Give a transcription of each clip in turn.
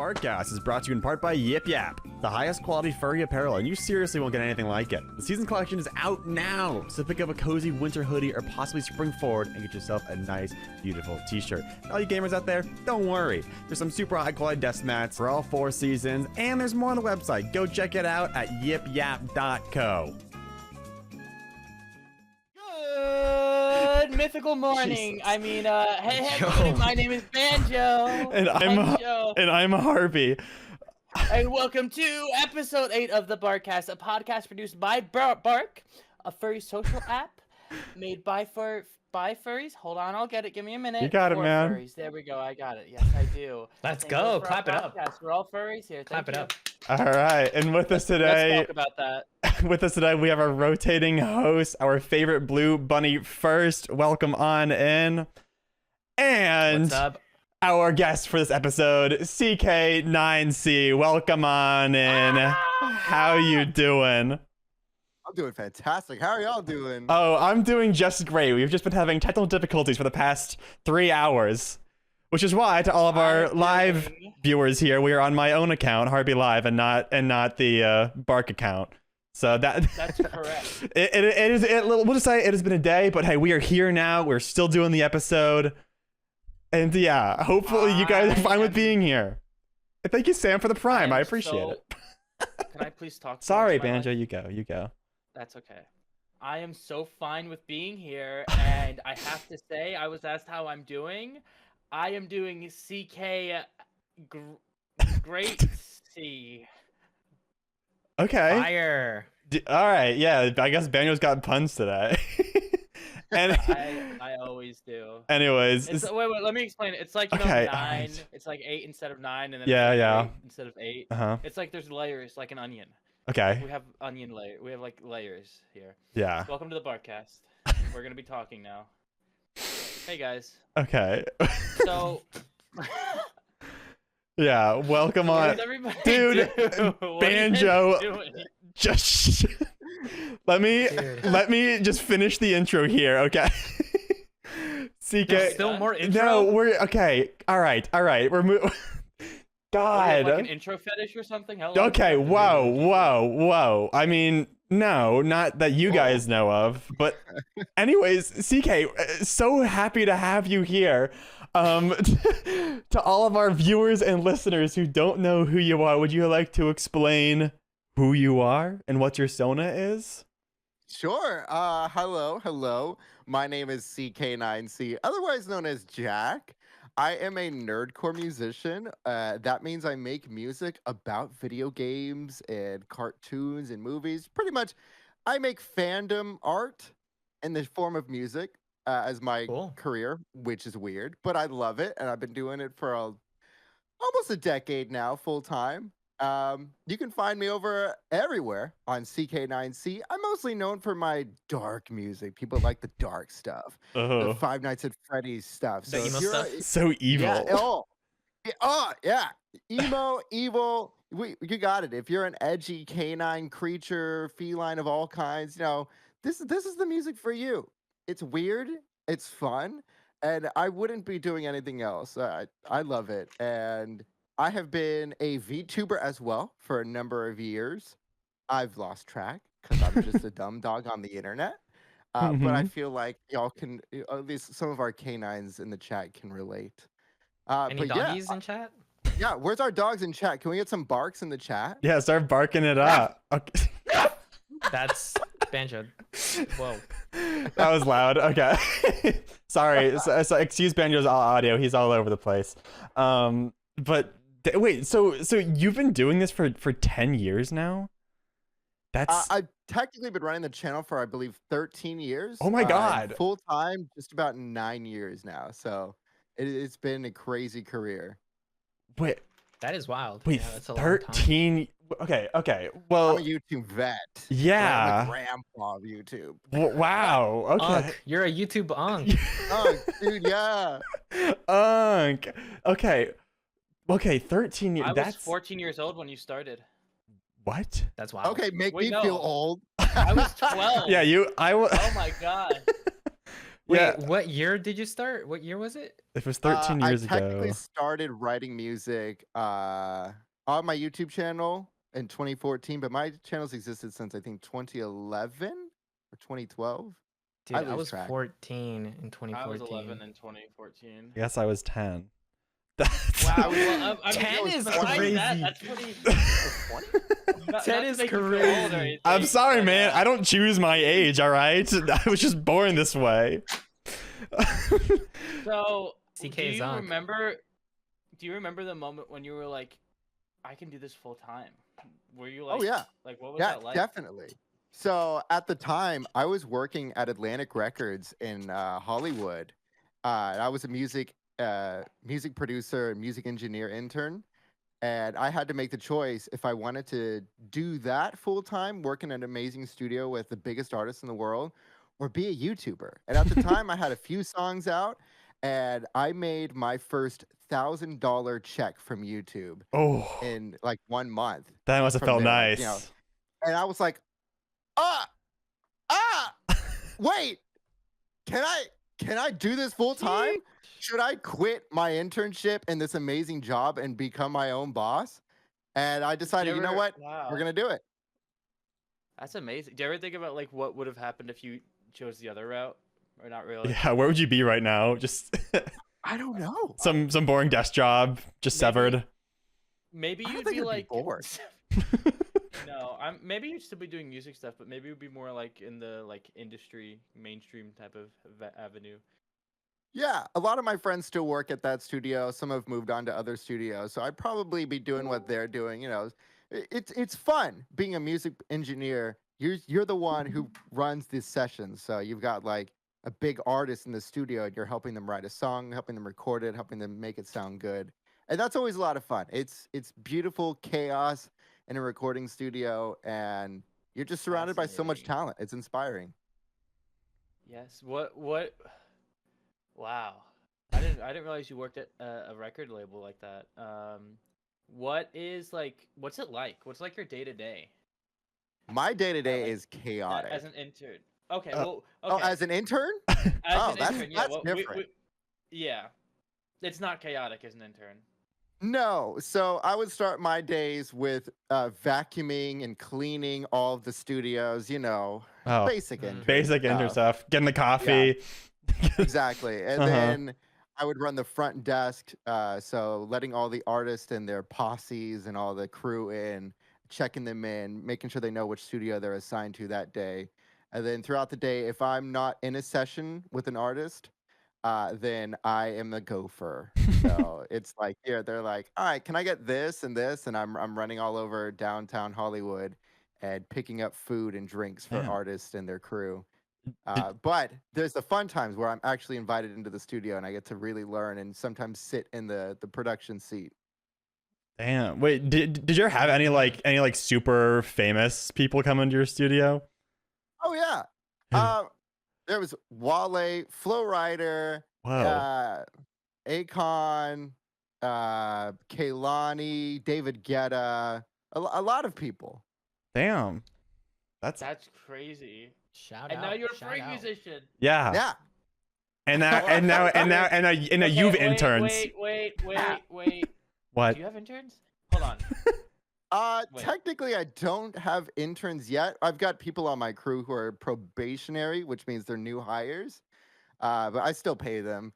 BARQcast is brought to you in part by Yip Yap, the highest quality furry apparel, and you seriously won't get anything like it. The season collection is out now, so pick up a cozy winter hoodie or possibly spring forward and get yourself a nice, beautiful t-shirt. All you gamers out there, don't worry. There's some super high quality desk mats for all 4 seasons, and there's more on the website. Go check it out at yipyap.co. Good mythical morning. I mean, hey everybody, my name is Banjo. And I'm a Harvey. And welcome to episode 8 of the BARQcast, a podcast produced by BARQ, a furry social app made by furries. Hold on, I'll get it. Give me a minute. You got it, man. Furries. There we go. I got it. Yes, I do. Let's go. Clap it up. We're all furries here. Clap it up. All right, and with us today, Let's talk about that. With us today, we have our rotating host, our favorite blue bunny first. Welcome on in. And What's up? Our guest for this episode, CK9C. Welcome on in. How you doing? I'm doing fantastic. How are y'all doing? Oh, I'm doing just great. We've just been having technical difficulties for the past 3 hours, which is why to all of our live viewers here, we are on my own account, Harvey Live, and not the BARQ account. So that's correct. We'll just say it has been a day, but hey, we are here now. We're still doing the episode, and yeah, hopefully you guys are fine with being here. And thank you, Sam, for the prime. I appreciate it. Can I please talk? Sorry, Banjo. You go. That's okay. I am so fine with being here, and I have to say, I was asked how I'm doing. I am doing great C. Okay. Fire. All right. Yeah. I guess Banjo's got puns today. And I always do. Anyways. Wait. Let me explain it. It's like you know, 9. Right. It's like 8 instead of 9, and then it's like 8 instead of 8. It's like there's layers, like an onion. Okay. We have onion layer. We have like layers here. Yeah. Welcome to the BARQcast. We're gonna be talking now. Hey guys. Okay. So. Yeah. Welcome on, dude. Banjo. Just let me just finish the intro here, okay? CK. There's still more intro. No, we're okay. All right. We're moving. God. Like an intro fetish or something? Okay, whoa. I mean, no, not that you guys know of. But anyways, CK, so happy to have you here. To all of our viewers and listeners who don't know who you are, would you like to explain who you are and what your Sona is? Sure. Hello. My name is CK9C, otherwise known as Jack. I am a nerdcore musician. That means I make music about video games and cartoons and movies. Pretty much, I make fandom art in the form of music as my career, which is weird, but I love it, and I've been doing it for almost a decade now, full time. You can find me over everywhere on CK9C. I'm mostly known for my dark music. People like the dark stuff, the Five Nights at Freddy's stuff. So emo stuff? So evil. Yeah. Emo, evil. You got it. If you're an edgy canine creature, feline of all kinds, this is the music for you. It's weird. It's fun. And I wouldn't be doing anything else. I love it. And I have been a VTuber as well for a number of years. I've lost track because I'm just a dumb dog on the internet. But I feel like y'all can, at least some of our canines in the chat can relate. Any doggies in chat? Yeah, where's our dogs in chat? Can we get some barks in the chat? Yeah, start barking it up. Okay. That's Banjo. Whoa. That was loud. Okay. Sorry. So excuse Banjo's audio. He's all over the place. But wait, so you've been doing this for 10 years now? That's I've technically been running the channel for I believe 13 years. Oh my god. Full time just about 9 years now. So it's been a crazy career. Wait. That is wild. Wait, yeah, that's a 13. Okay. Well, I'm a YouTube vet. Yeah. I'm the grandpa of YouTube. Wow. Okay. You're a YouTube unk. Dude, yeah. Okay, 13 years. I was 14 years old when you started. What? That's wild. Okay, make me feel old. I was 12. Yeah, Oh my god. Wait, Yeah. what year did you start? What year was it? It was 13 years I technically ago. started writing music on my YouTube channel in 2014, but my channel's existed since I think 2011 or 2012. Dude, I I lose was track. 14 in 2014. I was 11 in 2014. I guess I was 10. That's Wow. Well, I mean, 10 is besides crazy. That's pretty. 10 is make you feel old or crazy. anything, I'm sorry, but, man. I don't choose my age, all right? I was just born this way. So, CK do you Zonk. remember? Do you remember the moment when you were like, "I can do this full time"? Were you like, Oh yeah, like what was yeah, that like? definitely. So at the time, I was working at Atlantic Records in Hollywood. I was a music producer and music engineer intern, and I had to make the choice if I wanted to do that full time, work in an amazing studio with the biggest artists in the world, or be a YouTuber. And at the time, I had a few songs out, and I made my first $1,000 check from YouTube Oh, in like 1 month. that must have from felt there, nice. you know. And I was like, wait, can I do this full time? Should I quit my internship and this amazing job and become my own boss? And I decided, you know what? Wow. We're gonna do it. That's amazing. Do you ever think about like what would have happened if you chose the other route, or not really? Yeah, where would you be right now? Just I don't know. some boring desk job, just Maybe- severed. Maybe I don't you'd think be I'd be like bored. No, maybe you'd still be doing music stuff, but maybe it would be more like in the like industry, mainstream type of avenue. Yeah, a lot of my friends still work at that studio. Some have moved on to other studios, so I'd probably be doing what they're doing. You know, it's fun being a music engineer. You're the one who runs these sessions, so you've got like a big artist in the studio, and you're helping them write a song, helping them record it, helping them make it sound good, and that's always a lot of fun. It's beautiful chaos in a recording studio, and you're just surrounded by so much Fascinating. talent. It's inspiring. Yes. What? Wow. I didn't realize you worked at a record label like that. What's it like? What's like your day to day My day to day like, is chaotic. as an intern? Okay. Oh, Well. Okay. Oh, as an intern? As oh, an that's intern, yeah. that's Well, different. yeah. It's not chaotic as an intern. No, so I would start my days with vacuuming and cleaning all of the studios, you know, Oh, basic intern basic intern stuff. stuff. Getting the coffee. Exactly. And Uh-huh. then I would run the front desk, so letting all the artists and their posses and all the crew in, checking them in, making sure they know which studio they're assigned to that day. And then throughout the day, if I'm not in a session with an artist, then I am the gopher. So it's like here, they're like, all right, can I get this and this? And I'm running all over downtown Hollywood and picking up food and drinks for Damn. artists and their crew. But there's the fun times where I'm actually invited into the studio and I get to really learn and sometimes sit in the production seat. Damn. Wait, did you ever have any like super famous people come into your studio? Oh yeah. There was Wale, Flo Rida, Whoa. Akon, Kaylani, David Guetta, a lot of people. Damn. That's crazy. Shout And out. now you're a shout free out. musician. yeah. Yeah. And now Okay, you've wait, interns. Wait. What? Do you have interns? Hold on. Wait. Technically, I don't have interns yet. I've got people on my crew who are probationary, which means they're new hires. But I still pay them.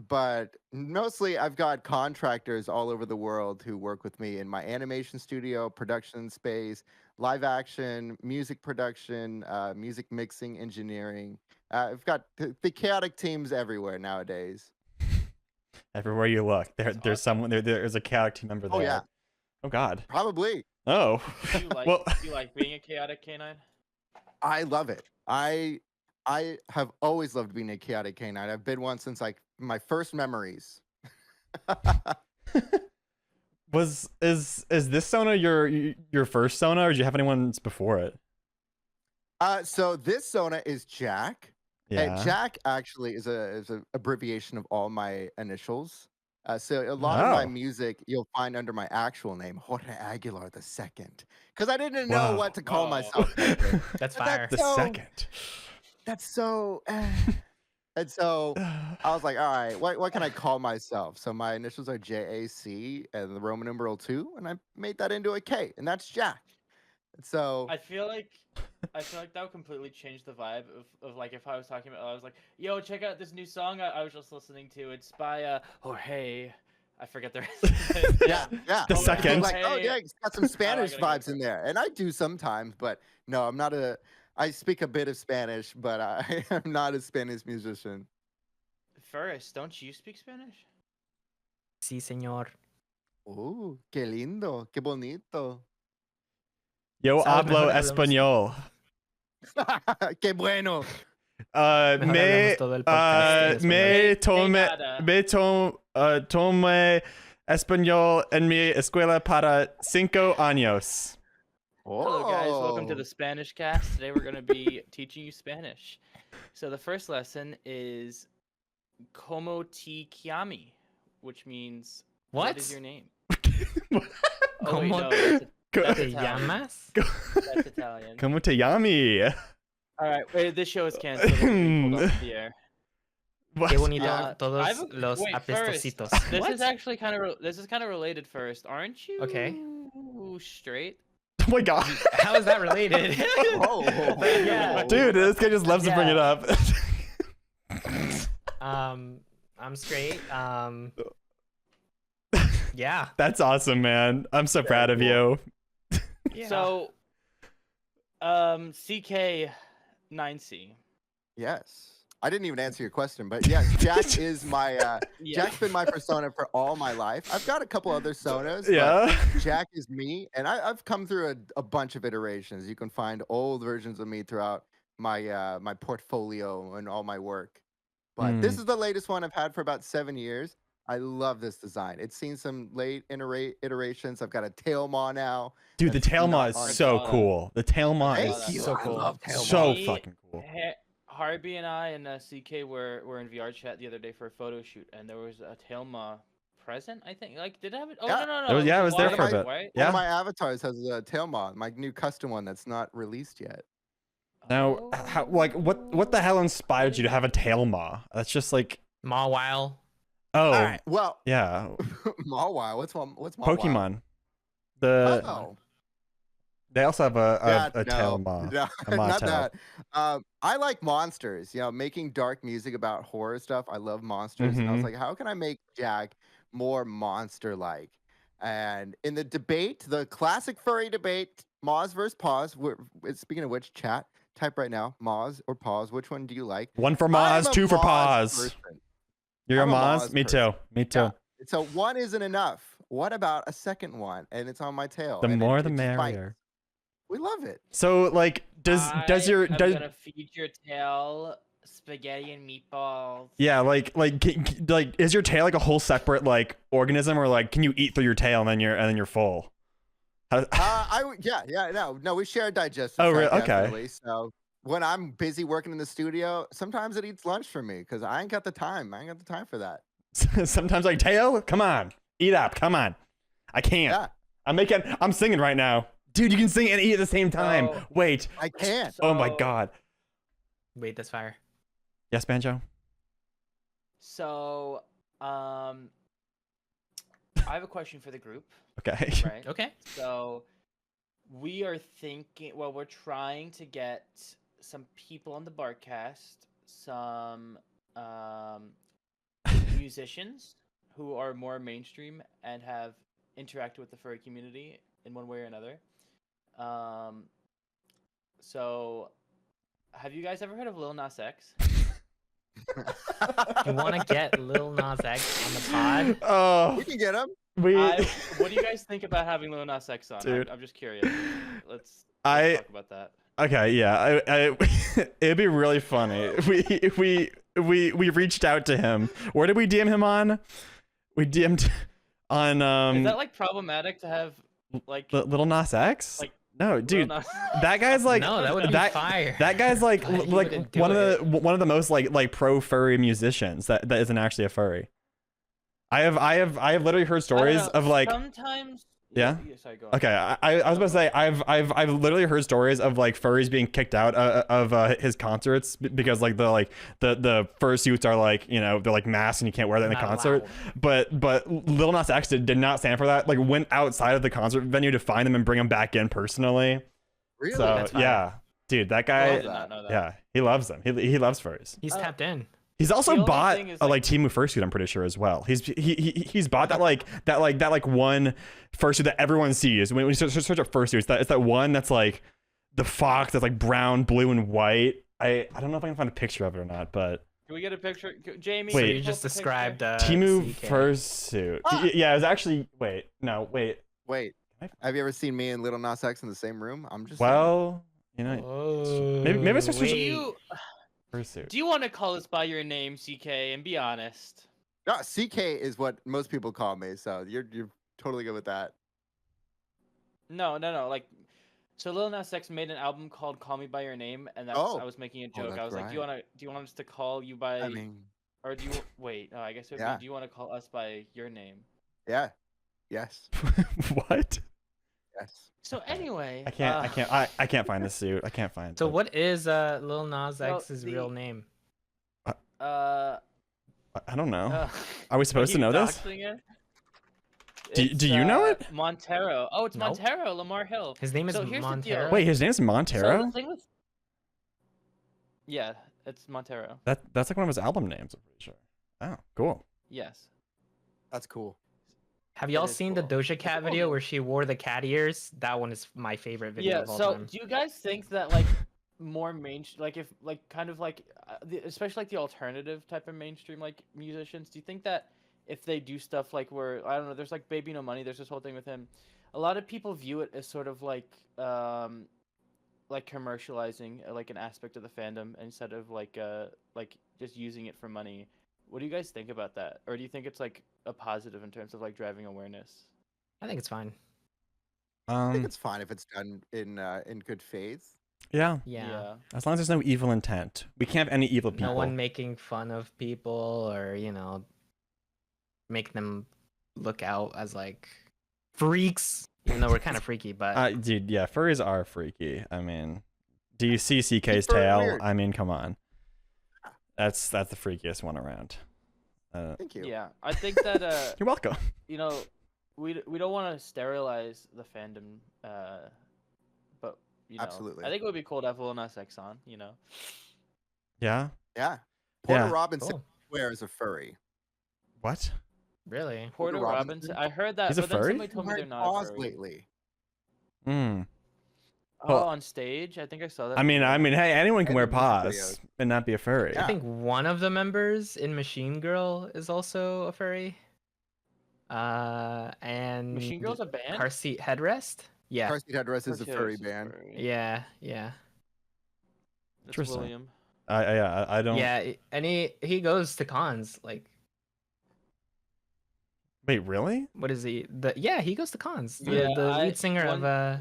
But mostly, I've got contractors all over the world who work with me in my animation studio, production space, live action, music production, music mixing, engineering. I've got the chaotic teams everywhere nowadays. Everywhere you look, there's someone there's a chaotic team member there. Oh yeah, Oh God. probably. Oh. Do you like, well. do you like being a chaotic canine? I love it. I have always loved being a chaotic canine. I've been one since like my first memories. Is this Sona your first Sona, or did you have anyone's before it? So this Sona is Jack. Yeah. And Jack actually is a abbreviation of all my initials. So a lot of my Oh. music you'll find under my actual name, Jorge Aguilar II, because I didn't know Wow. what to call Whoa. myself. That's But fire. The so- second. That's so. And so I was like, all right, what can I call myself? So my initials are JAC and the Roman numeral 2, and I made that into a K, and that's Jack. And so I feel like that would completely change the vibe of like if I was talking about I was like, yo, check out this new song I was just listening to. It's by Jorge. I forget the rest of it. yeah. The People second. like, oh yeah, it's got some Spanish gotta go vibes for in it. there, and I do sometimes, but no, I'm not a. I speak a bit of Spanish, but I am not a Spanish musician. Furries, don't you speak Spanish? Sí, señor. Oh, qué lindo, qué bonito. Yo Sabe hablo mejor hablamos- Qué bueno. Mejor hablamos todo el podcast en me español. tomé español en mi escuela para 5 años. Hello guys, welcome to Oh. the Spanish cast. Today we're going to be teaching you Spanish. So the first lesson is Como te llami, which means what is What? your name? Como Oh wait, Como no, that's ¿Te Italian. llamas? That's Italian. te llami? All right, wait, this show is canceled. It's being pulled off the air. Qué bonito Yeah. todos I've- los wait, apestositos. This What? is actually kind of related. First, aren't you? Okay. Straight. Oh my god. How is that related? Oh, Yeah. Dude, this guy just loves to bring it up. I'm straight. Yeah. That's awesome, man. I'm so proud of you. Yeah. So, CK9C. Yes. I didn't even answer your question, but yeah, Jack is my Yeah. Jack's been my persona for all my life. I've got a couple other sonas, Yeah. but Jack is me, and I've come through a bunch of iterations. You can find old versions of me throughout my my portfolio and all my work. But this is the latest one I've had for about 7 years. I love this design. It's seen some late iterations. I've got a tail maw now. Dude, the That's tail maw not is on so top. cool. The tail maw Thank is you. So I cool. love tail maw. so Me- fucking cool. Harvey and I and CK were in VR chat the other day for a photo shoot, and there was a Tailma present. I think. Like, did I have it? Oh Yeah. no. It was- yeah, it was there white, for a bit. Right? One Yeah. of my avatars has a tail maw, my new custom one that's not released yet. Now, how, like, what the hell inspired you to have a tail maw? That's just like, Mawile. oh, All right. Well, yeah, Mawile. What's Mawile? Pokemon. The Oh, they also have a no, tail maw. no, a maw not tail. that. I like monsters. You know, making dark music about horror stuff. I love monsters, and I was Mhm. like, how can I make Jack more monster-like? And in the debate, the classic furry debate, Moz versus Paws. Speaking of which, chat, type right now, Moz or Paws. Which one do you like? One for I'm maws, a 2 for Moz paws. person. You're a I'm a maws? Moz Me too. Me too. Yeah. So one isn't enough. What about a second one? And it's on my tail. The and more it the just bites. merrier. We love it. So like, does I'm gonna feed your tail spaghetti and meatballs. yeah, like is your tail like a whole separate like organism, or like can you eat through your tail and then you're full? How, No, we share a digestive. Oh, tract, really? Okay. definitely. So when I'm busy working in the studio, sometimes it eats lunch for me because I ain't got the time. I ain't got the time for that. sometimes like tail, come on, eat up, come on. I can't. Yeah, I'm singing right now, dude. You can sing and eat at the same time. Oh. Wait. I can't. Oh my So- god. Wait, that's fire. Yes, Banjo. So, I have a question for the group, Okay. right? Okay. So, we are thinking. Well, we're trying to get some people on the BARQcast, some musicians who are more mainstream and have interacted with the furry community in one way or another. So, have you guys ever heard of Lil Nas X? You want to get Lil Nas X on the pod? Oh, We can get him. What do you guys think about having Lil Nas X on? Dude. I'm just curious. Let's I talk about that. okay, yeah. It'd be really funny. We reached out to him. Where did we DM him on? We DM'd on Is that like problematic to have like Little Nas X? like, no, Lil dude. Nas- That guy's like No, that would be that, fire. That guy's like But he like wouldn't do one it. of the most like pro furry musicians that isn't actually a furry. I have literally heard I don't stories know, of like sometimes Yeah? Sorry, go on. Okay, I was about to say I've literally heard stories of like furries being kicked out of his concerts because like the fursuits are like, you know, they're like masks and you can't wear that in the Not concert. allowed. But Lil Nas X did not stand for that. Like went outside of the concert venue to find them and bring them back in personally. Really? So That's fire. yeah, dude, that I guy, did not know that. yeah, he loves them. He loves furries. He's tapped in. He's The also only bought thing is, a like- Timu fursuit, I'm pretty sure as well. He's bought that one fursuit that everyone sees when you search up fursuits. It's that one that's like the fox that's like brown, blue, and white. I don't know if I can find a picture of it or not, but Can we get a picture, Jamie? Wait. So can you pull just up a picture? described Timu CK. fursuit. Ah! Yeah, it was actually wait. Wait, have you ever seen me and Little Nas X in the same room? I'm just Well, you know, Oh, maybe it's just- Do wait. you fursuit. do you want to call us by your name, CK, and be honest? No, CK is what most people call me, so you're totally good with that. No. Like, so Lil Nas X made an album called "Call Me by Your Name," and that's Oh. I was making a Oh, joke. I was that's like, do you want us to call you by, I mean, or do you wait? Oh, I guess it would Yeah. be, do you want to call us by your name? yeah, yes, What? yes. So anyway, I can't find the suit. I can't find. So it. what is Lil Nas So X's the- real name? I don't know. uh, Are we supposed to know this? doxing it? Do It's, you know it? Montero. Oh, it's Nope. Montero, Lamar Hill. His name is So here's the deal. Montero. Wait, his name's So Montero. the thing with... Yeah, it's Montero. That's like one of his album names. I'm pretty sure. Oh, cool. Yes. That's cool. Have It y'all is seen cool. the Doja It's Cat a cool video name. where she wore the cat ears? That one is my favorite video Yeah. of all So time. do you guys think that like more like if like kind of like especially like the alternative type of mainstream like musicians, do you think that if they do stuff like where I don't know, there's like Baby No Money, there's this whole thing with him, a lot of people view it as sort of like commercializing like an aspect of the fandom instead of like just using it for money. What do you guys think about that? Or do you think it's like a positive in terms of like driving awareness? I think it's fine. I think it's fine if it's done in good faith. Yeah. Yeah. As long as there's no evil intent, we can't have any evil people. No one making fun of people or, make them look out as like freaks. Even though we're kind of freaky, but Dude, yeah, furries are freaky. I mean, do you see CK's Super tail? weird. I mean, come on. That's the freakiest one around. Thank you. Yeah, I think that You're welcome. we don't want to sterilize the fandom, but Absolutely. I think it would be cool to have Lil Nas X on. Yeah. Yeah. Porter Yeah. Robinson cool. wears a furry. What? Really? Porter Robinson? Robinson. I heard that. He's a but then furry? somebody told me they're Wearing not a paws furry. lately. Hmm. Oh, Well- on stage? I think I saw that. I mean, hey, anyone can And wear in music paws videos. and not be a furry. Yeah. I think one of the members in Machine Girl is also a furry. And Machine Girl's a band. Car Seat Headrest. Yeah. Car Seat Headrest is a Okay, furry it's band. Yeah. Yeah. That's Interesting. William. I don't. Yeah. And he goes to cons. Like, Wait, really? what is he? He goes to cons. The, Yeah, the I- lead singer of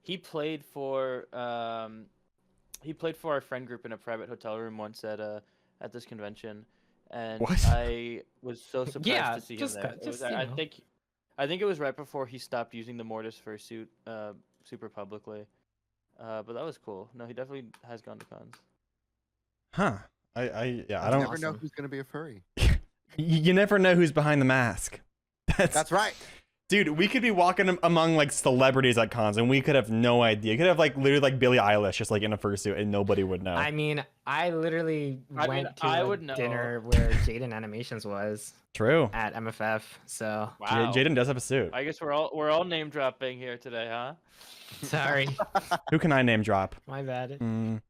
He played for our friend group in a private hotel room once at this convention, and What? I was so surprised Yeah, to see him just there. cut- It was- just, you I know. think it was right before he stopped using the Mortis Fursuit super publicly, but that was cool. No, he definitely has gone to cons. Huh? I You don't. never know Awesome. who's gonna be a furry. You never know who's behind the mask. That's right. Dude, we could be walking among like celebrities at cons and we could have no idea. You could have like literally like Billie Eilish just like in a fursuit and nobody would know. I mean, I literally I mean, went to I a would know. dinner where Jaden Animations was True. at MFF. So Wow. Jaden does have a suit. I guess we're all name dropping here today, huh? sorry, Who can I name drop? my bad. Mm,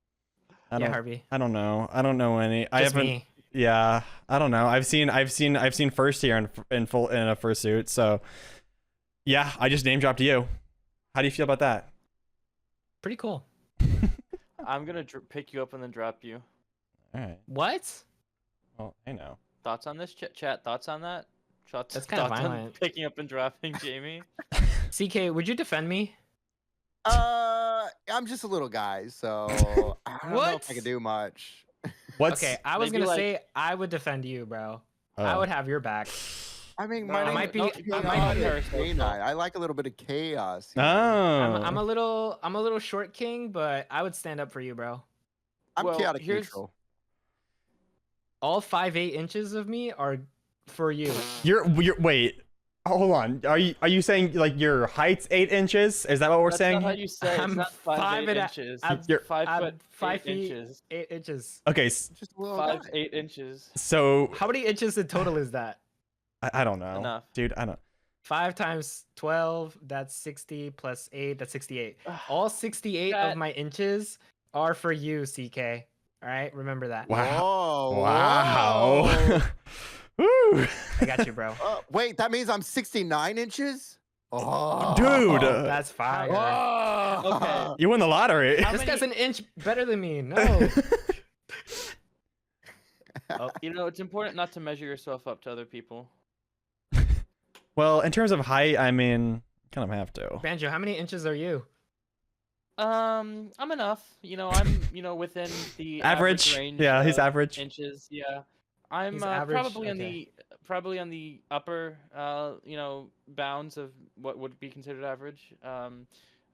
I Yeah, don't. Harvey. I don't know. I don't know any. I Just haven't. me. Yeah, I don't know. I've seen First here in a fursuit. So, yeah, I just name dropped you. How do you feel about that? Pretty cool. I'm gonna pick you up and then drop you. All right. What? Well, I know. Thoughts on this chat? Thoughts on that? That's kinda thoughts on violent. picking up and dropping Jamie. CK, would you defend me? I'm just a little guy, so I don't know if I What? can do much. What's Okay, I was maybe, gonna like- say I would defend you, bro. I Oh. would have your back. I mean, No, my I name might be- is I might be K9. I like a little bit of chaos. you know? I'm a Oh. little short king, but I would stand up for you, bro. I'm Well, chaotic here's- neutral. All 5'8" inches of me are for you. You're wait. Hold on. Are you saying like your height's 8 inches? Is that what we're That's saying? not how you say it. It's I'm not 5'8" 5'8" inches. I'm- You're 5 I'm foot 5 8 feet inches. 8 inches. Okay. Just a little 5 guy. 8 inches. So How many inches in total is that? I don't know, Enough. dude. I don't. 5 times 12, that's 60 plus 8, that's 68. All 68 That- of my inches are for you, CK. All right, remember that. Wow. Whoa, Wow. whoa. Woo. I got you, bro. Wait, that means I'm 69 inches? Oh. Dude. That's fire. Oh. Okay. You won the lottery. How This many- guy's an inch better than me. No. You know, it's important not to measure yourself up to other people. Well, in terms of height, I mean, kind of have to. Banjo, how many inches are you? I'm enough. You know, I'm within the Average. range. Yeah, he's of average. inches. Yeah, I'm He's average? probably on the upper bounds of what would be considered average.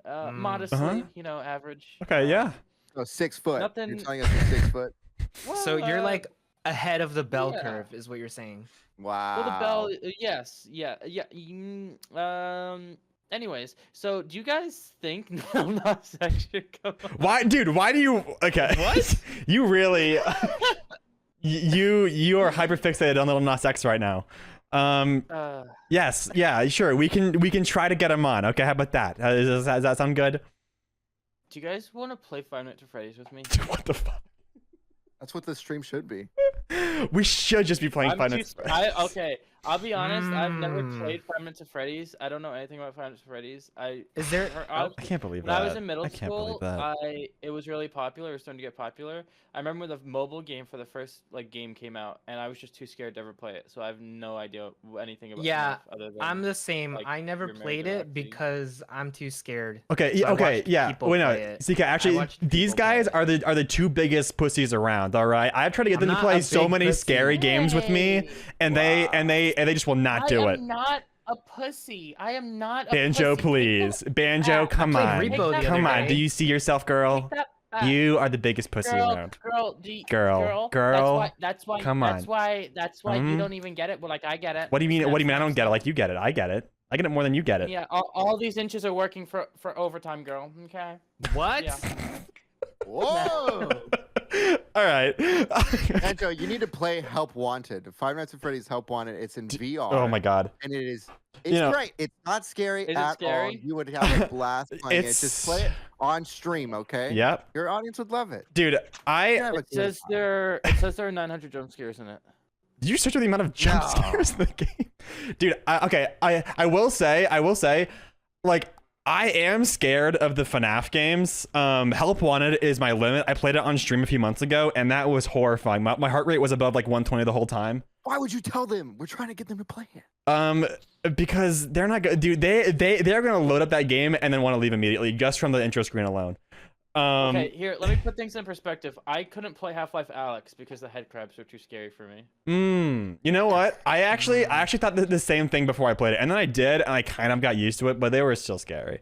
Modestly, average. Okay, yeah. Oh, 6 foot. You're Nothing- telling us you're 6 foot? So you're Well, like ahead of the bell yeah. curve, is what you're saying. Wow. Well, the bell, yes, yeah. Anyways, so do you guys think Lil Nas X should come on? Why, dude? Why do you? Okay. What? You really? you are hyper fixated on Little Nas X right now. Yes. Yeah. Sure. We can try to get him on. Okay. How about that? Does that sound good? Do you guys want to play Five Nights at Freddy's with me? What the fuck? That's what the stream should be. We should just be playing Five Nights at Freddy's. Okay, I'll be honest. I've never Mm. played Five Nights at Freddy's. I don't know anything about Five Nights at Freddy's. Is there? I I can't believe When that. I was in middle I can't school, believe that. it was really popular. It was starting to get popular. I remember when the mobile game for the first game came out, and I was just too scared to ever play it. So I have no idea anything about Yeah, FNAF other than I'm the same. like, I never you're married played to it Roxy. because I'm too scared. Okay. So I Okay. watched Yeah. people Wait. No. play it. CK. Actually, watched these people play guys it. are the two biggest pussies around. All right. I've tried to get them I'm to not play a so big many pussy. scary games with me, and they just will not do I it. am not a pussy. I am not a Banjo, pussy. please. Banjo, come played on. Repo the other Come on. day. Do you see yourself, girl? Take that back. You are the biggest pussy around. Girl, Girl, come on. That's why you Mhm. don't even get it. But like I get it. What do you mean? What do you mean? I That's don't get it. Like you get it. I get it. I get it more than you get it. Yeah, all these inches are working for overtime, girl. Okay. What? Yeah. Whoa. All right. Banjo, you need to play Help Wanted. Five Nights at Freddy's Help Wanted. It's in VR. Oh my god. And it's You know- great. It's not scary Is it at all. scary? You would have a blast playing it. It's- Just play it on stream, okay? Yep. Your audience would love it. Dude, You I have a It good says time. there are 900 jump scares in it. did you search for the amount of jump No. scares in the game? Dude, I will say, like, I am scared of the FNAF games. Help Wanted is my limit. I played it on stream a few months ago, and that was horrifying. My heart rate was above like 120 the whole time. Why would you tell them? We're trying to get them to play it. Because they're not good, dude. They're gonna load up that game and then want to leave immediately just from the intro screen alone. Okay, here, let me put things in perspective. I couldn't play Half-Life Alyx because the head crabs were too scary for me. You know what? I actually thought the same thing before I played it, and then I did, and I kind of got used to it, but they were still scary.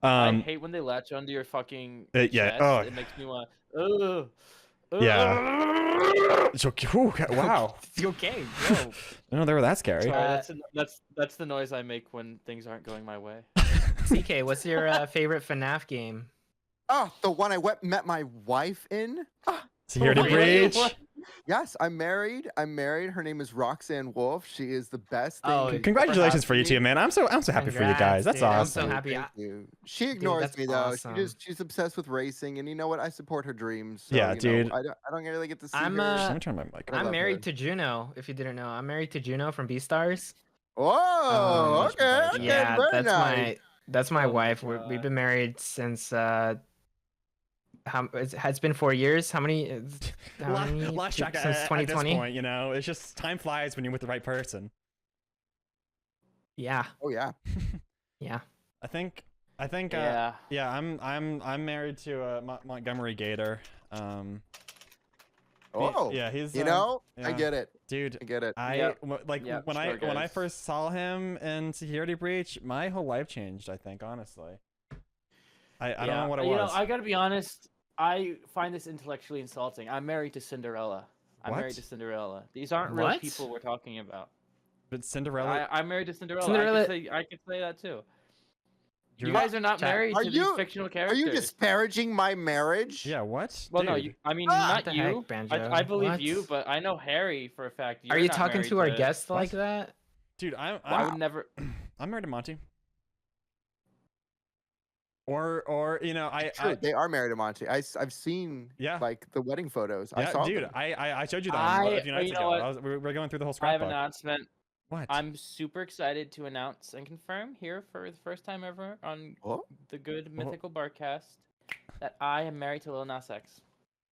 I hate when they latch onto your fucking yeah, chest. oh. It makes me want. Ugh. Yeah. It's okay. Whew, wow. It's okay. I didn't know they were that scary. Sorry, that's the noise I make when things aren't going my way. CK, what's your favorite FNAF game? Oh, the one I met my wife in? Ah, Security Really? breach. What? yes, I'm married. Her name is Roxanne Wolf. She is the best thing. Oh, you could Congratulations ever for you have to two, me. man. I'm so happy for you guys. Congrats, That's dude. I'm awesome. so happy. Thank you. She ignores that's me though. awesome. She's obsessed with racing, and you know what? I support her dreams. So, Yeah, you know, dude. I don't really get to see I'm, her. Let me turn my mic. I I'm love married her. to Juno. If you didn't know, I'm married to Juno from Beastars. Oh, okay, okay, Yeah, very that's nice. that's my Oh my wife. God. We've been married since it's been 4 years. How many? Lost track since at this 2020. point, you know. It's just time flies when you're with the right person. Yeah, Oh yeah. yeah. I think. Yeah. Yeah, I'm married to Montgomery Gator. Oh, yeah, he's. you know, I yeah. get it. Dude, I get it. Yep. Yep, when sure, I guys. first saw him in Security Breach, my whole life changed. I think honestly. I don't know what it You know, was. I gotta be honest. I find this intellectually insulting. I'm married to Cinderella. I'm married What? to Cinderella. These aren't real What? people we're talking about. But Cinderella. I'm married to Cinderella. Cinderella- I could say that too. You You're- guys are not Chat. married Are to you- these fictional Are characters. you disparaging my marriage? Yeah. What? Well, Dude. no, I mean Ah! not What the you. heck, Banjo? I believe What? you, but I know Harry for a fact. Are You're you not talking married to our guest What? like that? Dude, Well, I would never. I'm married to Monty. Or you know, True, they are married to Monty. I've seen Yeah. like the wedding photos. I yeah, saw dude, them. I showed you that I- a few nights you know ago. what? We were going through the whole I have an scrapbook. announcement. What? I'm super excited to announce and confirm here for the first time ever on Oh. the good mythical barqcast that I am married to Lil Nas X.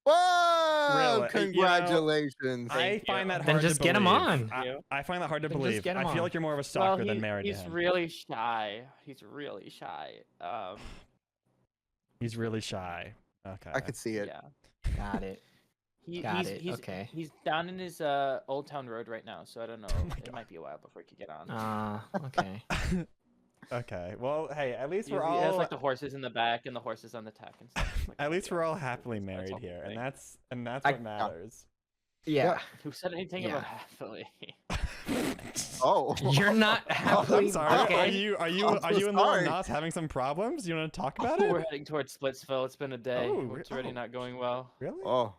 Whoa! Really? You know, Congratulations. I Thank find you. that Then hard just to get him believe. on. I find that hard to Then just believe. get him I feel on. like you're more of a Well, stalker than married to he's him. really shy. He's really shy. He's really shy. Okay. I could see it. Yeah. Got it. Got it, okay. He's down in his Old Town Road right now, so I don't know. my It God. might be a while before he can get on. Okay. Okay. Well, hey, at least He we're has all like the horses in the back and the horses on the tack and stuff. It's like, at oh, least yeah, we're all that's- happily that's married all the here, thing. and that's I- what matters. Yeah. Who said anything Yeah. about happily? Oh. You're not I'm happily. sorry. Okay. Are you I'm so and Lil sorry. Nas having some problems? You want to talk about We're it? heading towards Splitsville. It's been a day. Oh, It's already oh. not going well. Really? Oh.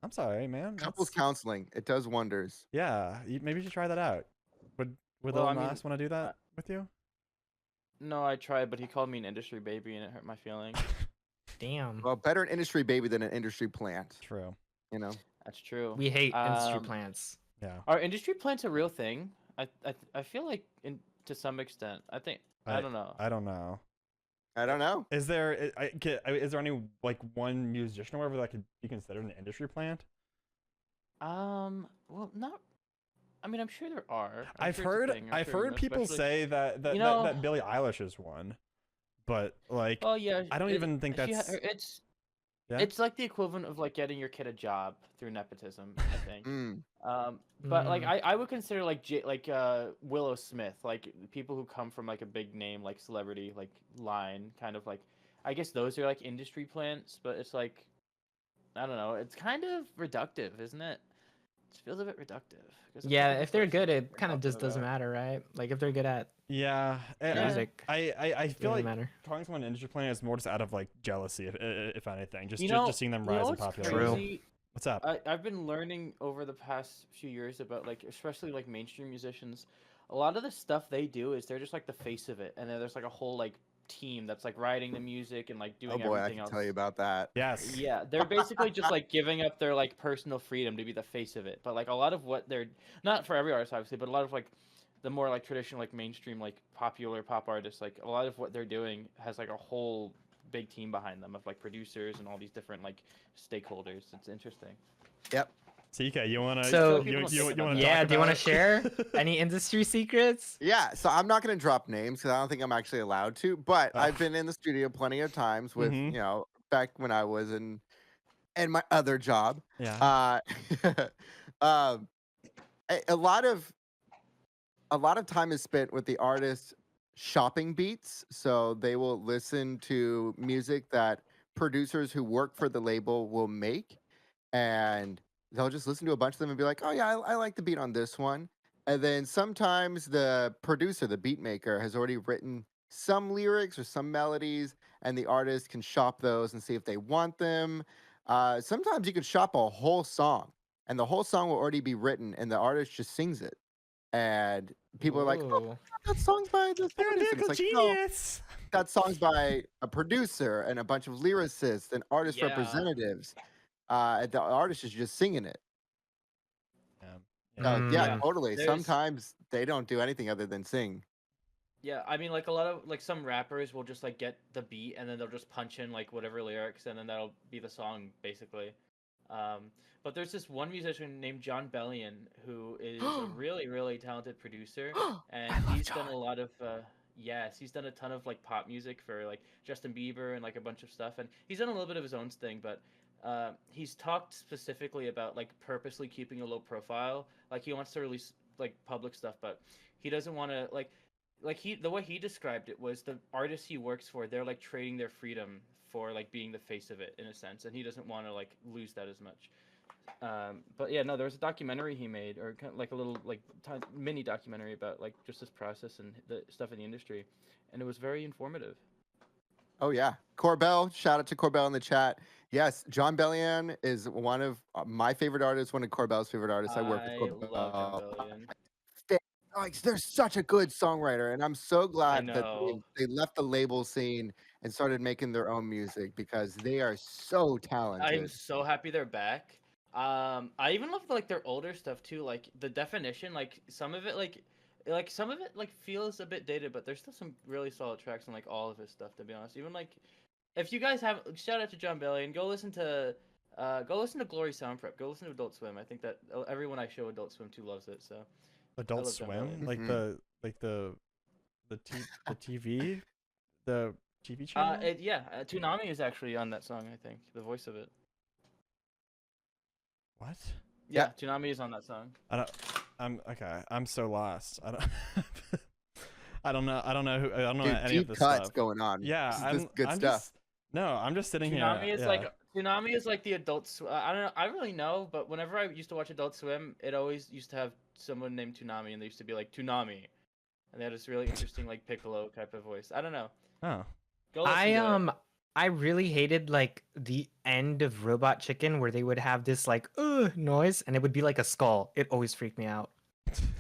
I'm sorry, man. Couples That's- counseling. It does wonders. Yeah, maybe you should try that out. Would Well, Lil I mean, Nas want to do that with you? No, I tried, but he called me an industry baby, and it hurt my feelings. Damn. Well, better an industry baby than an industry plant. True. You know. That's true. We hate industry Um, plants. Yeah. Are industry plants a real thing? I feel like to some extent. I don't know. I don't know. I don't know. Is there is there any like one musician or whatever that could be considered an industry plant? Well, not. I mean, I'm sure there are. I'm I've sure it's a heard thing, I'm I've sure, heard people especially- say that You know- that Billie Eilish is one, but like Well, yeah. I don't even think that's yeah? It's like the equivalent of like getting your kid a job through nepotism, I think. Mm. But like Mm. I would consider like Willow Smith, like people who come from like a big name like celebrity like line, kind of like I guess those are like industry plants, but it's like I don't know, it's kind of reductive, isn't it? It feels a bit reductive. 'cause Yeah, people if they're person good, we're it kind of talking just doesn't about. matter, right? Like if they're good at yeah. music, I it feel doesn't like matter. calling someone an industry plant is more just out of like jealousy, if anything, just You know, just seeing them you know rise in what's popularity. True. crazy? What's up? I've been learning over the past few years about like especially like mainstream musicians. A lot of the stuff they do is they're just like the face of it, and then there's like a whole like team that's like writing the music and like doing Oh boy, I everything can else. tell you about that. Yes. Yeah, they're basically just like giving up their like personal freedom to be the face of it. But like a lot of what they're not for every artist obviously, but a lot of like the more like traditional like mainstream like popular pop artists, like a lot of what they're doing has like a whole big team behind them of like producers and all these different like stakeholders. It's interesting. Yep. CK, you wanna So- you People don't think wanna about Yeah, talk do you want to about share it? any industry secrets? Yeah, so I'm not going to drop names because I don't think I'm actually allowed to. But Oh. I've been in the studio plenty of times with Mhm. you know back when I was in my other job. Yeah. Um, a lot of time is spent with the artist shopping beats. So they will listen to music that producers who work for the label will make, and they'll just listen to a bunch of them and be like, "Oh yeah, I like the beat on this one." And then sometimes the producer, the beat maker, has already written some lyrics or some melodies, and the artist can shop those and see if they want them. Sometimes you can shop a whole song, and the whole song will already be written, and the artist just sings it. And people are like, "Oh, Ooh. that song's by this They're a artist." And lyrical it's like, "No, genius. that song's by a producer and a bunch of lyricists and artist Yeah. representatives. The artist is just singing it. Yeah. Yeah, Yeah. totally. There's- Sometimes they don't do anything other than sing. Yeah, I mean, like a lot of like some rappers will just like get the beat and then they'll just punch in like whatever lyrics and then that'll be the song basically. But there's this one musician named John Bellion who is a really really talented producer and I love he's done John. a lot of yes, he's done a ton of like pop music for like Justin Bieber and like a bunch of stuff and he's done a little bit of his own thing, but he's talked specifically about like purposely keeping a low profile. Like he wants to release like public stuff, but he doesn't want to the way he described it was the artists he works for, they're like trading their freedom for like being the face of it in a sense, and he doesn't want to like lose that as much. But yeah, no, there was a documentary he made, or kind of like a little like mini documentary about like just this process and the stuff in the industry, and it was very informative. Oh yeah, Corbell. Shout out to Corbell in the chat. Yes, John Bellion is one of my favorite artists. One of Corbell's favorite artists. I work with Corbell. Love John Bellion. Like, they're such a good songwriter, and I'm so glad that know. they left the label scene and started making their own music because they are so talented. I'm so happy they're back. I even love like their older stuff too. Like the definition, like some of it, like some of it like feels a bit dated, but there's still some really solid tracks on like all of his stuff. To be honest, even like if you guys have, shout out to John Bellion, go listen to Glory Sound Prep. Go listen to Adult Swim. I think that everyone I show Adult Swim to loves it. So Adult love John Swim, Bellion. like Mhm. the TV, the TV channel. Toonami is actually on that song. I think the voice of it. What? Yeah, Toonami is on that song. I'm okay. I'm so lost. I don't know. I don't know who. I don't know Dude, any deep of this cuts stuff. going on. Yeah, this is good I'm stuff. Just, no, I'm just sitting Toonami here. is Toonami is like the Adult Swim. I don't know. I really know, but whenever I used to watch Adult Swim, it always used to have someone named Toonami, and they used to be like Toonami, and they had this really interesting like Piccolo type of voice. I don't know. Oh. Go listen to it. I really hated like the end of Robot Chicken where they would have this like noise and it would be like a skull. It always freaked me out.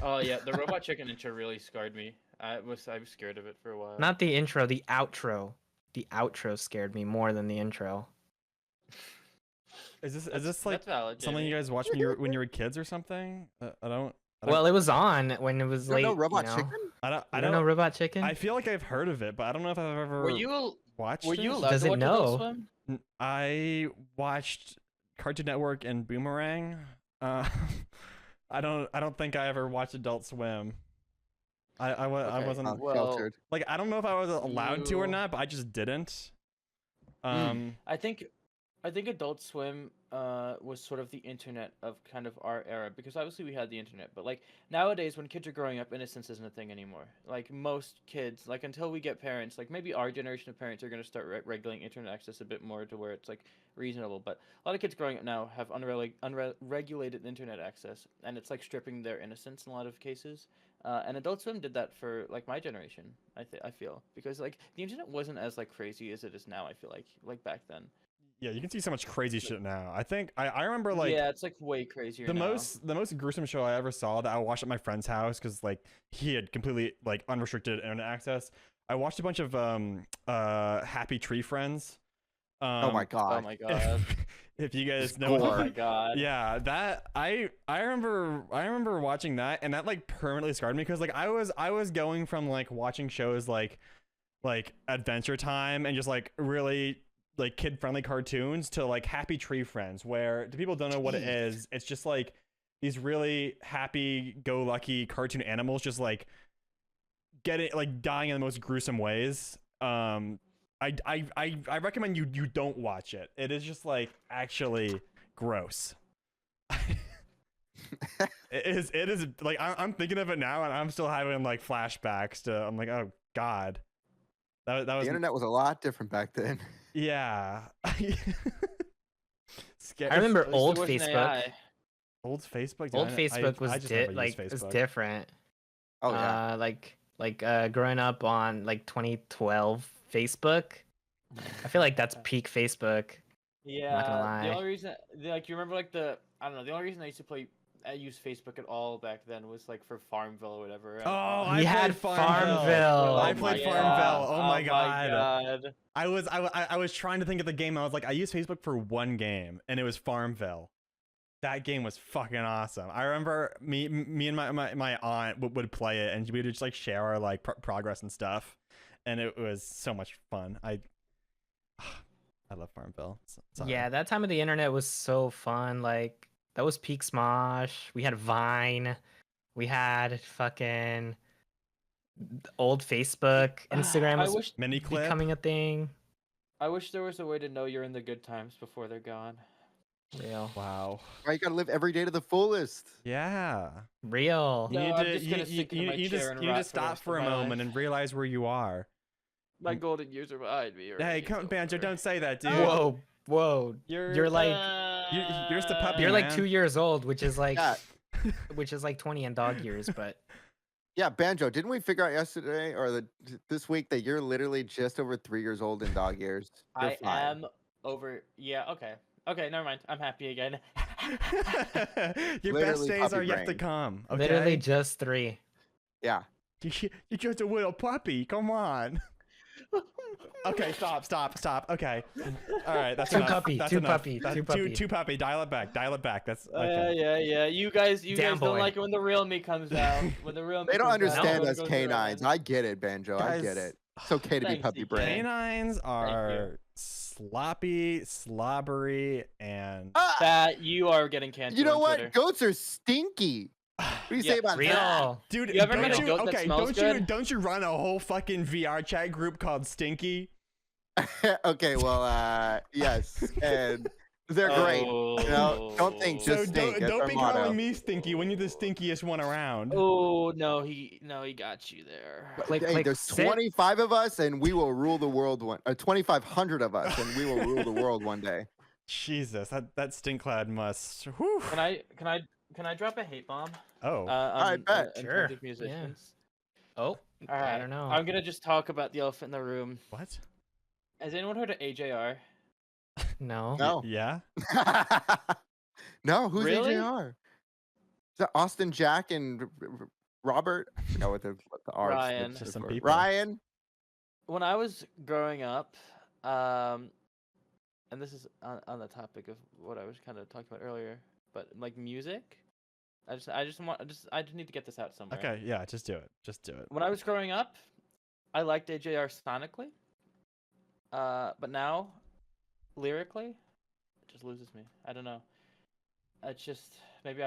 Oh yeah, the Robot Chicken intro really scarred me. I was scared of it for a while. Not the intro, the outro. The outro scared me more than the intro. Is this like that's valid, something Jamie. you guys watched when you were kids or something? I don't. Well, it was on when it was You don't late. know Robot you know? Chicken? I don't know Robot Chicken. I feel like I've heard of it, but I don't know if I've ever watched Were you it. allowed Does to it watch know? Adult Swim? I watched Cartoon Network and Boomerang. I don't think I ever watched Adult Swim. I wasn't Well, Sheltered. like, I don't know if I was allowed to or You- not, but I just didn't. I think Adult Swim was sort of the internet of kind of our era, because obviously we had the internet, but like nowadays when kids are growing up, innocence isn't a thing anymore. Like most kids, like until we get parents, like maybe our generation of parents are going to start regulating internet access a bit more to where it's like reasonable, but a lot of kids growing up now have unregulated internet access, and it's like stripping their innocence in a lot of cases. And Adult Swim did that for like my generation. I feel, because like the internet wasn't as like crazy as it is now. I feel like back then. Yeah, you can see so much crazy shit now. I think I remember like yeah, it's like way crazier. the now. most gruesome show I ever saw that I watched at my friend's house because like he had completely like unrestricted internet access. I watched a bunch of Happy Tree Friends. Oh my god. Oh my god. If you guys know, Oh Gore. my god. yeah, that I remember watching that, and that like permanently scarred me because like I was going from like watching shows like Adventure Time and just like really like kid friendly cartoons to like Happy Tree Friends, where the people don't know what it is. It's just like these really happy go lucky cartoon animals just like getting like dying in the most gruesome ways. I recommend you don't watch it. It is just like actually gross. it is like I'm thinking of it now and I'm still having like flashbacks to, I'm like, oh god. That was The internet was a lot different back then. yeah. Scary. I remember At least old there wasn't Facebook. AI. Old Facebook. Dude, Old I Facebook was just never used like was Facebook. different. Oh yeah. Growing up on like 2012 Facebook. I feel like that's peak Facebook. Yeah. not gonna lie. The only reason, like, you remember, like, the only reason I used to use Facebook at all back then was like for Farmville or whatever. and- Oh, We I had played Farmville. Farmville. I Oh played my Farmville. Oh my god. god. I was trying to think of the game. I was like, I used Facebook for one game, and it was Farmville. That game was fucking awesome. I remember me and my aunt would play it, and we would just like share our like progress and stuff, and it was so much fun. I love Farmville. Sorry. Yeah, that time of the internet was so fun. Like that was peak Smosh. We had Vine. We had fucking old Facebook. Instagram I was wish Miniclip. becoming a thing. I wish there was a way to know you're in the good times before they're gone. Real. Wow. Right, you gotta live every day to the fullest. Yeah. Real. You No, need I'm to just gonna sink into my chair and you need to rot for the stop rest for of a my moment life. and realize where you are. My golden years are behind me. Hey, already, come it's Banjo, over. don't say that, dude. Whoa. You're like you're just a puppy, you're like man. 2 years old, which is like Yeah. which is like 20 in dog years, but Yeah, Banjo, didn't we figure out yesterday or this week that you're literally just over 3 years old in dog years? You're I fine. am over. Yeah. Okay. Okay. Never mind. I'm happy again. Your Literally best days puppy are yet to brain. come. Okay? literally just 3. Yeah. You're just a little puppy. Come on. Okay, stop. Okay. All right, that's Too enough. puppy, That's too enough. puppy, That's too puppy. Too puppy. Dial it back. That's okay. Yeah. You guys Damn don't boy. like it when the real me comes out. When the real me They don't comes out, understand I'm us gonna go through it, canines. man. I get it, Banjo. I get Guys, it. It's okay to be Thanks, puppy CK. brain. Canines are sloppy, slobbery, and Ah! That you are getting canceled. You know on what? Twitter. Goats are stinky. What do you Yeah, say about that? Real. dude, You ever don't met a you, goat that okay, smells good? don't you run a whole fucking VR chat group called Stinky? Okay, well, yes, and they're great. You know, don't think So just stink. That's don't our be motto. calling me Stinky when you're the stinkiest one around. Oh no, he got you there. Click, Hey, click, there's sit. 25 of us, and we will rule the world 2,500 of us, and we will rule the world one day. Jesus, that stink cloud must. Whew. Can I drop a hate bomb? Oh. I bet. In Sure, terms of musicians. Oh, All right. I don't know. I'm gonna just talk about the elephant in the room. What? Has anyone heard of AJR? No. No. Yeah. No, who's Really? AJR? Is that Austin, Jack, and Robert? I forgot what the R Ryan. stands Just some for. people. Ryan. When I was growing up, and this is on the topic of what I was kind of talking about earlier, but like music, I just need to get this out somewhere. Okay, yeah, just do it. Just do it. When I was growing up, I liked AJR sonically, but now, lyrically, it just loses me. I don't know. It's just maybe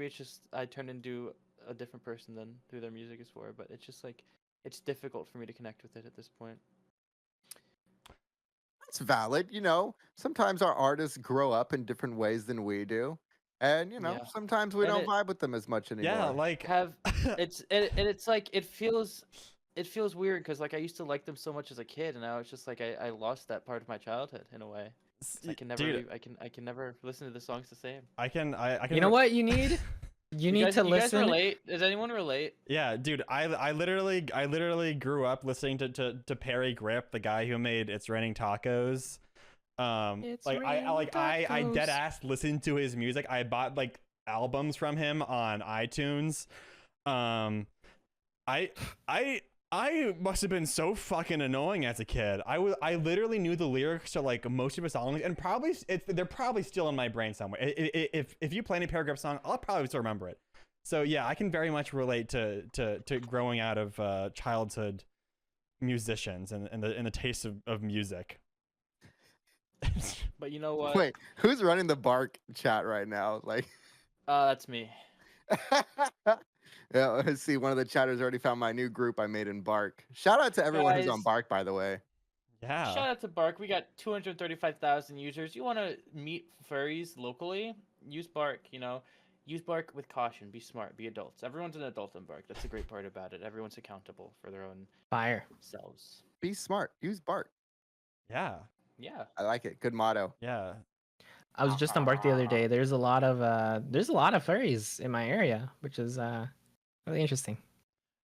it's just I turned into a different person than who their music is for. But it's just like it's difficult for me to connect with it at this point. That's valid. You know, sometimes our artists grow up in different ways than we do. And, you know, Yeah. sometimes we And don't it- vibe with them as much anymore. Yeah, like It's like it feels weird because like I used to like them so much as a kid, and now it's just like I lost that part of my childhood in a way. I can never dude, I can never listen to the songs the same. I can You know what you need? You need guys, to you guys listen. relate? Does anyone relate? Yeah, dude, I literally grew up listening to Perry Grip, the guy who made It's Raining Tacos. It's Like I raining I dead tacos. ass listened to his music. I bought like albums from him on iTunes. I must have been so fucking annoying as a kid. I literally knew the lyrics to like most of his songs, and probably they're probably still in my brain somewhere. If you play any Paragraph song, I'll probably still remember it. So yeah, I can very much relate to growing out of childhood musicians and the taste of music. But you know what? Wait, who's running the BARQ chat right now? Like, That's me. yeah, let's see. One of the chatters already found my new group I made in BARQ. Shout out to everyone who's on Guys. BARQ, by the way. Yeah. Shout out to BARQ. We got 235,000 users. You want to meet furries locally? Use BARQ. You know, use BARQ with caution. Be smart. Be adults. Everyone's an adult in BARQ. That's the great part about it. Everyone's accountable for their own Fire. selves. Be smart. Use BARQ. Yeah. Yeah. I like it. Good motto. Yeah. I was just on BARQ the other day. There's a lot of furries in my area, which is really interesting.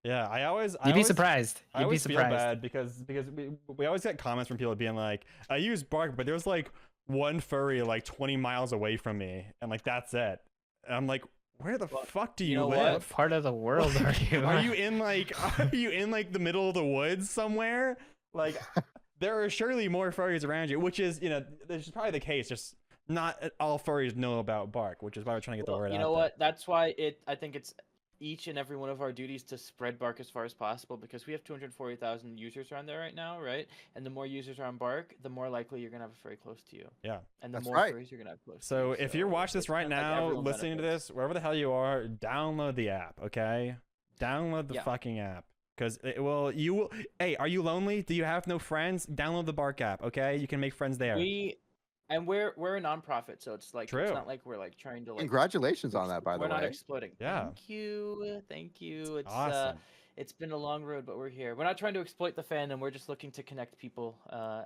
Yeah. You'd be surprised. I You'd be always feel surprised. bad because we always get comments from people being like, I use BARQ, but there's like one furry like 20 miles away from me, and like that's it. And I'm like, where the fuck do you know what? live? What part of the world are you? Are you in like the middle of the woods somewhere? Like there are surely more furries around you, which is, you know, this is probably the case. Just not all furries know about BARQ, which is why we're trying to get the word out. You know what? That's why I think it's each and every one of our duties to spread BARQ as far as possible, because we have 240,000 users around there right now, right? And the more users are on BARQ, the more likely you're gonna have a furry close to you. Yeah. And the That's more right. furries you're gonna have close to So you. if you're watching this it's right kinda like now, everyone listening to benefits. this, wherever the hell you are, download the app, okay? Download the Yeah. fucking app. Because well, you will. Hey, are you lonely? Do you have no friends? Download the BARQ app. Okay, you can make friends there. We're a nonprofit, so it's like True. it's not like we're like trying to like. Congratulations on that, by the We're not way. exploiting. Yeah. Thank you. It's Awesome. It's been a long road, but we're here. We're not trying to exploit the fandom. We're just looking to connect people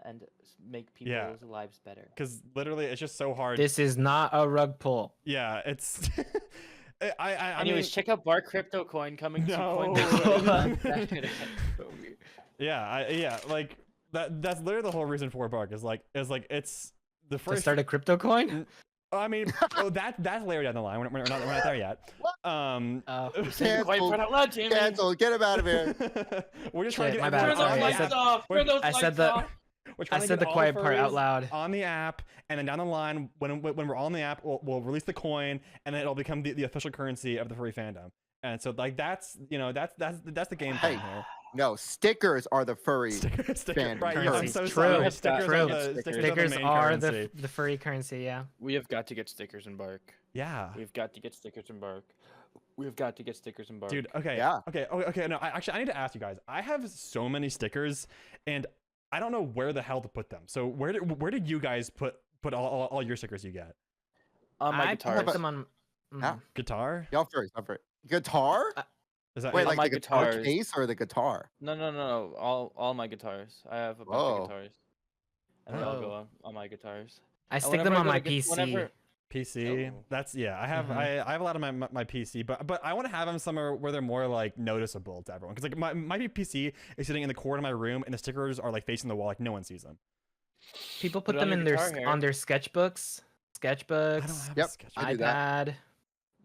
and make people's lives better. Because literally, it's just so hard. This is not a rug pull. Yeah, it's. Anyways, check out BARQ Crypto Coin coming to No. Coinbase. Yeah, like that's literally the whole reason for BARQ is like it's the To first. start a crypto coin? I mean, that's later down the line. We're not there yet. Cancel. Get him out of here. We're just trying to Shit, get my bad. everyone Sorry, on the app. I said the We're trying I to said get the all quiet part out furries loud. on the app, and then down the line, when we're on the app, we'll release the coin, and then it'll become the official currency of the furry fandom. And so like that's the game plan here. No, stickers are the furry Sticker, fandom right? currency. I'm so True, sorry. Stickers true. are the Stickers main are currency. the furry currency, yeah. We have got to get stickers in BARQ. Yeah. We've got to get stickers in BARQ. We've got to get stickers in BARQ. Dude, okay. Yeah. Okay. No, I need to ask you guys. I have so many stickers, and I don't know where the hell to put them. So where did you guys put all your stickers you get? On my I guitars. put them on. Huh? Guitar? Y'all furries. I'm furry. Guitar? Is that Wait, on like my the guitar guitars. case or the guitar? No. All my guitars. I have a bunch Whoa. of guitars. And they all Oh. go on my guitars. I And stick whenever them I on go my to PC. whenever- PC. Oh. That's I have Mhm. I have a lot of my PC, but I want to have them somewhere where they're more like noticeable to everyone. Because like my PC is sitting in the corner of my room, and the stickers are like facing the wall, like no one sees them. People Put put it on them in your their guitar hair. on their sketchbooks, I don't sketchbooks, have Yep. a sketch. I do that. iPad.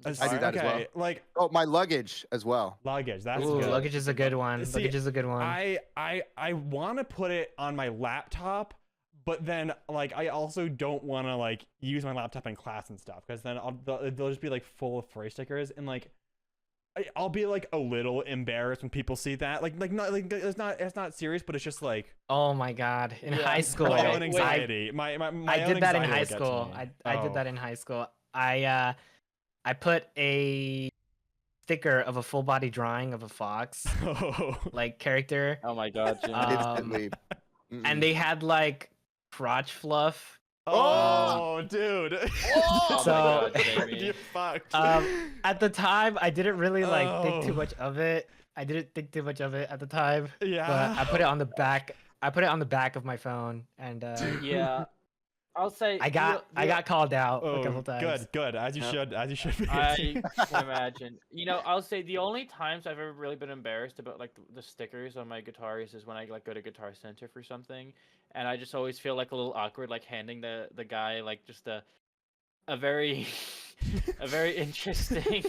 I do that as well. Like Oh, my luggage as well. luggage. That's Ooh, good. luggage is a good one. See, Luggage is a good one. I want to put it on my laptop, but then like I also don't want to like use my laptop in class and stuff, because then they'll just be like full of furry stickers, and like I'll be like a little embarrassed when people see that. Like not like it's not serious, but it's just like Oh my god! In Yeah. high school, my Wait, own anxiety. My I own did that in anxiety high will get to school. me. I did that in high school. I put a sticker of a full body drawing of a fox Oh. like character, Oh my god, Jimmy. Instantly. and they had like crotch fluff. Oh, dude. Oh So- my god, Jamie. You're fucked. At the time, I didn't really like think too Oh. much of it. I didn't think too much of it at the time, yeah. but I put it on the back. I put it on the back of my phone, and Yeah. I'll say I got called out a couple times. Good. As you Yep. should be. I can imagine. You know, I'll say the only times I've ever really been embarrassed about like the stickers on my guitars is when I like go to Guitar Center for something, and I just always feel like a little awkward, like handing the guy like just a very a very interesting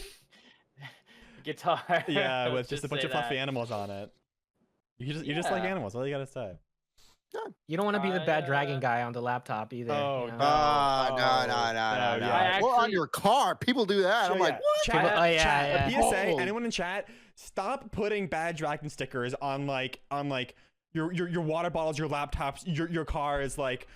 guitar. Yeah, with Let's just a bunch say of fluffy that. animals on it. You just like Yeah. animals. All you gotta say. You don't want to be the bad I, dragon guy on the laptop either. Oh, you know? no. No. yeah. I Well, on actually- your car, people do that. I'm Sure, like, yeah. what? Chat, Oh, yeah, chat, yeah. a PSA, Oh. anyone in chat, stop putting bad dragon stickers on your water bottles, your laptops, your cars. Like,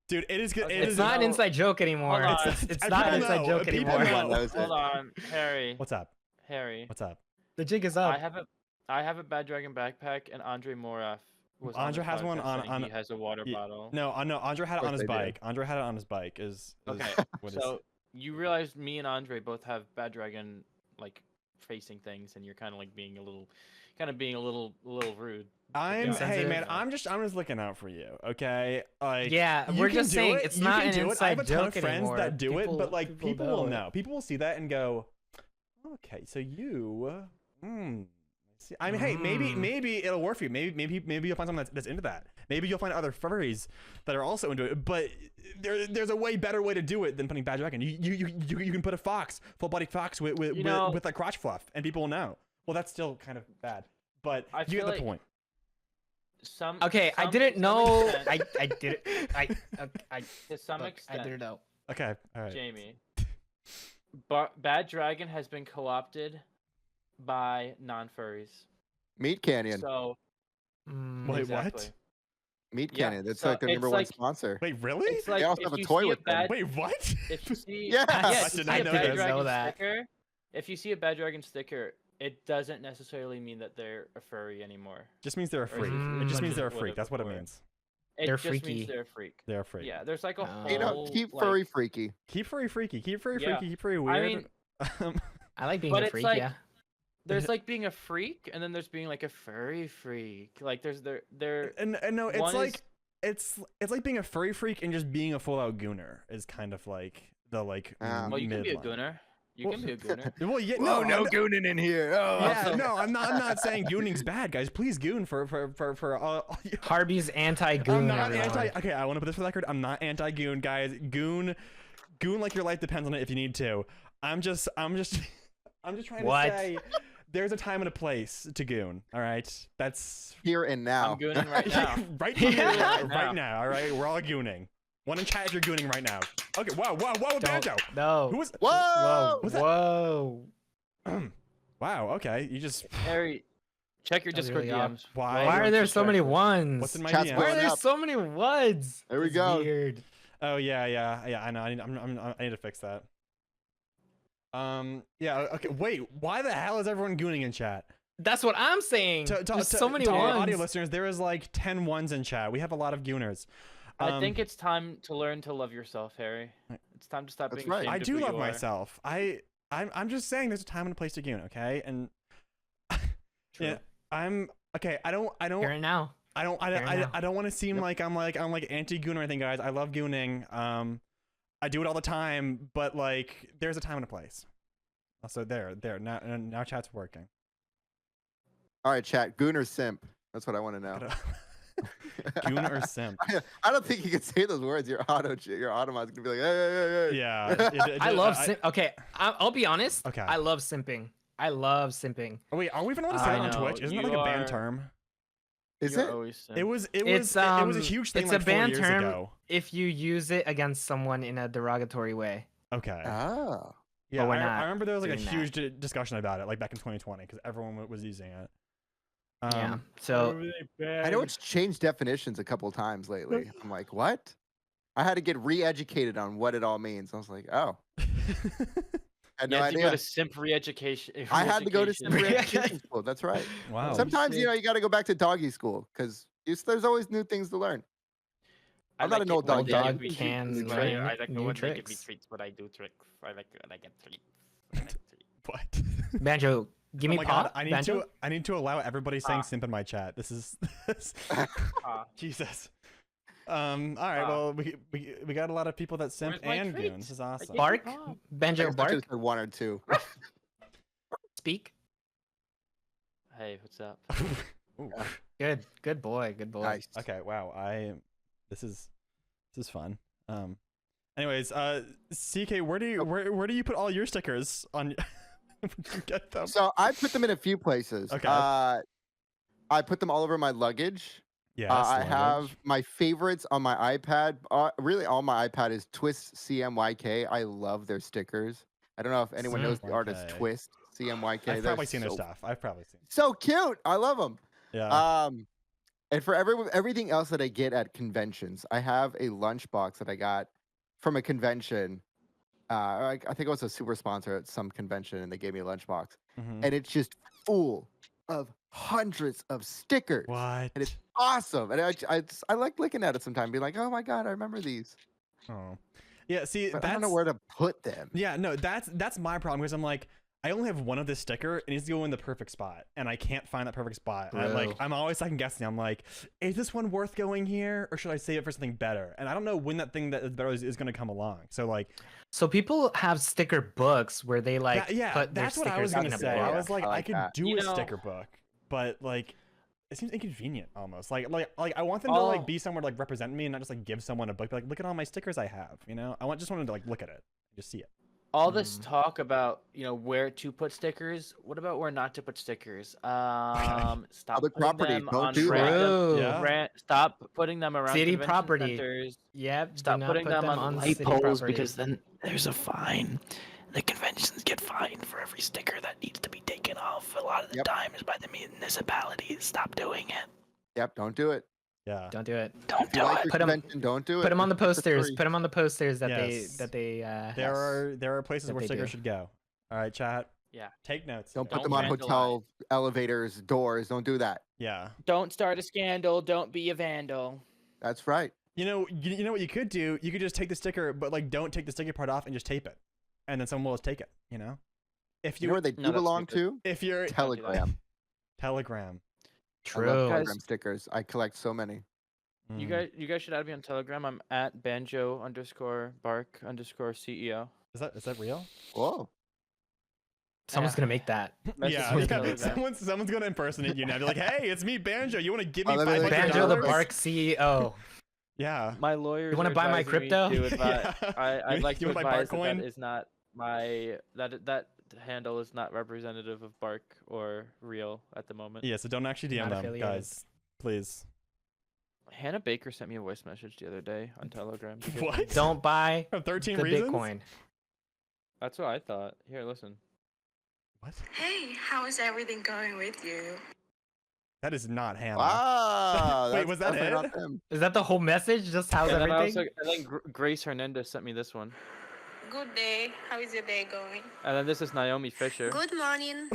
dude, it is good. Okay, It It's is not an no. inside joke anymore. Hold on. It's I- not an people inside know, joke people anymore. know. Everyone knows Hold it. on, Harry. What's up? Harry. What's up? The jig is up. I have a Bad Dragon backpack, and Andre Moraf was on Andre the has one podcast on- saying he on- has a water Ye- bottle. No, Andre had it course on his they do. bike. Andre had it on his bike. Is Okay, what is- so you realize me and Andre both have Bad Dragon like facing things, and you're kind of like being a little rude. hey Insensitive. man, I'm just looking out for you. Okay, like Yeah, you we're can just do saying it, it's you not can an do it. I inside have a ton of joke friends anymore. that do it, but like People people will know it. know. People will see that and go, okay, so you, see, I mean, hey, maybe it'll work for you. Maybe you'll find someone that's into that. Maybe you'll find other furries that are also into it. But there's a way better way to do it than putting bad dragon. You can put a fox, full body fox with like crotch fluff, and people will know. Well, that's still kind of bad, but I you get feel the like point. Okay, I some- didn't to some know. extent- I didn't. I to some look, extent, I didn't know. Okay, all right. Jamie. Bad Dragon has been co-opted by non-furries. Meat Canyon. So Wait, exactly. what? Meat yeah, Canyon. That's so like their it's number one like- sponsor. Wait, really? It's like They also if have a you toy see with them. bad, Wait, what? if you see Yes! yeah, I if you did see not a know Bad this. Dragon Know that. sticker, if you see a Bad Dragon sticker, it doesn't necessarily mean that they're a furry anymore. Just means they're a freak. Mm. It just means Much they're a as freak. That's what it before. means. It They're just freaky. means they're a freak. They're a freak. Yeah, there's like a whole. You keep furry like, freaky. Keep furry freaky. Keep furry Yeah. freaky. Keep furry I weird. mean, I like being But a it's freak. like- Yeah. there's like being a freak, and then there's being like a furry freak. Like there's there. and no, it's one like is- it's like being a furry freak and just being a full out gooner is kind of like the like. Well, Well, you can be a midline. gooner. You can be a gooner. Well, yeah, Whoa, no, gooning in here. Oh. Yeah, no, I'm not saying gooning's bad, guys. Please goon for Harvey's anti-goon. I'm not everyone. anti. Okay, I want to put this for the record. I'm not anti-goon, guys. Goon like your life depends on it if you need to. I'm just trying What? to say there's a time and a place to goon. All right, that's Here and now. I'm gooning right now. right here, Yeah. right now. All right, we're all gooning. One in chat if you're gooning right now. Okay, whoa, Banjo. No. Who was? Whoa! Whoa. Was that- Whoa. Wow. Okay, you just. Harry, check your That was Discord really odd. DMs. Why? Why are there Just so many check it. ones? What's in my Chat's DM? Why are going there up. so many ones? There we It's go. Weird. Oh yeah. I know. I need to fix that. Yeah. Okay. Wait. Why the hell is everyone gooning in chat? That's what I'm saying. There's so many to our ones. audio listeners, there is like 10 ones in chat. We have a lot of gooners. I think it's time to learn to love yourself, Harry. It's time to stop That's being right. ashamed I of do who love you are. myself. I'm just saying there's a time and a place to goon. Okay, and yeah, I'm okay. I don't Here and now. I don't want to seem Yep. like I'm anti-goon or anything, guys. I love gooning. I do it all the time, but like there's a time and a place. Also there now chat's working. All right, chat. Goon or simp? That's what I want to know. Goon or simp? I don't think you can say those words. Your automa's gonna be like, hey. Yeah. I love okay, I'll be honest. Okay. I love simping. I love simping. Oh, wait, are we even allowed to say I that on know, Twitch? Isn't that you like a banned are- term? Is You're it? always It was It's, it was a huge thing it's like a 4 banned years term ago. if you use it against someone in a derogatory way. Okay. Oh. Yeah, we're I not remember there was like a doing that. huge discussion about it, like back in 2020, because everyone was using it. Yeah. So I know it's changed definitions a couple times lately. I'm like, what? I had to get re-educated on what it all means. I was like, oh, I had no you have to go idea. to simp re-education. I had to go to some re-education. re-education school. That's right. Wow. Sometimes you got to go back to doggy school because there's always new things to learn. I'm not an old dog. dog we can do- learn I like new when they give me tricks. treats, but I do tricks. I like get treats. I like treats. What? Banjo, give me oh my paw. god, Banjo? I need to allow everybody saying Ah. simp in my chat. This is Ah. Jesus. All right, well we got a lot of people that simp Where's my and goon. treats? This is I awesome. gave you Bark? paw. Banjo, I should bark. have said one or two. Speak. Hey, what's up? Ooh. Good boy. Good boy. Nice. Okay, wow. This is fun. Anyways, CK, where do you put all your stickers on? Where'd you get them? So I put them in a few places. Okay. I put them all over my luggage. Yes, I have luggage. my favorites on my iPad. Really, all my iPad is Twist CMYK. I love their stickers. I don't know if anyone knows the artist CMYK. Twist CMYK. I've They're probably seen their so- stuff. I've probably seen. So cute. I love them. Yeah. And for everything else that I get at conventions, I have a lunchbox that I got from a convention. I think it was a super sponsor at some convention, and they gave me a lunchbox, Mhm. and it's just full of hundreds of stickers. What? And it's awesome. And I like looking at it sometimes, being like, oh my god, I remember these. Oh. Yeah. See, But I don't know where to put them. Yeah, no, that's my problem because I'm like, I only have one of this sticker. It needs to go in the perfect spot, and I can't find that perfect spot. And Bro. I'm always second guessing. I'm like, is this one worth going here, or should I save it for something better? And I don't know when that thing that is better is going to come along. So like, So people have sticker books where they like put their that's what I was stickers gonna in a say. book. I was like, I I like could that. do You a know- sticker book, but like, it seems inconvenient almost. Like I want them to like Oh. be somewhere to like represent me and not just like give someone a book. Be like, look at all my stickers I have. You know, just wanted to like look at it, just see it. All this talk about where to put stickers. What about where not to put stickers? Stop Public putting property, them don't on do that. random- True. Yeah. Stop putting them around City convention property. centers. Yep. do Stop not putting put them on the light city poles property. because then there's a fine. The conventions get fined for every sticker that needs to be taken off. A lot of the Yep. time is by the municipalities. Stop doing it. Yep, don't do it. Yeah. Don't do it. Don't If you do like it. your Put 'em- convention, don't do it. Put them on the It's just posters. free. Put them on the posters that Yes. they There are places that where they stickers do. should go. All right, chat. Take notes. Don't put Don't them on vandalize. hotel elevators, doors. Don't do that. Yeah. Don't start a scandal. Don't be a vandal. That's right. You know what you could do? You could just take the sticker, but like don't take the sticky part off and just tape it, and then someone will just take it. You know, if You know where they No, do that's belong stupid. to? if you're Don't do that. Telegram. I love True. Guys- Telegram stickers. I collect so many. You guys should add me on Telegram. I'm at Banjo_BARQ_CEO. is that real? Whoa. Someone's Yeah. gonna make that. Message Yeah, me on yeah. Telegram. someone's gonna impersonate you now. Be like, hey, it's me, Banjo. You want to give me Oh, let me- $500? Banjo the $500? BARQ CEO. Yeah. My lawyers. You wanna are buy my advising me crypto? to advi- Yeah. I'd like You to wanna buy advise that Barcoin? that is not my that handle is not representative of BARQ or real at the moment. Yeah. So don't actually DM Not them, affiliated. guys. Please. Hannah Baker sent me a voice message the other day on Telegram. because- What? Don't buy For 13 the reasons? Bitcoin. That's what I thought. Here, listen. What? Hey, how is everything going with you? That is not Hannah. Wow. Wait, that's was that definitely it? not them. Is that the whole message? Just how's And then, everything? Grace Hernandez sent me this one. Good day. How is your day going? And then this is Naomi Fisher. Good morning.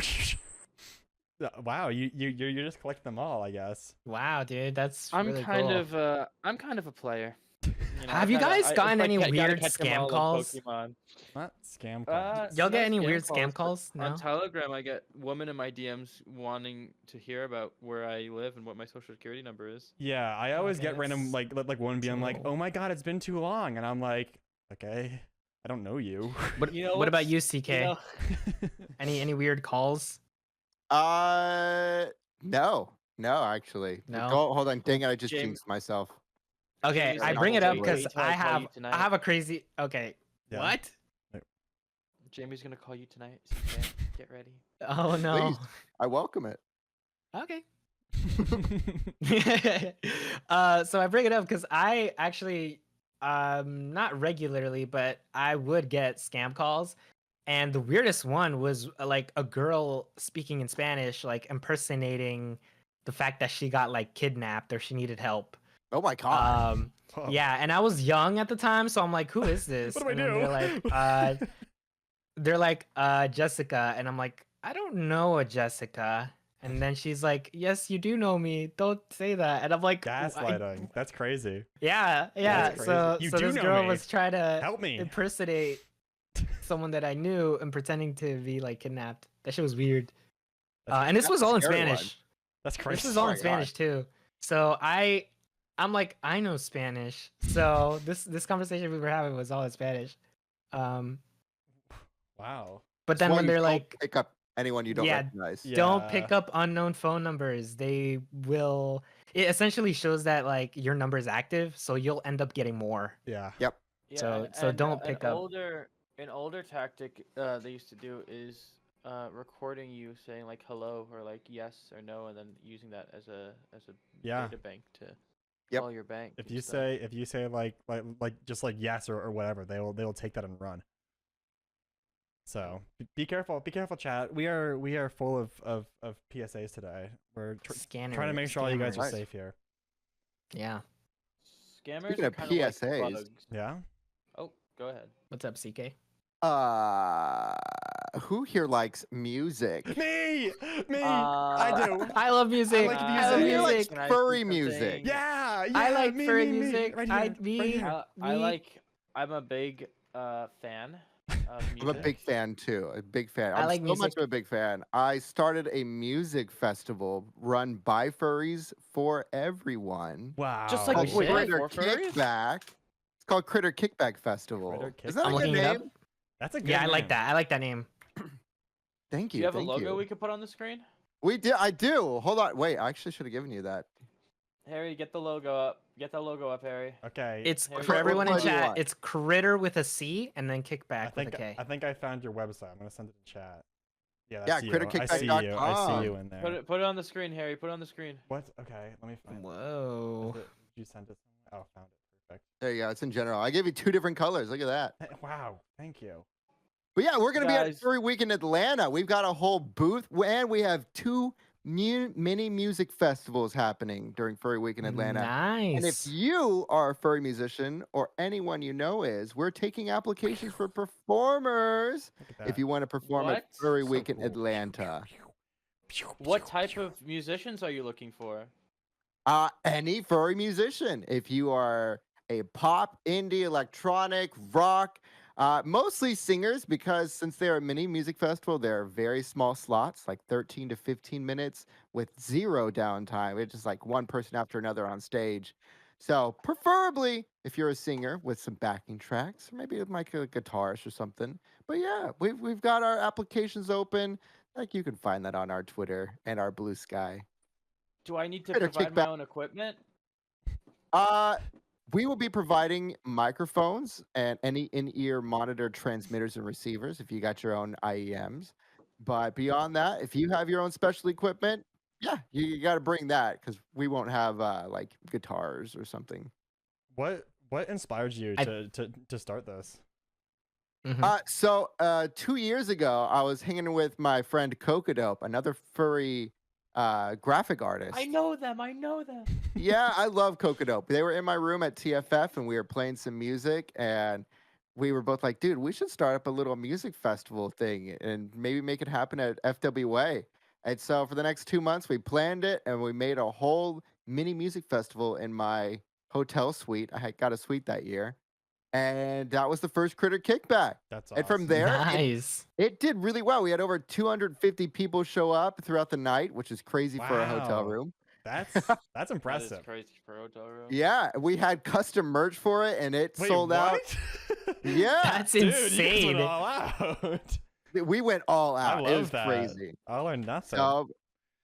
Wow, you're just collecting them all, I guess. Wow, dude, that's I'm really kind cool. of I'm kind of a player. You know, Have I you gotta- guys I- gotten I any gotta weird catch 'em scam all like calls? Pokemon. Not scam Uh, calls. Y'all get not any weird scam but calls? No. On Telegram, I get women in my DMs wanting to hear about where I live and what my social security number is. Yeah, I always get Okay, random that's like one being like, cool. "Oh my god, it's been too long," and I'm like, "Okay, I don't know you." What, You know what about what's- you, CK? You know, Any weird calls? No, actually. No? Hold on. Dang it! I just James- jinxed myself. Okay, Jamie's I like, bring it "I'll up wait because until I I call you have tonight." I have a crazy. Okay. Yeah. What? Jamie's gonna call you tonight. CK. Get ready. Oh no. Please. I welcome it. Okay. So I bring it up because I actually not regularly, but I would get scam calls. And the weirdest one was like a girl speaking in Spanish, like impersonating the fact that she got like kidnapped or she needed help. Oh my god. Whoa. Yeah, and I was young at the time, so I'm like, who is this? What do I And then do? they're like, Jessica, and I'm like, I don't know a Jessica. And then she's like, yes, you do know me. Don't say that. And I'm like, Gaslighting. That's crazy. Yeah. That's So, crazy. You so do this know girl me. was trying to Help me. impersonate someone that I knew and pretending to be like kidnapped. That shit was weird. That's- And this that's was a all in scary one. Spanish. That's crazy. This was all Oh in my Spanish too. So I'm like, I know Spanish. So this conversation we were having was all in Spanish. Wow. But That's then why when you they're don't like, pick up anyone you don't Yeah, recognize. Yeah. don't pick up unknown phone numbers, they will. It essentially shows that like your number is active, so you'll end up getting more. Yeah. Yeah, So don't pick up. An older tactic they used to do is recording you saying like hello or like yes or no, and then using that as a Yeah. data bank to Yep. call your bank. If and you stuff. say like just like yes or whatever, they'll take that and run. So be careful, chat. We are full of PSAs today. We're trying to make sure all you guys are Scammers. safe here. Yeah. Scammers Speaking are of kind of like PSAs. bugs. Yeah. Oh, go ahead. What's up, CK? Who here likes music? Me. I do. I love music. like I love music. You like music. Can I furry say music? something? Yeah. I like me, furry me, me. music. Right I- here, me- right here. I'm a big fan of music. I'm a big fan too. A big fan. I I'm like so much music. of a big fan. I started a music festival run by furries for everyone. Wow. Just like Oh, Called shit. Critter For furries? Kickback. It's called Critter Kickback Festival. Critter Is that I'm a good looking it up. name? That's a good Yeah, I like name. that. I like that name. Thank Do you. you have a thank logo you. we could put on the screen? We do. I do. Hold on. Wait. I actually should have given you that. Harry, get the logo up. Get the logo up, Harry. Okay. It's Harry, for what everyone in color do you chat. want? It's Critter with a C and then Kickback I with a K. think I found your website. I'm gonna send it in chat. Yeah, Yeah, that's you. I see you. I critterkickback.com. see you in there. Put it on the screen, Harry. Put it on the screen. What? Okay, let me find it. Whoa. Did you send it somewhere? Oh, found it. Perfect. There you go. It's in general. I gave you 2 different colors. Look at that. Wow, thank you. But yeah, we're gonna be at Guys. Furry Week in Atlanta. We've got a whole booth, and we have 2 mini music festivals happening during Furry Week in Atlanta. And if Nice. you are a furry musician or anyone you know is, we're taking applications for performers Look at if that. you want to perform at What? Furry So Week in cool. Atlanta. What type of musicians are you looking for? Any furry musician. If you are a pop, indie, electronic, rock, mostly singers, because since they're a mini music festival, they're very small slots, like 13 to 15 minutes with zero downtime. It's just like one person after another on stage. So preferably if you're a singer with some backing tracks, or maybe with like a guitarist or something. But yeah, we've got our applications open. Like you can find that on our Twitter and our Blue Sky. Do I need to Critter provide my Kickback. own equipment? Uh, we will be providing microphones and any in-ear monitor transmitters and receivers if you got your own IEMs. But beyond that, if you have your own special equipment, yeah, you got to bring that because we won't have like guitars or something. What inspired you I- to start this? Mhm. So 2 years ago, I was hanging with my friend Cocodope, another furry graphic artist. I know them. I know them. Yeah, I love Cocodope. They were in my room at TFF and we were playing some music and we were both like, dude, we should start up a little music festival thing and maybe make it happen at FWA. And so for the next 2 months, we planned it and we made a whole mini music festival in my hotel suite. I had got a suite that year. And that was the first Critter Kickback. That's And from awesome. there, Nice. it did really well. We had over 250 people show up throughout the night, which is crazy for a hotel Wow. room. That's That is impressive. crazy for hotel room. Yeah, we had custom merch for it, and it Wait, sold out. what? Yeah, That's Dude, you guys insane. went all out. we went all I out. love It was that. crazy. I learned nothing. So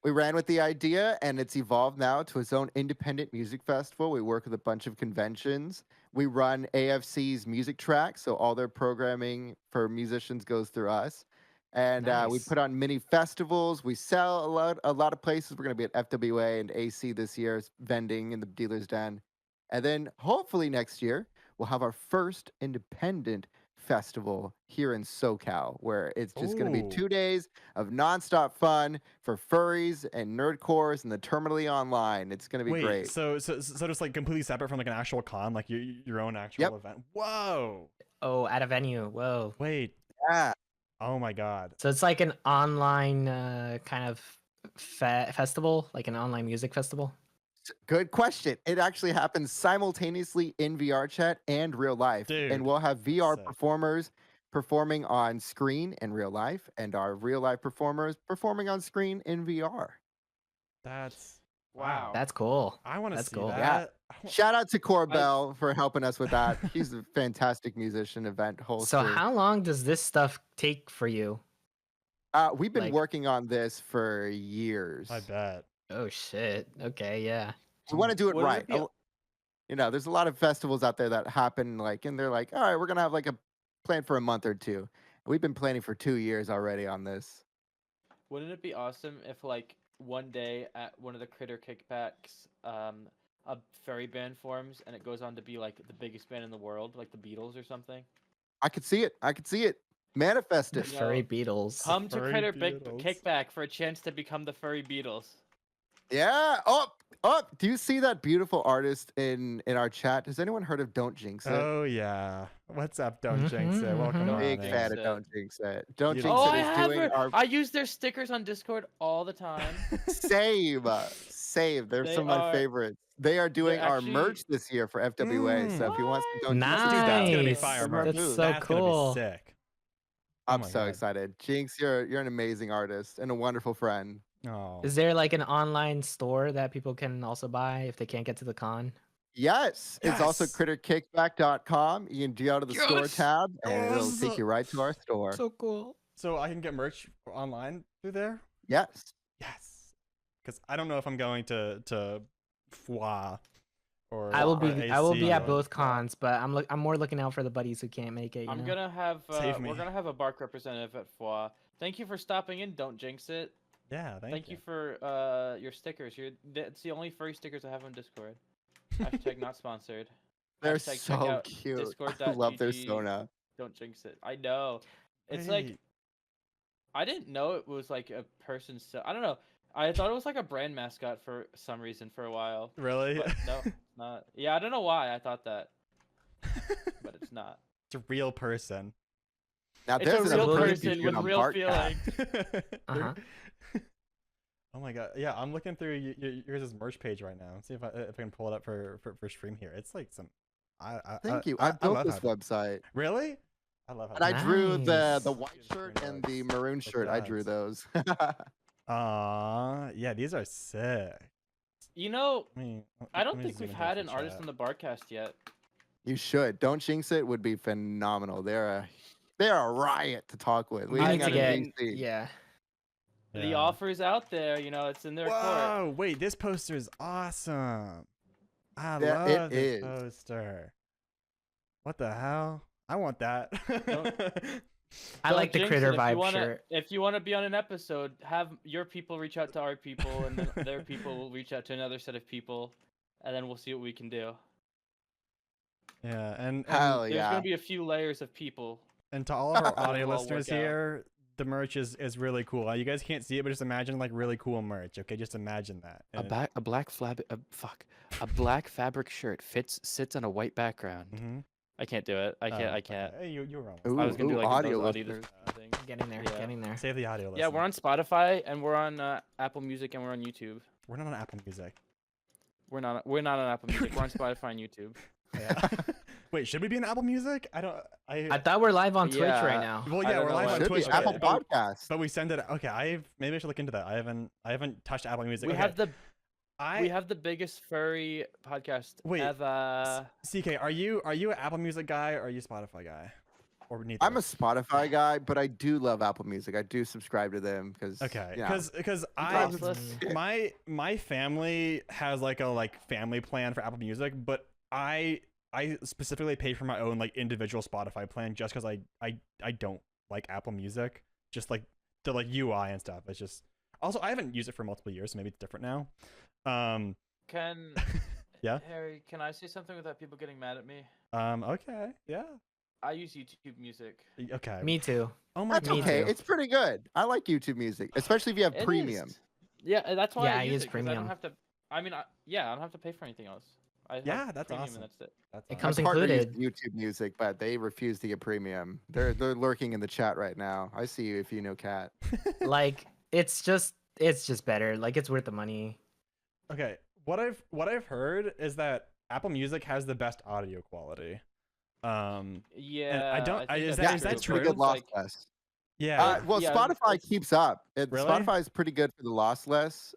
we ran with the idea, and it's evolved now to its own independent music festival. We work with a bunch of conventions. We run AFC's music track, so all their programming for musicians goes through us. And we Nice. put on mini festivals. We sell a lot of places. We're going to be at FWA and AC this year, vending in the dealer's den. And then hopefully next year, we'll have our first independent festival here in SoCal, where it's just going to be Ooh. 2 days of nonstop fun for furries and nerdcores and the terminally online. It's going to be Wait, great. so just like completely separate from like an actual con, like your own actual Yep. event. Whoa. Oh, at a venue. Whoa. Wait. Yeah. Oh my god. So it's like an online kind of festival, like an online music festival. Good question. It actually happens simultaneously in VR chat and real life. Dude, and we'll have VR sick. performers performing on screen in real life and our real life performers performing on screen in VR. That's Wow. That's cool. I want to That's see cool. that. Yeah. I wa- Shout out to Corbell for helping us with that. He's a fantastic musician, event hoster. So how long does this stuff take for you? We've been like- working on this for years. I bet. Oh shit. Okay, yeah. We want to do it Wouldn't right. it be- You know, there's a lot of festivals out there that happen like, and they're like, all right, we're gonna have like a plan for a month or two. We've been planning for 2 years already on this. Wouldn't it be awesome if, like, one day at one of the Critter Kickbacks, a furry band forms and it goes on to be like the biggest band in the world, like the Beatles or something? I could see it. I could see it. Manifest The it. Yeah. furry Beatles. Come to Furry Critter Beatles. Kickback for a chance to become the furry Beatles. Yeah. Oh, do you see that beautiful artist in our chat? Has anyone heard of Don't Jinx It? Oh yeah. What's up? Don't jinx it. Mhm, Welcome mhm. on Big in. fan of It. Don't Jinx It. Don't You Jinx don't Oh, It I is have doing her. our I use their stickers on Discord all the time. save. Save. They're They some of my are- favorites. They are doing our actually- merch this year for FWA. So if you want some Don't Jinx It, Dude, that's gonna be Nice. fire From our merch. That's booth. so That's cool. gonna be sick. Oh I'm my so God. excited. Jinx, you're an amazing artist and a wonderful friend. Oh. Is there like an online store that people can also buy if they can't get to the con? Yes, it's also Yes. critterkickback.com. You can go to the store Yes. tab and it'll Yes. take you right to our store. So cool. So I can get merch online through there? Yes. Yes. Because I don't know if I'm going to FWA or I will or be I will be AC at or- both cons, but I'm more looking out for the buddies who can't make it. You I'm know? gonna have Save me. we're gonna have a BARQ representative at FWA. Thank you for stopping in. Don't jinx it. Yeah, Thank you for your stickers. It's the only furry stickers I have on Discord. Hashtag not sponsored. They're Hashtag check so out cute. I discord.gg. love their Sona. Don't jinx it. I know. It's like Wait. I didn't know it was like a person's. I don't know. I thought it was like a brand mascot for some reason for a while. Really? But no, it's not. Yeah, I don't know why I thought that, but it's not. It's a real person. Now It's a there's an real approach you person shoot with on real BARQ feelings. Uh-huh. Oh my god. Yeah, I'm looking through yours' merch page right now. See if I can pull it up for stream here. It's like some. Thank you. I built this website. Really? I love how. And I drew Nice. the white shirt and the maroon Look shirt. at I that. drew those. Yeah, these are sick. You know, I mean, I don't let me think zoom we've in here had for an artist chat. on the BARQcast yet. You should. Don't jinx it would be phenomenal. They're a riot to talk with. We I need to get mean, VC. yeah. The Yeah. offer's out there. You know, it's in their court. Whoa! Wait, this poster is awesome. I Yeah, it love this is. poster. What the hell? I want that. I Don't like the jinx critter it. If you vibe wanna- shirt. If you want to be on an episode, have your people reach out to our people, and then their people will reach out to another set of people, and then we'll see what we can do. Yeah, and Hell There's yeah. gonna be a few layers of people. and to all of our That'll audio all listeners work out. here, the merch is really cool. You guys can't see it, but just imagine like really cool merch. Okay, just imagine that. A black fabric shirt sits on a white background. Mm-hmm. I can't do it. I can't. Hey, you're wrong. Ooh, I was gonna do like audio those audio listeners. things. Getting there, Yeah. getting there. Save the audio. Yeah, we're listener. on Spotify and we're on Apple Music and we're on YouTube. We're not on Apple Music. We're not on Apple Music. We're on Spotify and YouTube. Yeah. Wait, should we be in Apple Music? I thought we're live on Twitch Yeah. right now. Well, I yeah, don't we're know live why. on Should Twitch. be Apple Podcast. But we send it. Okay, maybe I should look into that. I haven't touched Apple Music. We Okay, have the I we have the biggest furry podcast Wait, ever. CK. Are you an Apple Music guy or are you a Spotify guy? Or neither? I'm a Spotify guy, but I do love Apple Music. I do subscribe to them because Okay, you know, because Lossless. my family has like a family plan for Apple Music, but I specifically pay for my own like individual Spotify plan just because I don't like Apple Music, just like the UI and stuff. It's just also I haven't used it for multiple years, so maybe it's different now. Can Yeah? Harry, can I say something without people getting mad at me? Okay, yeah, I use YouTube Music. okay. Me too. Oh my that's god. Me okay. too. It's pretty good. I like YouTube Music, especially if you have It premium. is. Yeah, that's why Yeah, I I use use it, 'cause I premium. don't have to. I mean, I don't have to pay for anything else. I have Yeah, that's premium awesome. And that's it. That's It awesome. comes My partner included. uses YouTube Music, but they refuse to get premium. They're lurking in the chat right now. I see you if you know Cat. Like it's just better. Like it's worth the money. Okay, what I've heard is that Apple Music has the best audio quality. Yeah. I don't- think is that's that it's true. pretty good true? Like, lossless. Yeah. Well, yeah, Spotify it's- keeps up. Really? Spotify is pretty good for the lossless.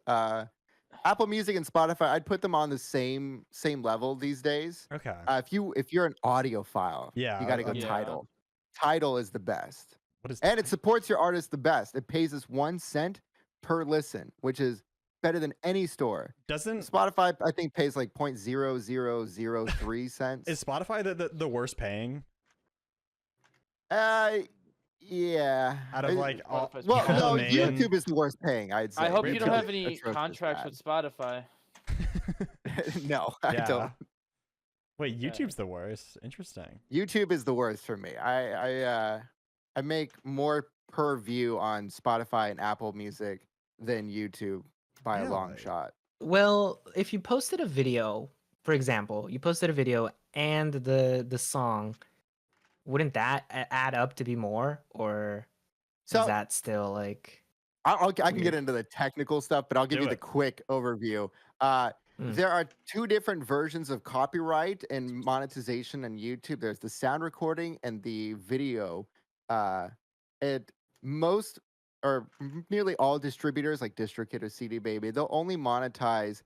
Apple Music and Spotify, I'd put them on the same level these days. Okay. If you're an audiophile, Yeah, you got to go yeah. Tidal. Tidal is the best, What is and it supports your artist the best. It pays us 1 cent per listen, which is better than any store. doesn't Spotify, I think, pays like 0.0003 cents. is Spotify the worst paying Yeah. out of like all? Spotify's Well, pretty all no, the main- YouTube is the worst paying. I'd say. I hope Really? you don't have YouTube's any atrocious contracts bad. with Spotify. No, I Yeah. don't. Wait, YouTube's the worst. Interesting. YouTube is the worst for me. I make more per view on Spotify and Apple Music than YouTube by a long Really? shot. Well, if you posted a video, for example, you posted a video and the song, wouldn't that add up to be more, or So is that still like? I can weird? get into the technical stuff, but I'll give Do you the it. quick overview. There are 2 different versions of copyright and monetization on YouTube. There's the sound recording and the video. Most or nearly all distributors like DistroKid or CD Baby, they'll only monetize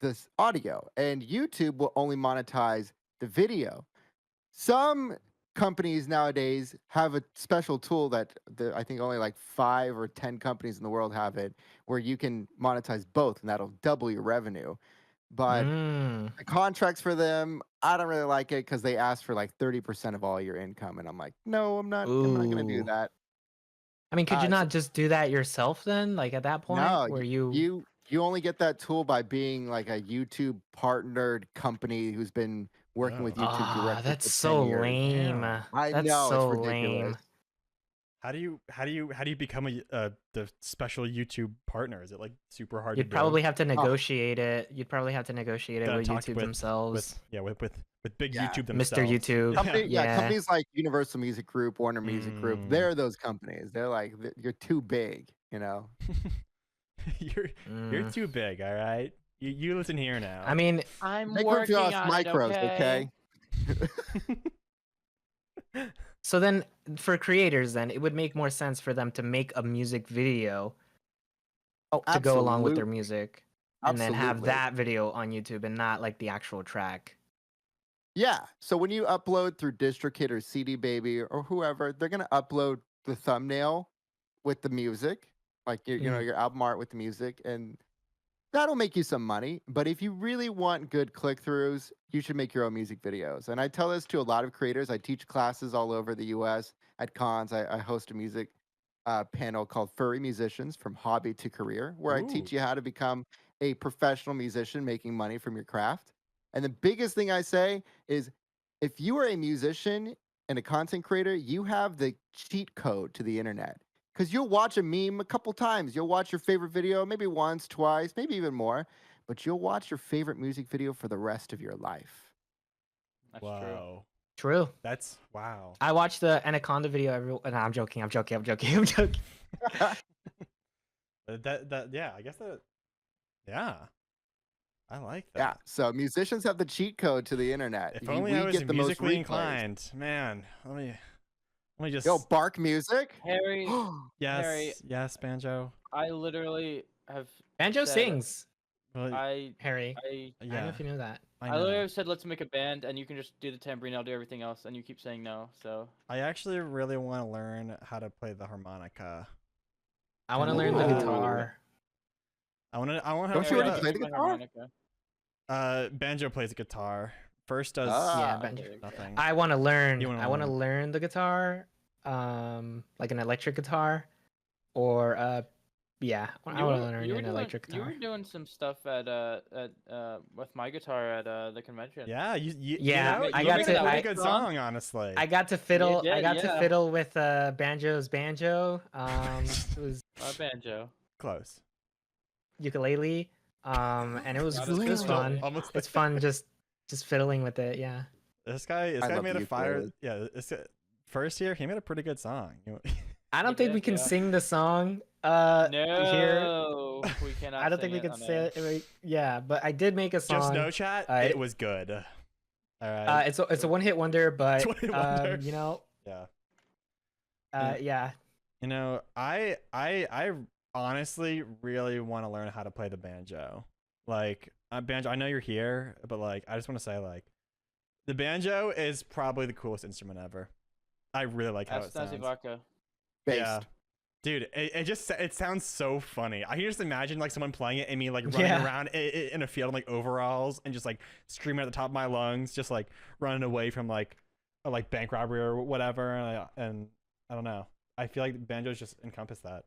this audio, and YouTube will only monetize the video. Some companies nowadays have a special tool that I think only like 5 or 10 companies in the world have it, where you can monetize both, and that'll double your revenue. But Mm. the contracts for them, I don't really like it because they ask for like 30% of all your income, and I'm like, no, I'm not going to do Ooh. that. I mean, could you so- not just do that yourself then? Like at that point, No, where you you only get that tool by being like a YouTube partnered company who's been working with YouTube directly. that's for so 10 years. lame. Yeah. I That's know so it's ridiculous. lame. How do you become the special YouTube partner? Is it like super hard You'd to do? probably have to negotiate it. You'd probably have to negotiate it Gotta with talk YouTube with themselves. with big Yeah. YouTube Mr. themselves. YouTube. Company, yeah. Yeah. Companies like Universal Music Group, Warner Music Group, Mm. they're those companies. They're like, you're too big, you know? You're too big, all right? You listen here now. I mean, I'm They group you working off on micros, it, okay? so then for creators, then it would make more sense for them to make a music video Oh, to go along with their absolutely. music, and then have Absolutely. that video on YouTube and not like the actual track. Yeah. So when you upload through DistroKid or CD Baby or whoever, they're gonna upload the thumbnail with the music, like your album art with the music, and that'll make you some money. But if you really want good click-throughs, you should make your own music videos. And I tell this to a lot of creators. I teach classes all over the U.S. at cons. I host a music panel called Furry Musicians from Hobby to Career, where I teach Ooh. you how to become a professional musician making money from your craft. And the biggest thing I say is if you are a musician and a content creator, you have the cheat code to the internet. Because you'll watch a meme a couple times. You'll watch your favorite video maybe once, twice, maybe even more. But you'll watch your favorite music video for the rest of your life. That's true. Wow. True. That's wow. I watched the Anaconda video. No, I'm joking. I'm joking. Yeah, I guess that. Yeah, I like that. Yeah. So musicians have the cheat code to the internet. If only I We was get the most musically replays. inclined, man. Let me just. Yo, BARQ music. Harry, yes, Harry, yes, Banjo. I literally have Banjo said- sings. Well, Harry. I I don't know if you knew that. I literally have said let's make a band and you can just do the tambourine, I'll do everything else, and you keep saying no. So I actually really want to learn how to play the harmonica. I want to learn the Ooh. guitar. I want to. Don't you already Harry, play the my guitar? harmonica. Banjo plays the guitar. First does Yeah, Ah. Banjo. nothing. I want to learn. You wanna I want to learn. learn the guitar, like an electric guitar, or yeah, I want to learn an electric You were guitar. doing some stuff at with my guitar at the convention. Yeah, Yeah, you know, I you got make to- a pretty I- good song, honestly. I got to fiddle. I did, got to yeah. fiddle with Banjo's banjo. It was Banjo. Close. ukulele. And it was Not it as was good. fun. Almost. It's fun just fiddling with it. Yeah. This guy I love made the a fire. ukulele. Yeah, first year he made a pretty good song. I don't You think did, we can yeah. sing the song. Here. No, we cannot. I don't think we can say it. Yeah, but I did make a song. Just no chat. It was good. All right. It's a one-hit wonder, but One-hit wonder. you know, Yeah. yeah. You know, I honestly really want to learn how to play the banjo. Like, banjo, I know you're here, but like, I just want to say, like, the banjo is probably the coolest instrument ever. I really like how it sounds. Based. Yeah. Dude, it sounds so funny. I can just imagine like someone playing it and me like running Yeah. around in a field in like overalls and just like screaming at the top of my lungs, just like running away from like a bank robbery or whatever. And I don't know. I feel like banjos just encompass that.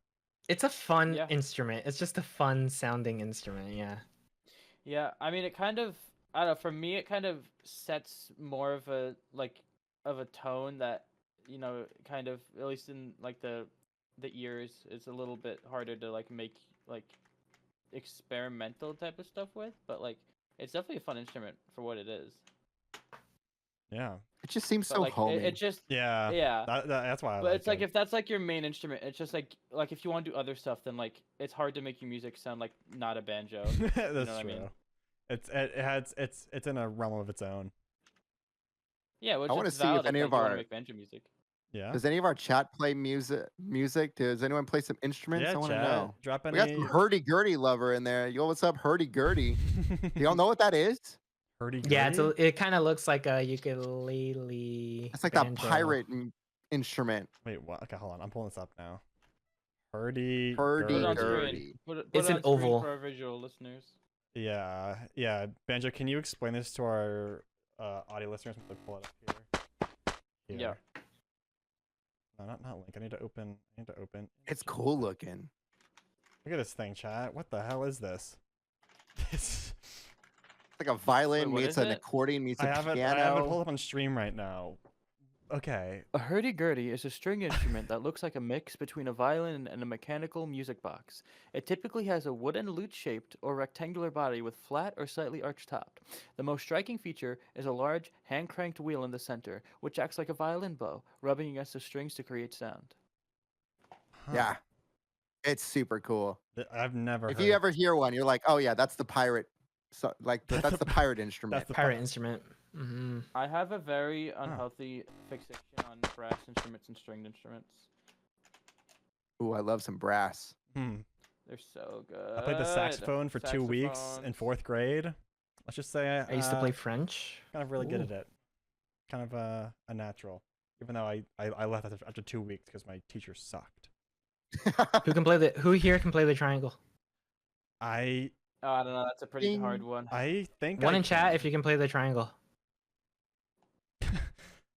It's a fun Yeah. instrument. It's just a fun sounding instrument. Yeah. Yeah, I mean, it kind of, I don't know, for me, it kind of sets more of a, of a tone that, you know, kind of, at least in, like, the ears, it's a little bit harder to, like, make, like, experimental type of stuff with, but, like, it's definitely a fun instrument for what it is. Yeah. It just seems But, so like, homey. it just, Yeah. yeah. That's why I But like it's like, it. if that's, like, your main instrument, it's just, like, if you want to do other stuff, then, like, it's hard to make your music sound like not a banjo. That's know what true. I mean? It's in a realm of its own. Yeah, which I wanna is see if valid any like, of you wanna our- make banjo music. Yeah. Does any of our chat play music? Does anyone play some instruments? Yeah, I want to chat. know. Drop We any got some hurdy-gurdy lover in there. Yo, what's up, hurdy-gurdy? Y'all know what that is? Yeah. It kind of looks like a ukulele. It's like that banjo. pirate instrument. Wait, what? Okay, hold on. I'm pulling this up now. Hurdy. Put it on Hurdy-gurdy. screen. Put it It's on an screen oval. for our visual listeners. Yeah, yeah. Banjo, can you explain this to our audio listeners? I'm gonna pull it up here. Yeah. No, not link. I need to open. It's cool looking. Look at this thing, chat. What the hell is this? This. It's like a violin what meets is an it? accordion meets I a have it piano. pulled up on stream right now. Okay. A hurdy-gurdy is a string instrument that looks like a mix between a violin and a mechanical music box. It typically has a wooden lute-shaped or rectangular body with flat or slightly arched top. The most striking feature is a large, hand-cranked wheel in the center, which acts like a violin bow, rubbing against the strings to create sound. Huh. Yeah, it's super cool. I've never If heard. you ever hear one, you're like, oh yeah, that's the pirate. So like That's that's a the pirate instrument. that's the Pirate pi- instrument. Mm-hmm. I have a very unhealthy fixation on brass instruments and stringed instruments. Ooh, I love some brass. Hmm. They're so good. I played the saxophone for 2 weeks in Saxophones. 4th grade. Let's just say I used to play French. kind of really good Ooh. at it. Kind of a natural. Even though I left after 2 weeks because my teacher sucked. Who here can play the triangle? I Oh, I don't know. That's a pretty Ding. hard one. think One I in chat can. if you can play the triangle.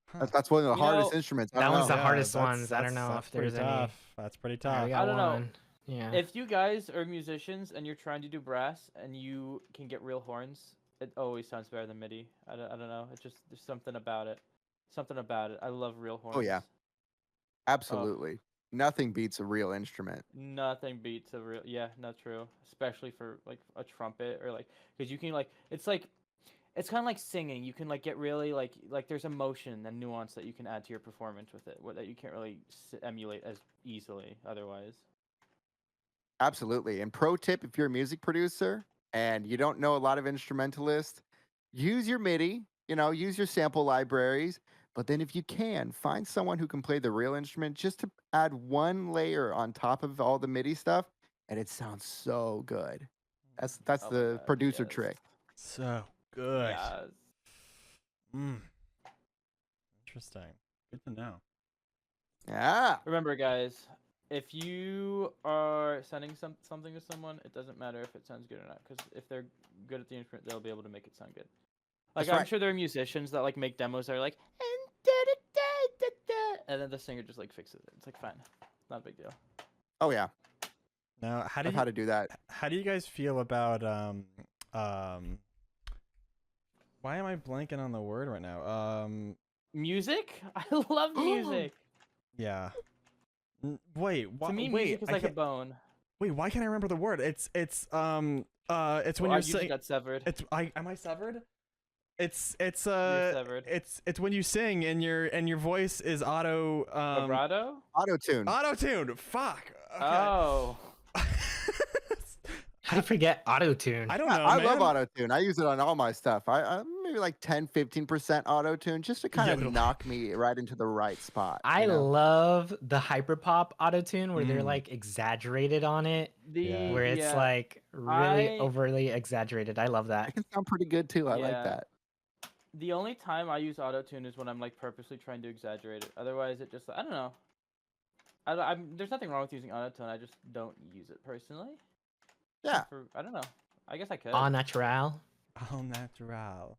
Huh. That's one of the You hardest know, instruments. I that don't one's know. the hardest that's- ones. I don't know that's if there's pretty any. tough. That's pretty Alright, tough. we I got don't know. one. Yeah. If you guys are musicians and you're trying to do brass and you can get real horns, it always sounds better than MIDI. I don't know. It's just there's something about it. Something about it. I love real horns. Oh, yeah. Absolutely. Nothing beats a real instrument. Nothing beats a real. Yeah, not true. Especially for like a trumpet or like because you can like it's kind of like singing. You can like get really like there's emotion and nuance that you can add to your performance with it that you can't really emulate as easily otherwise. Absolutely. And pro tip, if you're a music producer and you don't know a lot of instrumentalists, use your MIDI, use your sample libraries. But then if you can, find someone who can play the real instrument just to add one layer on top of all the MIDI stuff, and it sounds so good. That's Oh my the God, producer yes. trick. So good. Yes. Mm. Interesting. Good to know. Yeah. Remember, guys, if you are sending something to someone, it doesn't matter if it sounds good or not, because if they're good at the instrument, they'll be able to make it sound good. Like That's I'm right. sure there are musicians that like make demos that are like, and then the singer just like fixes it. It's like fine, not a big deal. Oh yeah. Now, how do I've you had to do that. how do you guys feel about why am I blanking on the word right now? Music? I love music. Yeah. Wait, To me, wait, music is I like a can't- bone. wait, why can't I remember the word? It's when Well, you're I usually saying got severed. am I severed? It's You're severed. it's when you sing and your voice is auto Vibrato? Auto-tune. Fuck. Okay. Oh. How do you forget auto-tune? I don't Yeah, know, I man. love auto-tune. I use it on all my stuff. I maybe like 10-15% auto-tune just to kind Yeah, of knock me right into the right spot. I you know? love the hyperpop auto-tune where they're Mm. like exaggerated on it, Yeah. where it's yeah, like really I- overly exaggerated. I love It that. can sound pretty good too. I like Yeah. that. the only time I use autotune is when I'm like purposely trying to exaggerate it. Otherwise, it just I don't know. There's nothing wrong with using autotune. I just don't use it personally. Yeah. I don't know. I guess I could. Au natural. All natural.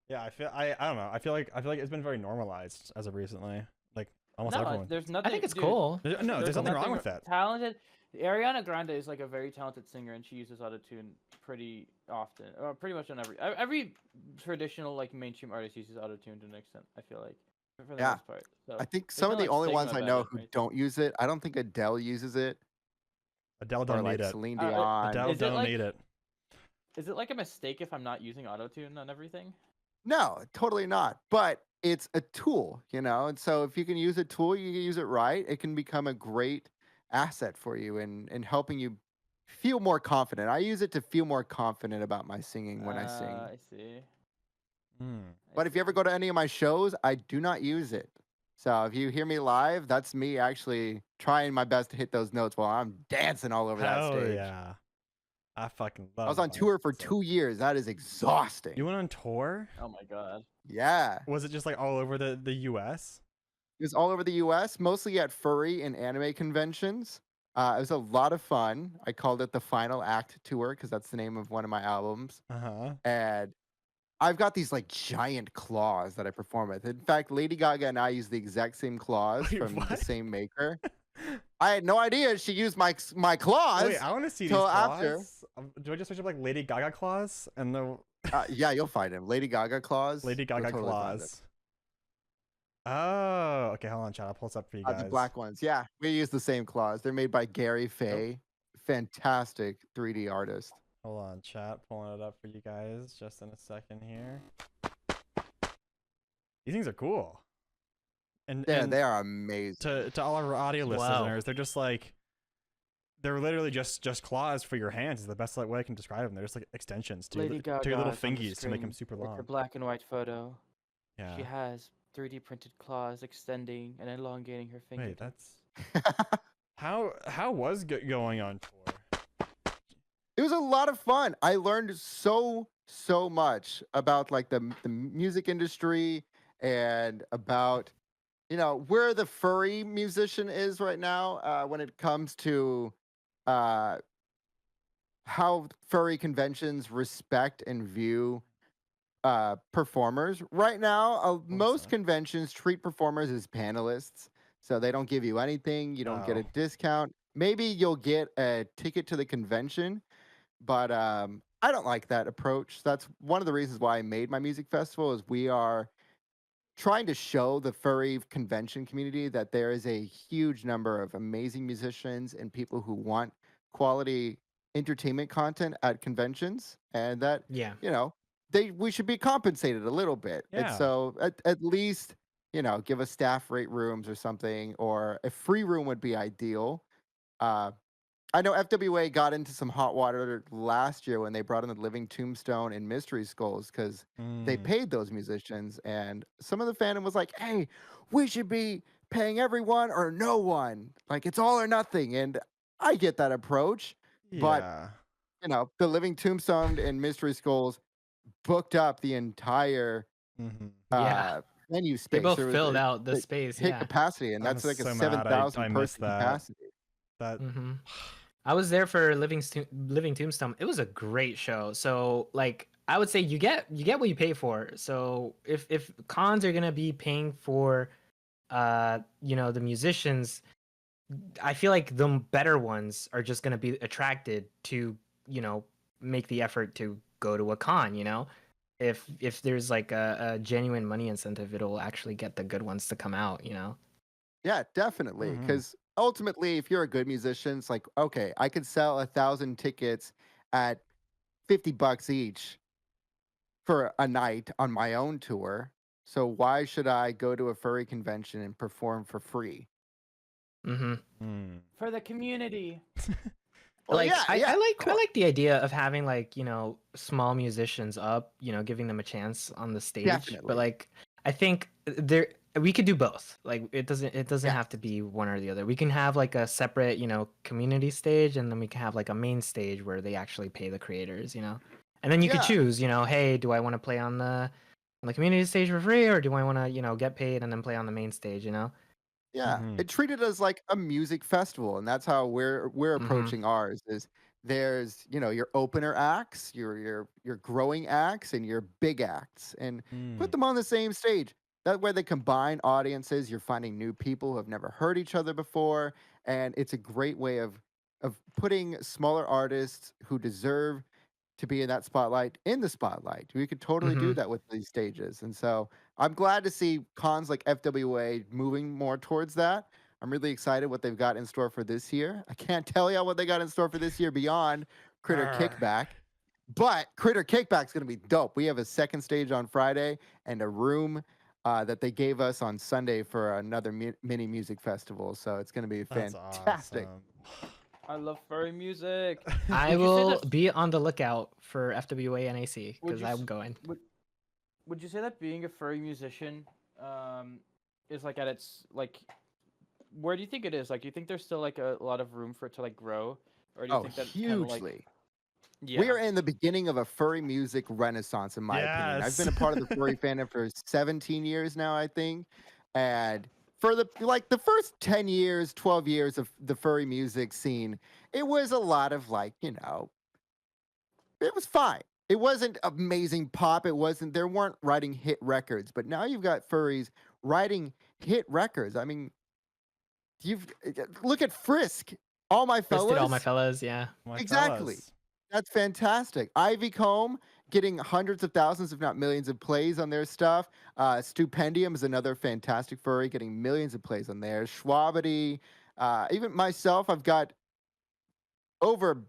Yeah, I don't know. I feel like it's been very normalized as of recently. Like almost no, everyone. there's nothing. I think it's dude, cool. No, there's nothing wrong with that. Talented. Ariana Grande is like a very talented singer, and she uses autotune pretty often, or pretty much on every traditional like mainstream artist uses autotune to an extent. I feel like for the Yeah. most part. So I think there's some no, of the like, only stigma ones I about know it, who right? don't use it. I don't think Adele uses it, Adele or don't like need it. Celine Uh, Dion. Adele Is it don't like- need it. Is it like a mistake if I'm not using autotune on everything? No, totally not. But it's a tool, and so if you can use a tool, you can use it right. It can become a great asset for you in helping you feel more confident. I use it to feel more confident about my singing when I sing. I see. Hmm. But if you ever go to any of my shows, I do not use it. So if you hear me live, that's me actually trying my best to hit those notes while I'm dancing all over that Hell stage. yeah. I fucking love I was on live tour for dancing. 2 years. That is exhausting. You went on tour? Oh my god. Yeah. Was it just like all over the US? It was all over the US, mostly at furry and anime conventions. It was a lot of fun. I called it the Final Act Tour because that's the name of one of my albums. Uh-huh. And I've got these like giant claws that I perform with. In fact, Lady Gaga and I use the exact same claws Wait, from the what? same maker. I had no idea she used my claws. Wait, I want to see these till claws. after. Do I just search up like Lady Gaga claws and the Yeah, you'll find him. Lady Gaga claws. Lady You'll Gaga totally find it. claws? Oh, okay. Hold on, chat. I'll pull this up for you guys. The black ones. Yeah, we use the same claws. They're made by Gary Fay. Fantastic 3D artist. Hold on, chat. Pulling it up for you guys just in a second here. These things are cool. And They are amazing. to all our audio Wow. listeners, they're just like they're literally just claws for your hands. Is the best way I can describe them. They're just like extensions to Lady your Gaga little is on the fingies to make them screen super with long. her black and white photo. Yeah. She has 3D printed claws extending and elongating her Wait, fingertips. that's how was going on tour? It was a lot of fun. I learned so much about like the music industry and about where the furry musician is right now when it comes to how furry conventions respect and view performers. Right now, most Awesome. conventions treat performers as panelists, so they don't give you anything. You don't get a Oh. discount. Maybe you'll get a ticket to the convention, but I don't like that approach. That's one of the reasons why I made my music festival. Is we are trying to show the furry convention community that there is a huge number of amazing musicians and people who want quality entertainment content at conventions, and that Yeah. we should be compensated a little bit. And Yeah. so at least give us staff rate rooms or something, or a free room would be ideal. I know FWA got into some hot water last year when they brought in the Living Tombstone and Mystery Skulls because they Mm. paid those musicians, and some of the fandom was like, "Hey, we should be paying everyone or no one. Like it's all or nothing." And I get that approach, but Yeah. the Living Tombstone and Mystery Skulls booked up the entire Mm-hmm. Yeah. venue They space. both There was filled out the they space. hit Yeah. capacity, and I'm that's like a so mad 7,000 I missed person that. capacity. That hmm I was there for Living Tombstone. It was a great show. So like I would say you get what you pay for. So if cons are gonna be paying for the musicians, I feel like the better ones are just gonna be attracted to make the effort to go to a con. If there's like a genuine money incentive, it'll actually get the good ones to come out. Yeah, definitely. Mhm. Because ultimately, if you're a good musician, it's like, okay, I could sell 1,000 tickets at $50 each for a night on my own tour. So why should I go to a furry convention and perform for free? Mm-hmm. Mm. For the community. Well, Like yeah, I like cool. I like the idea of having like small musicians up, giving them a chance on the stage. Definitely. But like I think we could do both. Like it doesn't Yeah. have to be one or the other. We can have like a separate community stage, and then we can have like a main stage where they actually pay the creators. And then you could Yeah. choose. Hey, do I want to play on the community stage for free, or do I want to get paid and then play on the main stage? Yeah, Mhm. it treated as like a music festival, and that's how we're Mhm. approaching ours. Is there's your opener acts, your growing acts, and your big acts, and put Mm. them on the same stage. That way, they combine audiences. You're finding new people who have never heard each other before, and it's a great way of putting smaller artists who deserve to be in that spotlight in the spotlight. We could totally do Mhm. that with these stages. And so I'm glad to see cons like FWA moving more towards that. I'm really excited what they've got in store for this year. I can't tell y'all what they got in store for this year beyond Critter Arr. Kickback, but Critter Kickback's going to be dope. We have a second stage on Friday and a room that they gave us on Sunday for another mini music festival. So it's going to be That's fantastic. awesome. I love furry music. I Would you say will that- be on the lookout for FWA NAC Would because you I'm s- going. Would you say that being a furry musician is like at its like where do you think it is? Like do you think there's still like a lot of room for it to like grow? Or do you Oh, think that's kind of like hugely. yeah. We are in the beginning of a furry music renaissance, in my opinion. I've been a Yes. part of the furry fandom for 17 years now, I think. And for the first 10 years, 12 years of the furry music scene, it was a lot of it was fine. It wasn't amazing pop. They weren't writing hit records. But now you've got furries writing hit records. I mean, look at Frisk. All My First did all my Fellas. fellas, yeah. My Exactly. fellas. That's fantastic. Ivy Comb getting hundreds of thousands, if not millions, of plays on their stuff. Stupendium is another fantastic furry, getting millions of plays on there. Schwabity, even myself, I've got over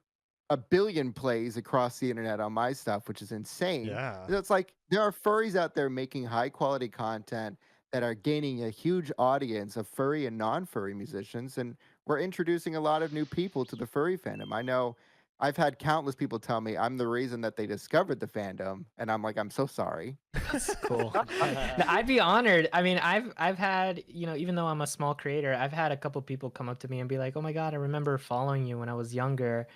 a billion plays across the internet on my stuff, which is insane. Yeah. It's like there are furries out there making high quality content that are gaining a huge audience of furry and non-furry musicians, and we're introducing a lot of new people to the furry fandom. I know I've had countless people tell me I'm the reason that they discovered the fandom, and I'm like, I'm so sorry. That's cool. No, I'd be honored. I mean, I've had, even though I'm a small creator, I've had a couple people come up to me and be like, "Oh my God, I remember following you when I was younger."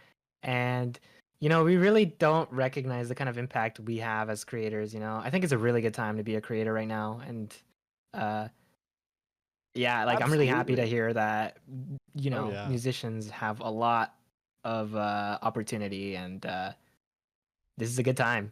And we really don't recognize the kind of impact we have as creators, I think it's a really good time to be a creator right now. And yeah, like I'm really happy to Absolutely. hear that, Oh, yeah. musicians have a lot of opportunity, and this is a good time.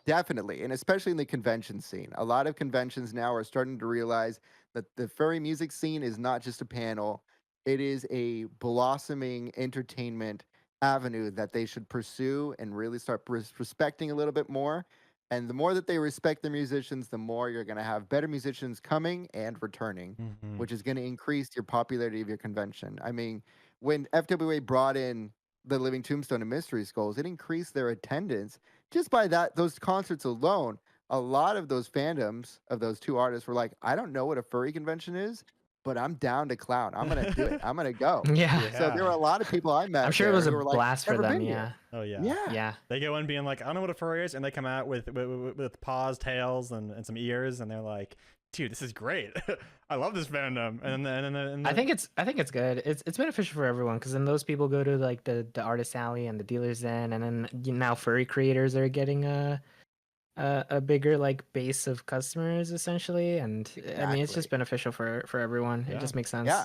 Definitely, and especially in the convention scene. A lot of conventions now are starting to realize that the furry music scene is not just a panel, it is a blossoming entertainment avenue that they should pursue and really start respecting a little bit more. And the more that they respect the musicians, the more you're going to have better musicians coming and returning, Mhm. which is going to increase your popularity of your convention. I mean, when FWA brought in the Living Tombstone and Mystery Skulls, it increased their attendance just by those concerts alone. A lot of those fandoms of those two artists were like, I don't know what a furry convention is, but I'm down to clown. I'm gonna do it. I'm gonna go. Yeah. So there were a lot of people I I'm met sure it there was a who were like, blast for never them. been Yeah. here. Oh, yeah. Yeah. Yeah. They go in being like, I don't know what a furry is, and they come out with paws, tails, and some ears, and they're like, dude, this is great. I love this fandom. And then I think it's good. It's beneficial for everyone, because then those people go to like the artist alley and the dealer's den, and then now furry creators are getting a bigger like base of customers essentially, and I mean it's just Exactly. beneficial for everyone. It Yeah. just makes sense. Yeah.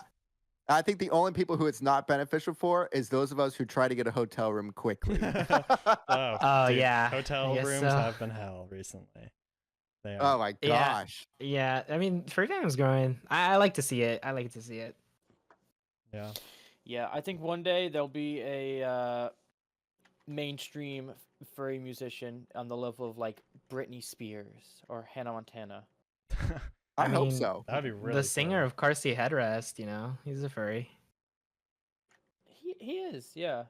I think the only people who it's not beneficial for is those of us who try to get a hotel room quickly. oh, Oh dude, yeah. I hotel guess rooms so. have been hell recently. They are. Oh my Yeah. gosh. Yeah. I mean, furry fandom's growing. I like to see it. I like to see it. Yeah. Yeah, I think one day there'll be a mainstream furry musician on the level of like Britney Spears or Hannah Montana. I hope mean, so. That'd be really The singer cool. of Car Seat Headrest, he's a furry. He is, yeah.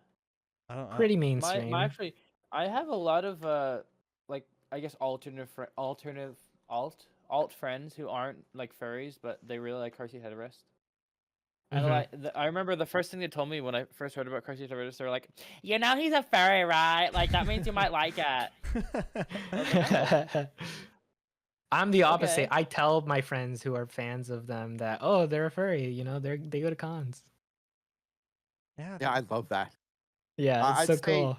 I don't. Pretty My mainstream. actually, I have a lot of like I guess alternative alt friends who aren't like furries, but they really like Car Seat Headrest. And Mhm. I remember the first thing they told me when I first heard about Car Seat Headrest, they were like, he's a furry, right? Like that means you might like it. I was like, oh, I'm the opposite. okay. I tell my friends who are fans of them that, oh, they're a furry. They go to cons. Yeah. Yeah, I love that. Yeah, it's I'd so say cool.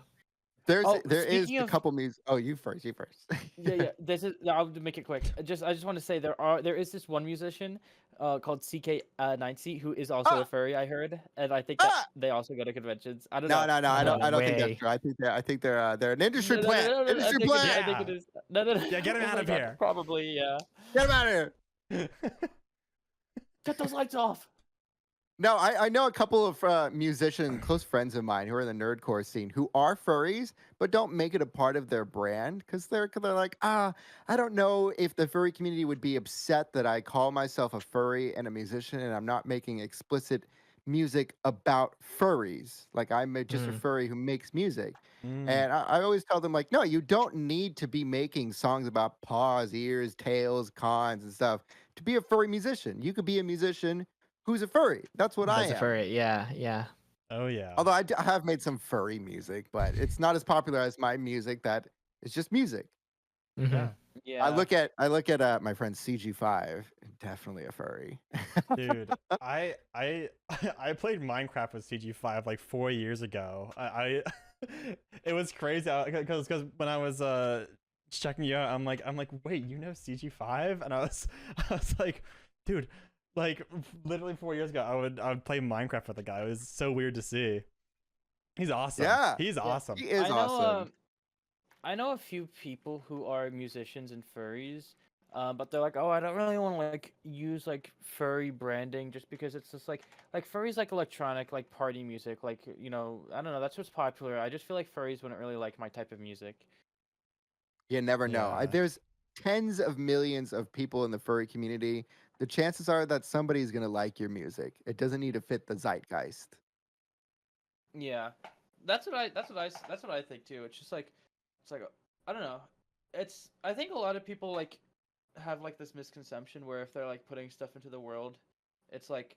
there is Speaking a of couple music. Oh, you first. You first. yeah. This is I'll make it quick. I just want to say there is this one musician, called CK9C who is also a Ah, furry. I heard, and I think that ah! they also go to conventions. I don't No, know. no, no. I No don't. I don't think that's way. true. I think they're an industry No, no, no, plant. no, no, no. Industry I plant. think it Yeah. is. No, no, no. Yeah, get him Oh out my of God, here. probably, yeah. Get him out of here. Cut those lights off. No, I know a couple of musicians, close friends of mine who are in the nerdcore scene who are furries, but don't make it a part of their brand because they're like, I don't know if the furry community would be upset that I call myself a furry and a musician and I'm not making explicit music about furries. Like just a Mm. furry who makes music. Mm. And I always tell them like, no, you don't need to be making songs about paws, ears, tails, cons, and stuff to be a furry musician. You could be a musician who's a furry. That's what I That's a am. furry. Yeah, yeah. Oh, yeah. Although I have made some furry music, but it's not as popular as my music. That is just music. Mhm. Yeah. Yeah. I look at my friend CG5, definitely a furry. Dude, I I played Minecraft with CG5 like 4 years ago. I it was crazy because when I was checking you out, I'm like, wait, you know CG5? And I was like, dude, like literally 4 years ago, I would play Minecraft with the guy. It was so weird to see. He's awesome. Yeah, He's Yeah. awesome. he is I know. awesome. I know a few people who are musicians and furries, but they're like, oh, I don't really want to like use like furry branding just because it's just like furries like electronic like party music, like I don't know, that's what's popular. I just feel like furries wouldn't really like my type of music. You never know. Yeah. There's tens of millions of people in the furry community. The chances are that somebody's gonna like your music. It doesn't need to fit the zeitgeist. Yeah, that's what I think too. It's like I don't know. I think a lot of people like have like this misconception where if they're like putting stuff into the world, it's like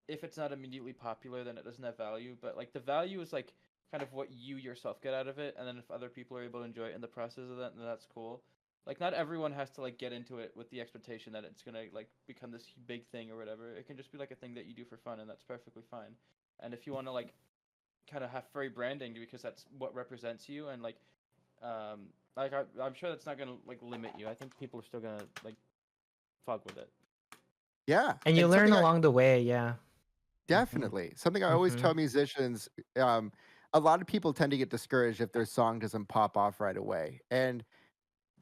if it's not immediately popular, then it doesn't have value. But like the value is like kind of what you yourself get out of it, and then if other people are able to enjoy it in the process of that, then that's cool. Like not everyone has to like get into it with the expectation that it's gonna like become this big thing or whatever. It can just be like a thing that you do for fun, and that's perfectly fine. And if you want to like kind of have furry branding because that's what represents you and I'm sure that's not gonna like limit you. I think people are still gonna like fuck with it. Yeah. And you and learn something I- along the way, yeah. Definitely. Something I always Mhm. tell musicians, a lot of people tend to get discouraged if their song doesn't pop off right away. And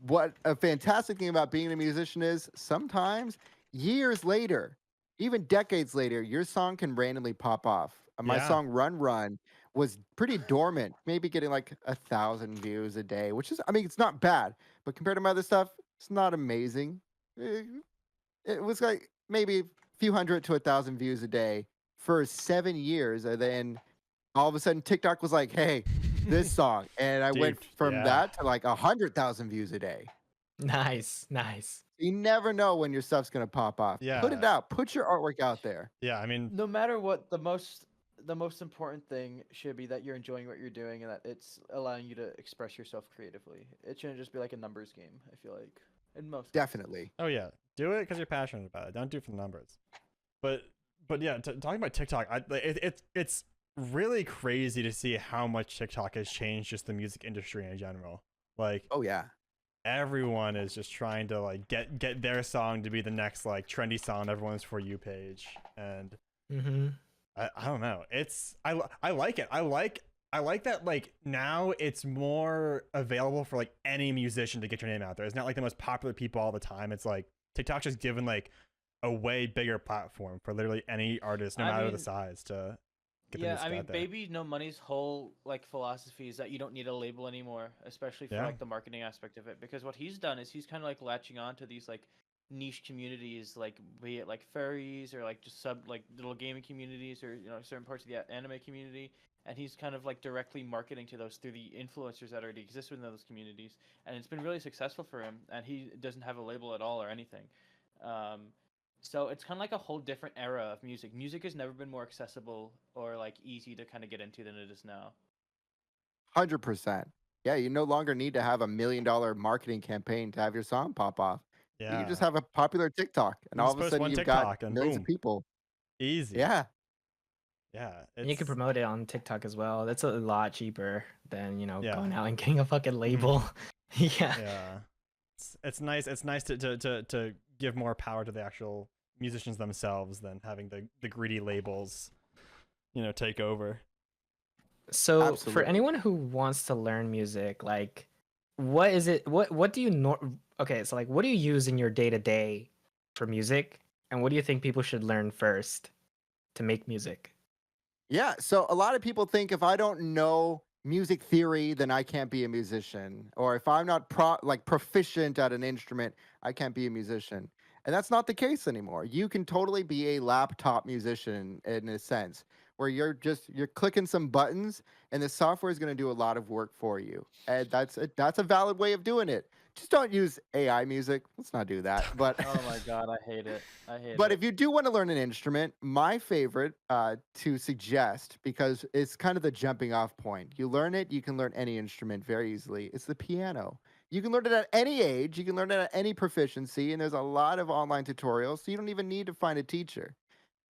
what a fantastic thing about being a musician is sometimes years later, even decades later, your song can randomly pop off. My Yeah. song Run Run was pretty dormant, maybe getting like 1,000 views a day, which is, I mean, it's not bad, but compared to my other stuff, it's not amazing. Eh, It was like maybe a few hundred to 1,000 views a day for 7 years. And then all of a sudden TikTok was like, hey, this song. And I went Dude, from yeah. that to like 100,000 views a day. Nice, nice. You never know when your stuff's gonna pop off. Put it Yeah. out. Put your artwork out there. Yeah, I mean, No matter what, the most important thing should be that you're enjoying what you're doing and that it's allowing you to express yourself creatively. It shouldn't just be like a numbers game. I feel like in most cases. Definitely. oh yeah, do it because you're passionate about it. Don't do it for the numbers. But yeah, talking about TikTok, it's really crazy to see how much TikTok has changed just the music industry in general. Like Oh yeah. everyone is just trying to like get their song to be the next like trendy song on everyone's For You page, and Mm-hmm. I don't know. I like it. I like that like now it's more available for like any musician to get your name out there. It's not like the most popular people all the time. It's like TikTok's just given like a way bigger platform for literally any artist, no I matter the mean, size, to get the Yeah, music I mean, out there. Baby No Money's whole like philosophy is that you don't need a label anymore, especially for Yeah. like the marketing aspect of it. Because what he's done is he's kind of like latching on to these like niche communities, like be it like furries or like just sub like little gaming communities or certain parts of the anime community, and he's kind of like directly marketing to those through the influencers that already exist within those communities, and it's been really successful for him. And he doesn't have a label at all or anything. Um, so it's kind of like a whole different era of music. Music has never been more accessible or like easy to kind of get into than it is now. 100%. Yeah, you no longer need to have $1 million marketing campaign to have your song pop off. You Yeah, can just have a popular TikTok, and You all just of a post sudden one you've TikTok got and millions boom. of people. easy. Yeah. Yeah, And you can it's promote it on TikTok as well. That's a lot cheaper than, Yeah. going out and getting a fucking label. Yeah. yeah. It's nice. It's nice to give more power to the actual musicians themselves than having the greedy labels, take over. So for Absolutely. anyone who wants to learn music, like what is it what do you okay, so like what do you use in your day-to-day for music? And what do you think people should learn first to make music? Yeah, so a lot of people think if I don't know music theory, then I can't be a musician, or if I'm not proficient at an instrument, I can't be a musician. And that's not the case anymore. You can totally be a laptop musician in a sense, where you're clicking some buttons and the software is going to do a lot of work for you. And that's a valid way of doing it. Just don't use AI music. Let's not do that. But Oh my god, I hate it. I hate But it. if you do want to learn an instrument, my favorite to suggest, because it's kind of the jumping off point, you learn it, you can learn any instrument very easily. It's the piano. You can learn it at any age, you can learn it at any proficiency, and there's a lot of online tutorials, so you don't even need to find a teacher.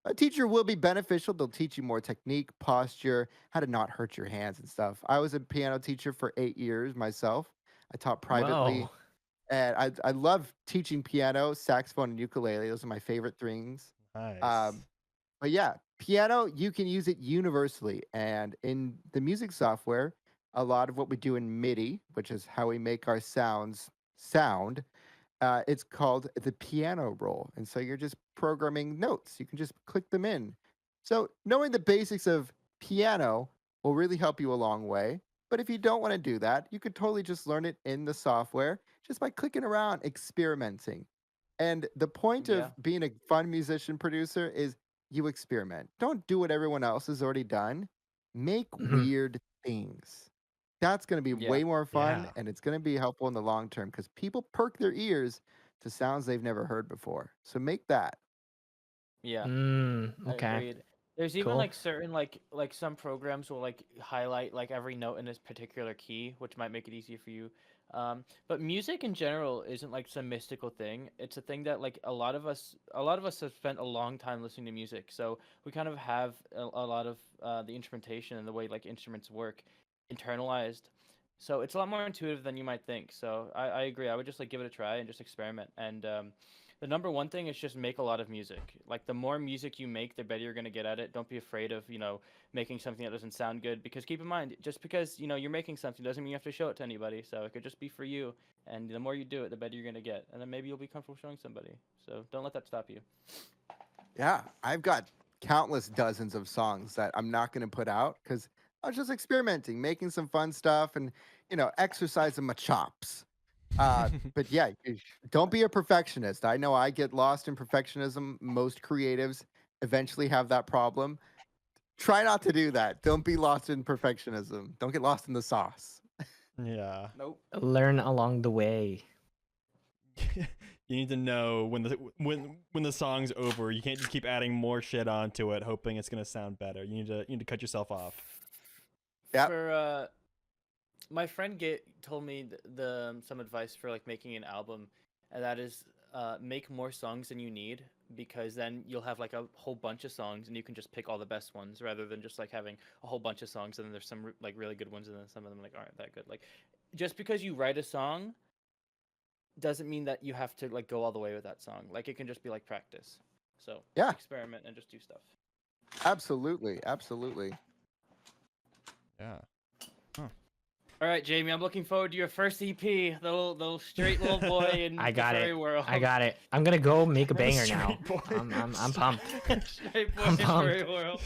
A teacher will be beneficial. They'll teach you more technique, posture, how to not hurt your hands and stuff. I was a piano teacher for 8 years myself. I taught privately. Whoa. And I love teaching piano, saxophone, and ukulele. Those are my favorite things. Nice. But yeah, piano, you can use it universally. And in the music software, a lot of what we do in MIDI, which is how we make our sounds sound, it's called the piano roll. And so you're just programming notes. You can just click them in. So knowing the basics of piano will really help you a long way. But if you don't want to do that, you could totally just learn it in the software just by clicking around, experimenting. And the point Yeah. of being a fun musician producer is you experiment. Don't do what everyone else has already done. Make Mhm. weird things. That's going to be Yeah. way more fun Yeah. and it's going to be helpful in the long term because people perk their ears to sounds they've never heard before. So make that. Yeah. I Okay. agreed. There's even Cool. like certain like some programs will like highlight like every note in this particular key, which might make it easier for you. But music in general isn't like some mystical thing. It's a thing that like a lot of us have spent a long time listening to music, so we kind of have a lot of the instrumentation and the way like instruments work internalized. So it's a lot more intuitive than you might think. So I agree. I would just like give it a try and just experiment. And the number one thing is just make a lot of music. Like the more music you make, the better you're gonna get at it. Don't be afraid of making something that doesn't sound good, because keep in mind, just because you're making something doesn't mean you have to show it to anybody. So it could just be for you, and the more you do it, the better you're gonna get, and then maybe you'll be comfortable showing somebody. So don't let that stop you. Yeah, I've got countless dozens of songs that I'm not going to put out because I was just experimenting, making some fun stuff and, exercising my chops. But yeah, don't be a perfectionist. I know I get lost in perfectionism. Most creatives eventually have that problem. Try not to do that. Don't be lost in perfectionism. Don't get lost in the sauce. Yeah. Nope. Learn along the way. You need to know when the song's over. You can't just keep adding more shit onto it, hoping it's gonna sound better. You need to cut yourself off. Yep. For my friend told me some advice for like making an album, and that is make more songs than you need, because then you'll have like a whole bunch of songs and you can just pick all the best ones rather than just like having a whole bunch of songs and then there's some like really good ones and then some of them like aren't that good. Like just because you write a song doesn't mean that you have to like go all the way with that song. Like it can just be like practice. So Yeah. experiment and just do stuff. Absolutely. Absolutely. Yeah. All right, Jamie, I'm looking forward to your first EP, the little straight little boy in I got the it. furry world. I got it. I'm gonna go make a banger now. Straight boy. I'm pumped. Straight boy I'm in pumped. furry world.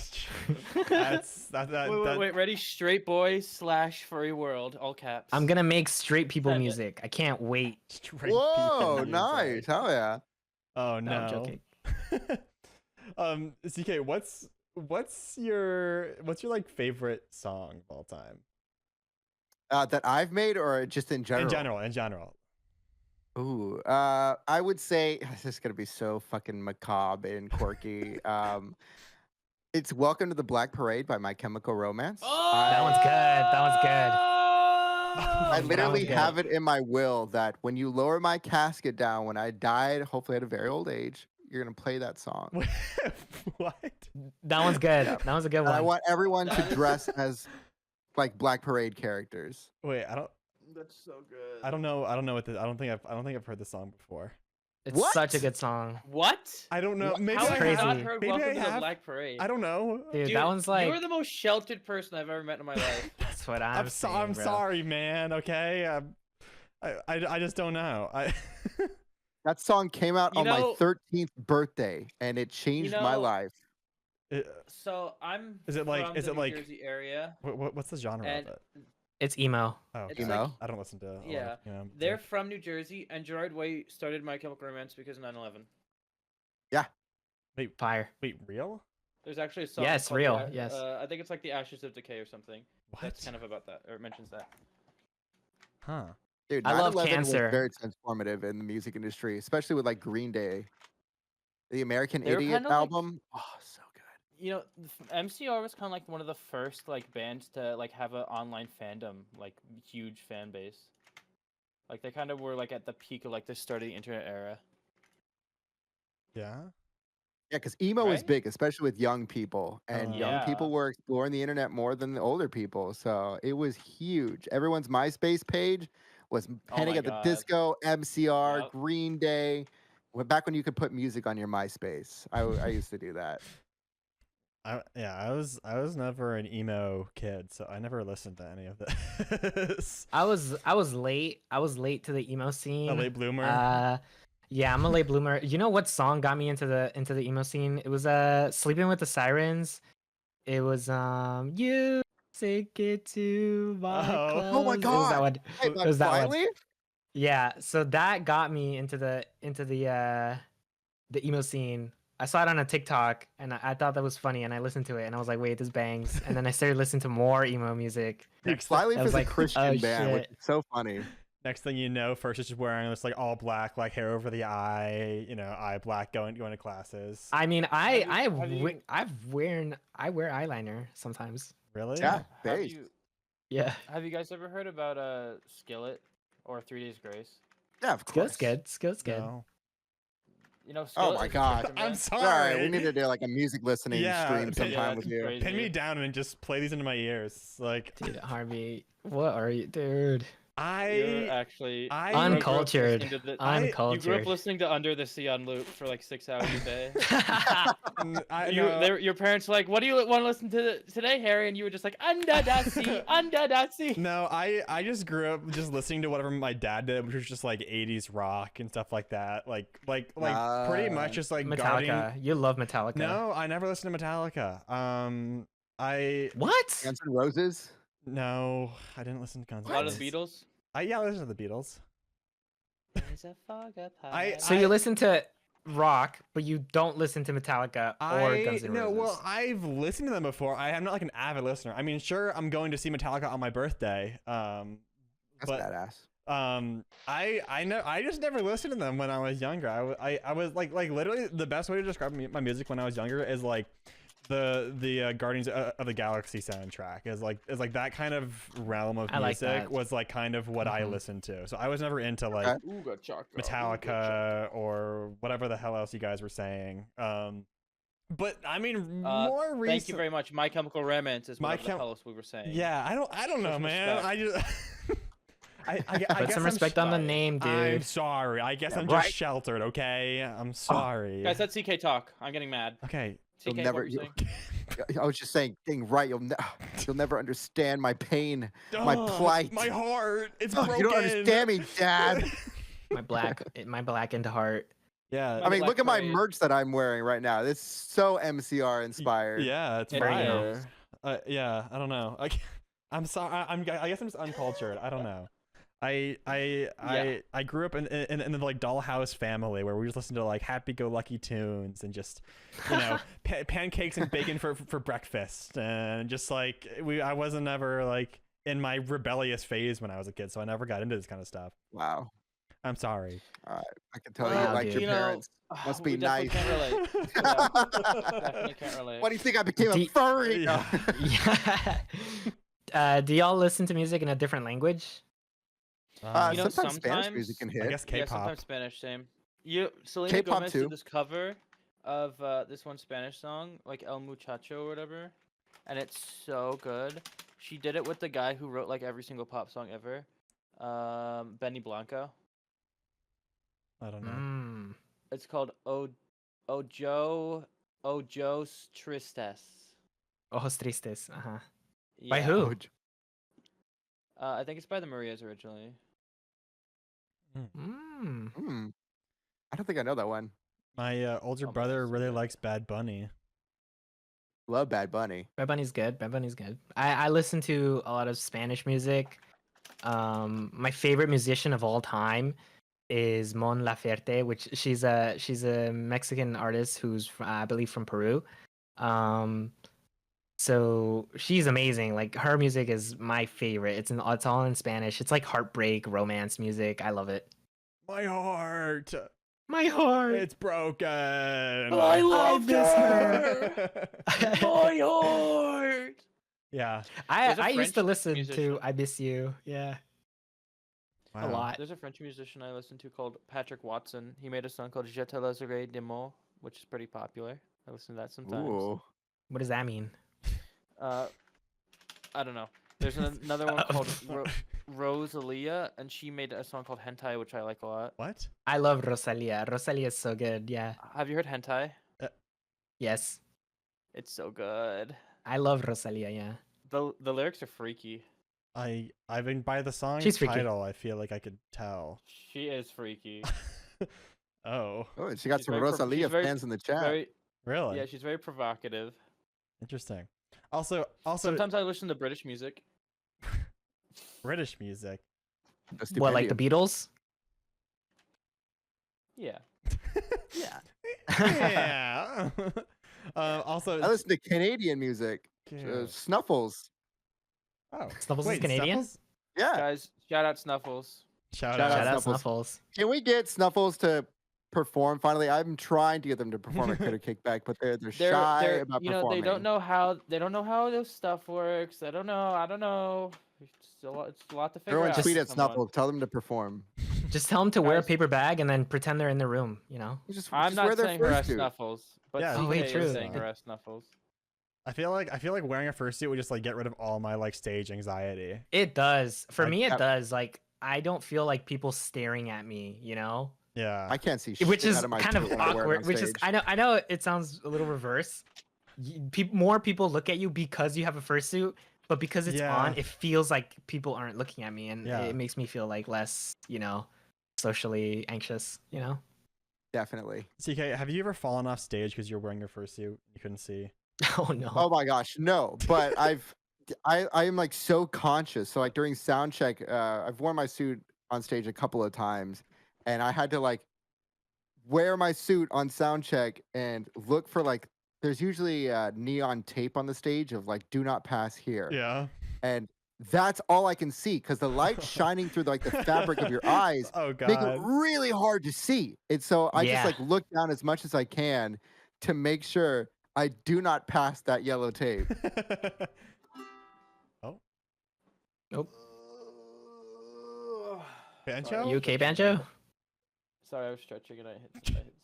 Wait, ready? Straight boy / furry world, all caps. I'm gonna make straight people Send it. music. I can't wait. Straight Whoa, people nice. music. Hell yeah. Oh No, I'm no. joking. CK, what's your like favorite song of all time? That I've made or just in general? In general. Ooh, I would say this is gonna be so fucking macabre and quirky. It's "Welcome to the Black Parade" by My Chemical Romance. That one's good. That one's good. I that literally one's good. have it in my will that when you lower my casket down when I died, hopefully at a very old age, you're gonna play that song. What? That one's good. That was a good And I one. want everyone to dress as like Black Parade characters. Wait, That's so good. I don't know what I don't think I've heard the song before. It's What? such a good song. What? I don't know. Maybe How I have crazy. you not have. heard Maybe Welcome I to the have. Black Parade? I don't know. Dude, that one's like You're the most sheltered person I've ever met in my life. that's what I'm saying, I'm bro. sorry, man. Okay. I just don't know. That song came out You on my know- 13th birthday, and it changed my know- life. So I'm Is it like- from is the it New like- Jersey area. what's the genre And of it? It's emo. Oh, it's okay. like- I don't listen to. a lot of, Yeah, they're from New Jersey, and Gerard Way started My Chemical Romance because of 9/11. Fire. Wait, real? There's actually a song. Yes, called real, The yes. I think it's like The Ashes of Decay or something. What? That's kind of about that, or it mentions that. Huh. Dude, I love 9/11 Cancer. was very transformative in the music industry, especially with like Green Day. The American They were Idiot kinda like- album. Oh, so good. You know, MCR was kind of like one of the first like bands to like have an online fandom, like huge fan base. Like they kind of were like at the peak of like the start of the internet era. Yeah. Yeah, because emo was Right? big, especially with young people, and young Yeah. people were exploring the internet more than the older people. So it was huge. Everyone's MySpace page was Panic my at the God. Disco, MCR, Yup. Green Day. Back when you could put music on your MySpace, I used to do that. I was never an emo kid, so I never listened to any of this. I was late. I was late to the emo scene. A late bloomer. Yeah, I'm a late bloomer. You know what song got me into the emo scene? It was Sleeping with the Sirens. It was you Sink it to my Oh. Oh my clothes. It was that God. one. Hey, It was that one. Flyleaf? Yeah, so that got me into the emo scene. I saw it on a TikTok and I thought that was funny and I listened to it and I was like, wait, this bangs. And then I started listening to more emo music. Dude, Next, Flyleaf I was is like, a Christian oh, band, which shit. is so funny. next thing you know, first is just wearing this like all black, like hair over the eye, eye black, going to classes. I mean, I wear eyeliner sometimes. Really? Yeah, Have based. Yeah. have you guys ever heard about Skillet or 3 Days Grace? Yeah, of course. Skill's good. No. You know, Oh Skillet my is a God. Christian I'm band. sorry. We need to do like a music listening Yeah, stream pin- sometime yeah, with it's you. crazy. Pin me down and just play these into my ears. Like Dude, Harvey, what are you, dude? You're actually I- you grew up Uncultured. listening to the- I- You grew up Uncultured. listening to Under the Sea on loop for like 6 hours a day. know. Your parents were like, "What do you want to listen to today, Harry?" And you were just like, "Under the sea, under the sea." No, I just grew up just listening to whatever my dad did, which was just like 80s rock and stuff like that. Like pretty much just like Metallica. guarding. You love Metallica. No, I never listened to Metallica. What? Guns N' Roses. No, I didn't listen to Guns A N' lot Roses. of the Beatles. Yeah, I listened to the Beatles. There's a fog up I- high. So you listen to rock, but you don't listen to Metallica or Guns N' No, Roses. well, I've listened to them before. I am not like an avid listener. I mean, sure, I'm going to see Metallica on my birthday. That's But badass. I just never listened to them when I was younger. I was like literally the best way to describe my music when I was younger is like the Guardians of the Galaxy soundtrack is like that kind of realm of I like music that. was like kind of what I Mhm. listened to. So I was never into like Okay. Ooh, got chocolate. Metallica or whatever the hell else you guys were saying. But I mean, more recent. Thank you very much. My Chemical Romance is My whatever the Chem- hell else we were saying. Yeah, I don't know, Some man. respect. I just. I Put guess some I'm respect on the sorry. name, dude. I'm sorry. I guess Yeah, I'm just right. sheltered, okay? I'm sorry. Guys, that's CK talk. I'm getting mad. Okay. You'll CK, never. what were you saying? I was just saying, dang right. You'll never understand my pain, my Ugh, plight. my heart. It's Oh, broken. you don't understand me, Dad. my blackened heart. Yeah. I mean, Black look at my Parade. merch that I'm wearing right now. It's so MCR inspired. Yeah, it's It fire. is. Yeah, I don't know. I'm sorry. I guess I'm just uncultured. I don't know. I grew up in the like dollhouse family where we just listened to like happy-go-lucky tunes and just pancakes and bacon for breakfast and just like I wasn't ever like in my rebellious phase when I was a kid, so I never got into this kind of stuff. Wow. I'm sorry. I can tell Wow, you, like dude. your parents. Must be we definitely nice. Can't relate. Yeah, definitely can't relate. Why do you think I became a Do- furry? No. Yeah. Do y'all listen to music in a different language? You know, Sometimes Spanish sometimes- music can I hit. guess Yeah, K-pop. sometimes Spanish, same. Selena K-pop Gomez too. did this cover of this one Spanish song, like El Muchacho or whatever, and it's so good. She did it with the guy who wrote like every single pop song ever, Benny Blanco. I don't know. Mm. It's called Ojos Tristes. Ojos Tristes. Uh-huh. Yeah. By who? I think it's by the Marias originally. Mm. I don't think I know that one. My older Oh, man, brother it's so really good. likes Bad Bunny. Love Bad Bunny. Bad Bunny's good. Bad Bunny's good. I listen to a lot of Spanish music. My favorite musician of all time is Mon Laferte, which she's a Mexican artist who's I believe from Peru. So she's amazing. Like her music is my favorite. It's all in Spanish. It's like heartbreak, romance music. I love it. My heart. My heart. It's broken. I love miss her. My heart. Yeah. There's a I used to French listen musician. to I Miss You. Yeah. Wow. A lot. There's a French musician I listen to called Patrick Watson. He made a song called Je te laisserai des mots, which is pretty popular. I listen to that sometimes. Ooh. What does that mean? I don't know. There's another one called Rosalia, and she made a song called Hentai, which I like a lot. What? I love Rosalia. Rosalia is so good. Yeah. Have you heard Hentai? Yes. It's so good. I love Rosalia. Yeah. The lyrics are freaky. I mean, by the song She's freaky. title, I feel like I could tell. She is freaky. Oh, Oh, and she got She's some very pro- Rosalia she's very- fans in the chat. Very, really? yeah, she's very provocative. Interesting. Also, Sometimes I listen to British music. British music. A What, like the stipendium. Beatles? Yeah. Yeah. Yeah. Also, I listen to Canadian music. Cute. Snuffles. Oh, Snuffles is wait, Canadian? Snuffles? Yeah. Guys, shout out Snuffles. Shout Shout out. Shout out Snuffles. Snuffles. Can we get Snuffles to perform finally? I'm trying to get them to perform at Critter Kickback, but they're shy about You know, performing. they don't know how this stuff works. I don't know. It's a lot to figure Everyone out. tweet at Come on. Snuffles. Tell them to perform. Just tell them to wear a Guys- paper bag and then pretend they're in the room, you know? I'm just wear not their saying harass fursuit. Snuffles, but Yeah, CK Oh, wait, is true. saying harass Snuffles. I feel like wearing a fursuit would just like get rid of all my like stage anxiety. It does. For I- me, it I- does. Like, I don't feel like people staring at me, you know? Yeah. I can't see shit Which is out of my kind of suit when I wear it awkward. on Which is, stage. I know it sounds a little reverse. More people look at you because you have a fursuit, but because it's Yeah. on, it feels like people aren't looking at me, and Yeah. it makes me feel like less, you know, socially anxious, you know? Definitely. CK, have you ever fallen off stage because you're wearing your fursuit? You couldn't see. Oh no. Oh my gosh, no. But I am like so conscious. So like during sound check, I've worn my suit on stage a couple of times, and I had to like wear my suit on sound check and look for like there's usually neon tape on the stage of like do not pass here. Yeah. And that's all I can see because the light's shining through like the fabric of your eyes Oh make it god. really hard to see. And so I Yeah. just like look down as much as I can to make sure I do not pass that yellow tape. Oh, Nope. Banjo? You okay, Banjo? Sorry, I was stretching and I hit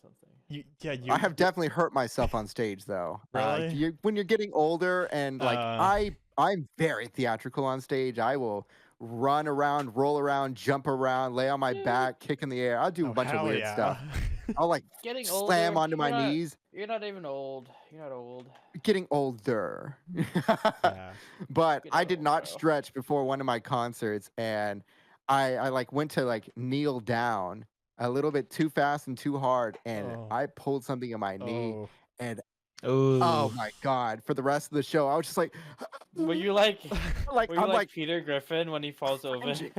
something. You I have definitely hurt myself on stage though. Really? When you're getting older and like I'm very theatrical on stage. I will run around, roll around, jump around, lay on my Dude. back, kick in the air. I'll do a Oh, bunch of hell weird yeah. stuff. I'll like Getting slam older, onto my you're not- knees. You're not even old. You're not old. Getting older. Yeah. But Getting I did old, not bro. stretch before one of my concerts, and I like went to like kneel down a little bit too fast and too hard, and Oh. I pulled something in my knee, Oh. and Ooh. oh my god! For the rest of the show, I was just like, Were you like, like were you I'm like like, Peter Griffin when he falls over? cringing.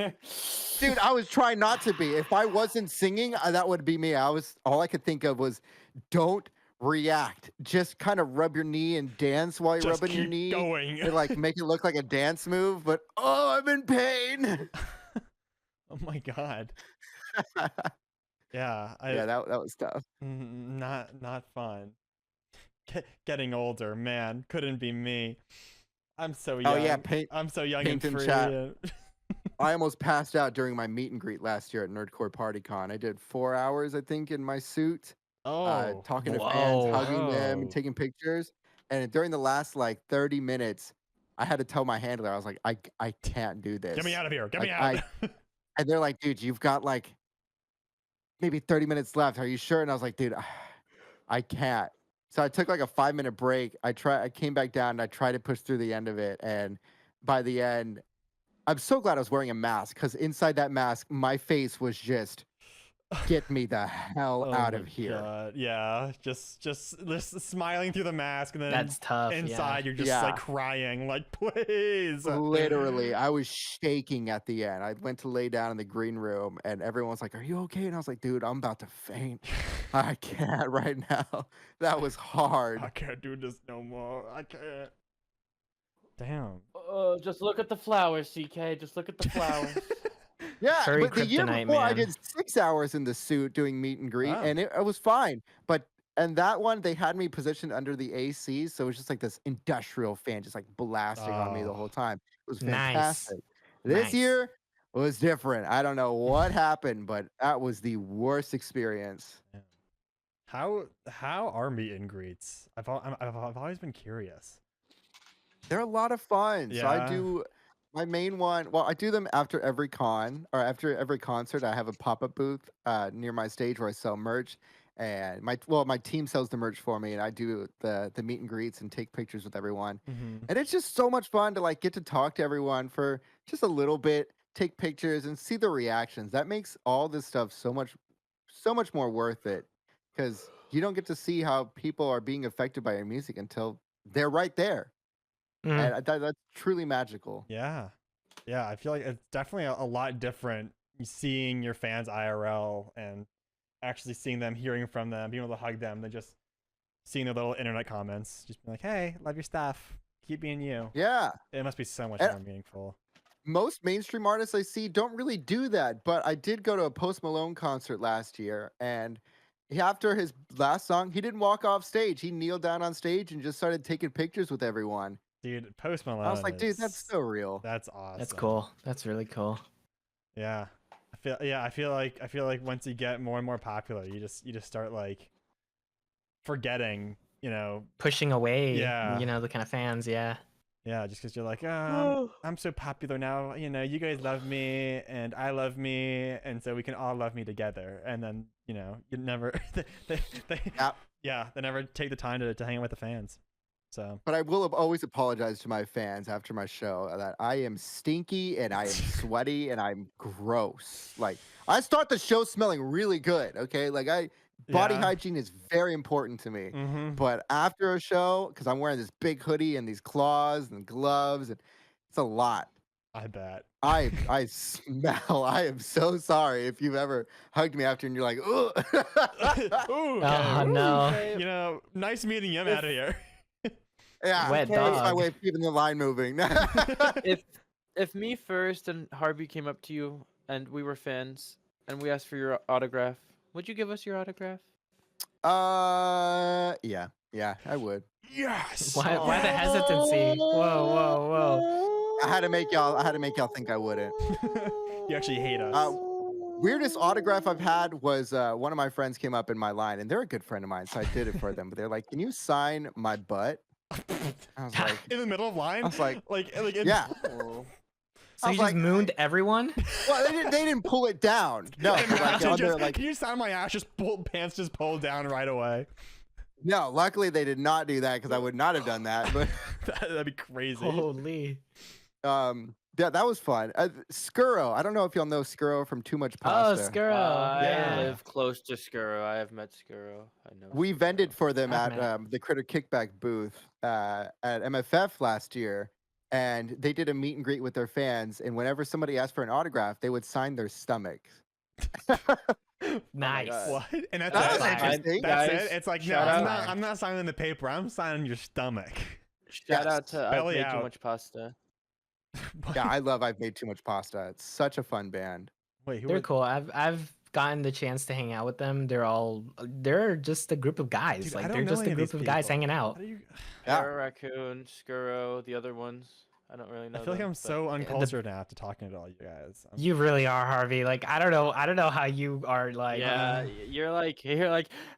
dude, I was trying not to be. If I wasn't singing, that would be me. All I could think of was, don't react. Just kind of rub your knee and dance while you're Just rubbing your keep knee. going. And like make it look like a dance move, but oh, I'm in pain. Oh my god. Yeah. Yeah, that was tough. Not fun. Getting older, man. Couldn't be me. I'm so young. Oh yeah, paint. I'm so young and paint in free. chat. and- I almost passed out during my meet and greet last year at Nerdcore PartyCon. I did 4 hours, I think, in my suit, Oh. talking to Whoa. fans, hugging them, Whoa. and taking pictures. And during the last like 30 minutes, I had to tell my handler, I was like, I can't do this. Get me out of here. Get me Like, out. And they're like, dude, you've got like maybe 30 minutes left. Are you sure? And I was like, dude, I can't. So I took like a 5-minute break. I came back down and I tried to push through the end of it. And by the end, I'm so glad I was wearing a mask because inside that mask, my face was just, get me the hell Oh out my of here. God. Yeah. Just smiling through the mask and then That's tough. inside you're just Yeah. like crying like please. Literally, I was shaking at the end. I went to lay down in the green room and everyone was like, are you okay? And I was like, dude, I'm about to faint. I can't right now. That was hard. I can't do this no more. I can't. Damn. Just look at the flowers, CK. Just look at the flowers. Yeah, Furry but the year kryptonite, before I man. did 6 hours in the suit doing meet and greet, Wow. and it was fine. And that one they had me positioned under the AC, so it was just like this industrial fan just like blasting on me the Oh. whole time. It was Nice. fantastic. This Nice. year was different. I don't know what happened, but that was the worst experience. How are meet and greets? I've always been curious. They're a lot of fun. So I Yeah. do my main one. Well, I do them after every con or after every concert. I have a pop-up booth near my stage where I sell merch, and my team sells the merch for me, and I do the meet and greets and take pictures with everyone. And it's just so much fun to like get to talk to everyone for just a little bit, take pictures, and see the reactions. That makes all this stuff so much more worth it because you don't get to see how people are being affected by your music until they're right there. Mm. and that's truly magical. Yeah. Yeah, I feel like it's definitely a lot different seeing your fans IRL and actually seeing them, hearing from them, being able to hug them, than just seeing their little internet comments. Just being like, hey, love your stuff. Keep being you. Yeah. It must be so much And more meaningful. most mainstream artists I see don't really do that, but I did go to a Post Malone concert last year, and after his last song, he didn't walk off stage. He kneeled down on stage and just started taking pictures with everyone. Dude, Post Malone. I was like, dude, that's so real. That's awesome. That's cool. That's really cool. Yeah. I feel like once you get more and more popular, you just start like forgetting, Pushing away, Yeah. the kind of fans, yeah. Yeah, just because you're like, oh, I'm so popular now. You guys love me and I love me, and so we can all love me together. And then, you never, they never take the time to hang out with the fans. So, But I will always apologize to my fans after my show that I am stinky and I am sweaty and I'm gross. Like, I start the show smelling really good, okay? Like, body Yeah. hygiene is very important to me. mhm. But after a show, because I'm wearing this big hoodie and these claws and gloves, and it's a lot. I bet. I smell. I am so sorry if you've ever hugged me after and you're like, ugh. Ooh, Oh, okay. no. Nice meeting you. I'm out of here. Yeah, Wet that's my dog. way of keeping the line moving. If me first and Harvey came up to you and we were fans and we asked for your autograph, would you give us your autograph? Yeah, I would. Yes. Why the hesitancy? Whoa. I had to make y'all think I wouldn't. You actually hate us. Weirdest autograph I've had was one of my friends came up in my line, and they're a good friend of mine, so I did it for them. But they're like, "Can you sign my butt?" I was like, in the middle of line. I was like, yeah. Oh. So I you was just like, mooned everyone? well, they didn't pull it down. No, Can you sign my ass? Pants just pulled down right away. no. Luckily, they did not do that because I would not have done that. But That'd be crazy. Holy. yeah, that was fun. Skuro, I don't know if y'all know Skuro from Too Much Oh, Pasta. Skuro. I Yeah. live close to Skuro. I have met Skuro. I know. We Skuro. vended for them I've at the Critter Kickback booth at MFF last year, and they did a meet and greet with their fans. And whenever somebody asked for an autograph, they would sign their stomach. Nice. God. What? And that's That it. was interesting. That's Guys, it. It's like, no, shout I'm out. not signing the paper. I'm signing your stomach. Shout out Yes. to I've Belly made out. too much pasta. Yeah, I love I've Made Too Much Pasta. It's such a fun band. Wait, who They're was- cool. I've gotten the chance to hang out with them. They're just a group of guys. Dude, I like don't they're know just any a of group these of guys people. hanging How out. do you... Yeah. Raccoon, Skuro, the other ones. I don't really know. I feel like them, I'm but- so uncultured now after talking to all you guys. You really are, Harvey. Like I don't know how you are like Yeah, you're like, hey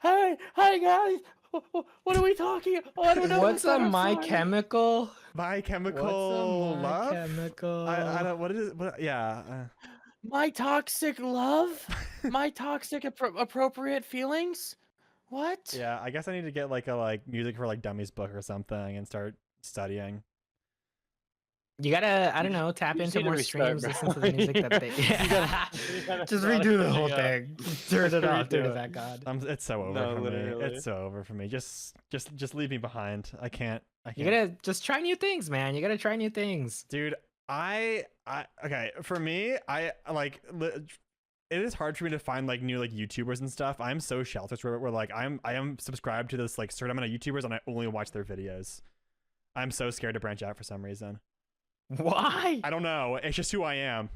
guys, what are we talking? Oh, I don't know. what's a I'm My sorry." Chemical? My What's Chemical a My Love? Chemical? I don't. What is it? What, yeah. My toxic love, my toxic appropriate feelings. What? Yeah. I guess I need to get like a music for dummies book or something and start studying. You gotta, I don't You know, tap you just into need to more respect, streams, bro. listen to the music that they. You gotta Just start redo the cleaning whole up. thing. Turn it off. Turn Redo it it. back on. It's so over No, for me. literally. It's so over for me. Just leave me behind. I can't. You gotta just try new things, man. You gotta try new things. Dude, I okay, for me, I like it is hard for me to find new YouTubers and stuff. I'm so sheltered where I am subscribed to this certain amount of YouTubers and I only watch their videos. I'm so scared to branch out for some reason. Why? I don't know. It's just who I am.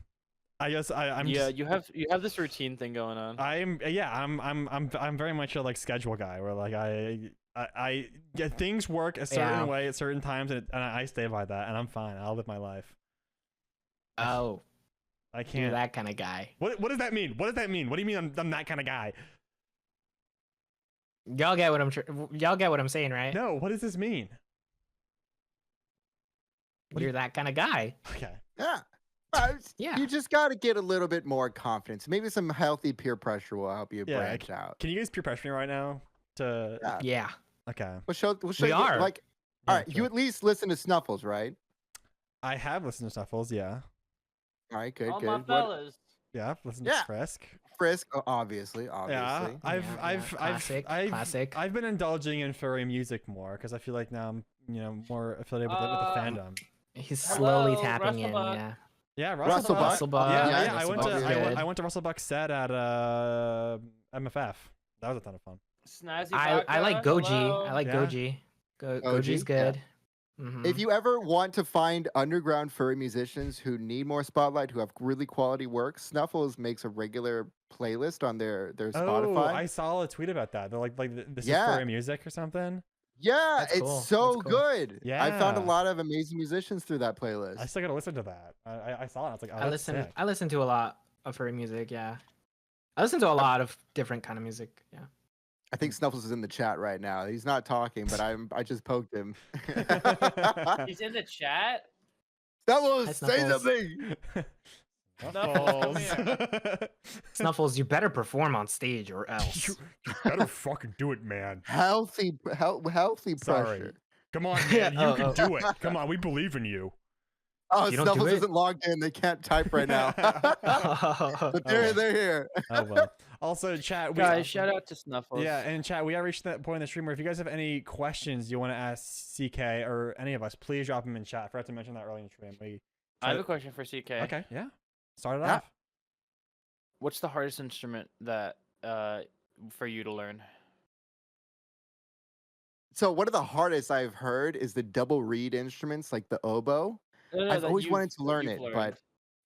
I'm Yeah, just, you have this routine thing going on. I'm very much a schedule guy where I get things work a certain Yeah. way at certain times and I stay by that and I'm fine. I'll live my life. Oh, I you're can't. that kind of guy. What does that mean? What does that mean? What do you mean I'm that kind of guy? Y'all get what y'all get what I'm saying, right? No, what does this mean? What do You're that kind of guy. Okay. Yeah. Yeah. You just got to get a little bit more confidence. Maybe some healthy peer pressure will help you Yeah, branch out. Can you guys peer pressure me right now? To Yeah. Yeah. Okay. We'll show We you. are. All Yeah, right, you sure. at least listen to Snuffles, right? I have listened to Snuffles, yeah. All right, good, All good. my What- fellas. Yeah, I've listened Yeah. to Frisk. Frisk, obviously. Yeah, Classic. I've Classic. I've been indulging in furry music more because I feel like now I'm more affiliated with the fandom. He's slowly Hello, tapping in. Russellbuck. Yeah. Yeah, Russell Buck. Russellbuck. Yeah, Yeah, I went Russellbuck's to good. I went to Russell Buck's set at MFF. That was a ton of fun. Snazzy I like Vodka, Goji. hello. I like Yeah. Goji. Goji's yeah. good. Mhm. If you ever want to find underground furry musicians who need more spotlight, who have really quality work, Snuffles makes a regular playlist on their Oh, Spotify. I saw a tweet about that. They're like this is Yeah. furry music or something. Yeah, That's it's cool. so That's cool. good. I found a Yeah. lot of amazing musicians through that playlist. I still gotta listen to that. I saw it. I was like, oh, I that's listen. sick. I listen to a lot of furry music. Yeah. I listen to a lot of different kind of music. Yeah. I think Snuffles is in the chat right now. He's not talking, but I just poked him. He's in the chat. Snuffles, Hi, say Snuffles. something. Snuffles, come Snuffles, you better perform on stage or else. you better fucking do it, man. Healthy Sorry. pressure. Come on, Yeah, man. You oh, can oh. do it. Come on, we believe in you. Oh, You don't do Snuffles it? isn't logged in. They can't type right now. But they're here. Oh well. Also, chat. Guys, shout out to Snuffles. Yeah, and chat. We have reached that point in the stream where if you guys have any questions you want to ask CK or any of us, please drop them in chat. I forgot to mention that earlier in the stream. I have a question for CK. Okay, yeah. Start it Yeah. off. What's the hardest instrument that for you to learn? So one of the hardest I've heard is the double reed instruments, like the oboe. I've that always you've- wanted to that learn you've it, but learned.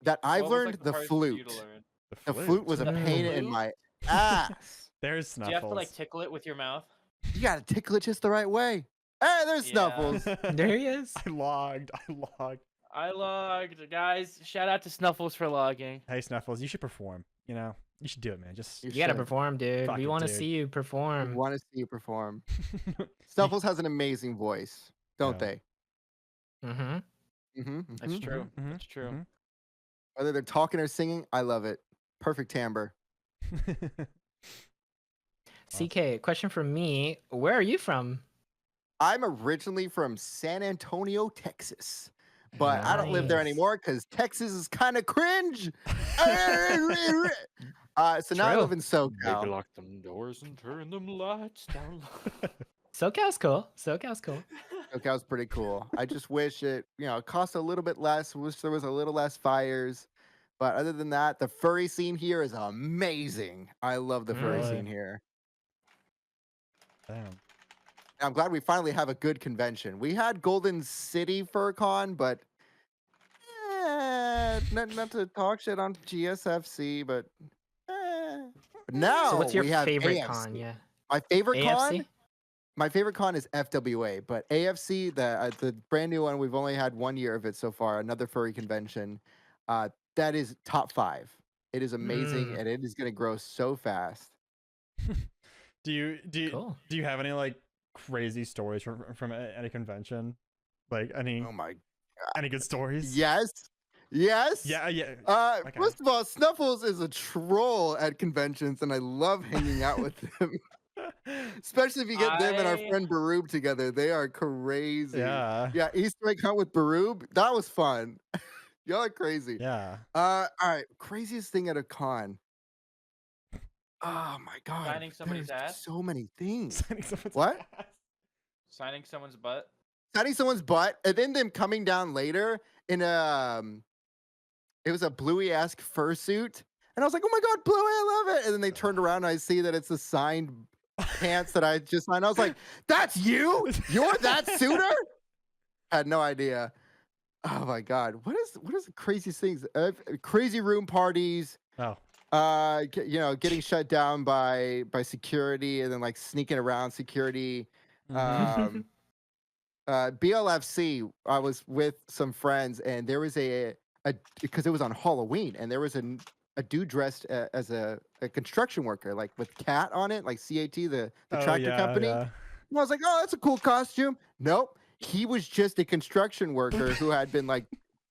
that I've What was, learned like, the hardest for you to flute. learn? The flute was a Mm. pain in my ass. There's Snuffles. Do you have to like tickle it with your mouth? You gotta tickle it just the right way. Hey, there's Yeah. Snuffles. There he is. I logged. I logged, guys. Shout out to Snuffles for logging. Hey, Snuffles, you should perform. You should do it, man. Just You gotta should. perform, dude. Fuck We it, want to dude. see you I perform. want to see you perform. Snuffles has an amazing voice, don't Yeah. they? Mm-hmm. That's true. mhm, That's true. mhm. Whether they're talking or singing, I love it. Perfect timbre. CK, question from me. Where are you from? I'm originally from San Antonio, Texas, but I don't live there Nice. anymore because Texas is kind of cringe. So now I True. live in SoCal. lock them doors and turn them lights down. SoCal's cool. SoCal's cool. SoCal's pretty cool. I just wish it, cost a little bit less. Wish there was a little less fires. But other than that, the furry scene here is amazing. I love the furry Really? scene here. Damn. I'm glad we finally have a good convention. We had Golden City FurCon, but not to talk shit on GSFC, but now So what's your we have favorite AFC. con? Yeah. My favorite AFC? con. My favorite con is FWA, but AFC, the brand new one, we've only had 1 year of it so far. Another furry convention. That is top 5. It is amazing, and it is going to grow so fast. Do you Cool. do you have any like crazy stories from any convention? Like any Oh my! any good stories? Yes. Yes. Yeah. Yeah. Okay. First of all, Snuffles is a troll at conventions, and I love hanging out with him. Especially if you get them and our I- friend Baroob together. They are crazy. Yeah. Yeah, Easter egg hunt with Baroob. That was fun. Y'all are crazy. Yeah. All right. Craziest thing at a con. Oh my god. Signing somebody's there's ass? So many things. Signing someone's What? ass. Signing someone's butt. Signing someone's butt, and then them coming down later in it was a Bluey-esque fursuit. And I was like, oh my god, Bluey, I love it. And then they turned around and I see that it's the signed pants that I just signed. I was like, that's you? You're that suitor? I had no idea. Oh my god. What is the craziest things? Crazy room parties. Oh. Getting shut down by security and then like sneaking around security. BLFC, I was with some friends and there was a because it was on Halloween and there was a dude dressed as a construction worker, like with cat on it, like CAT, the Oh, tractor yeah, company. yeah. And I was like, oh, that's a cool costume. Nope. He was just a construction worker who had been like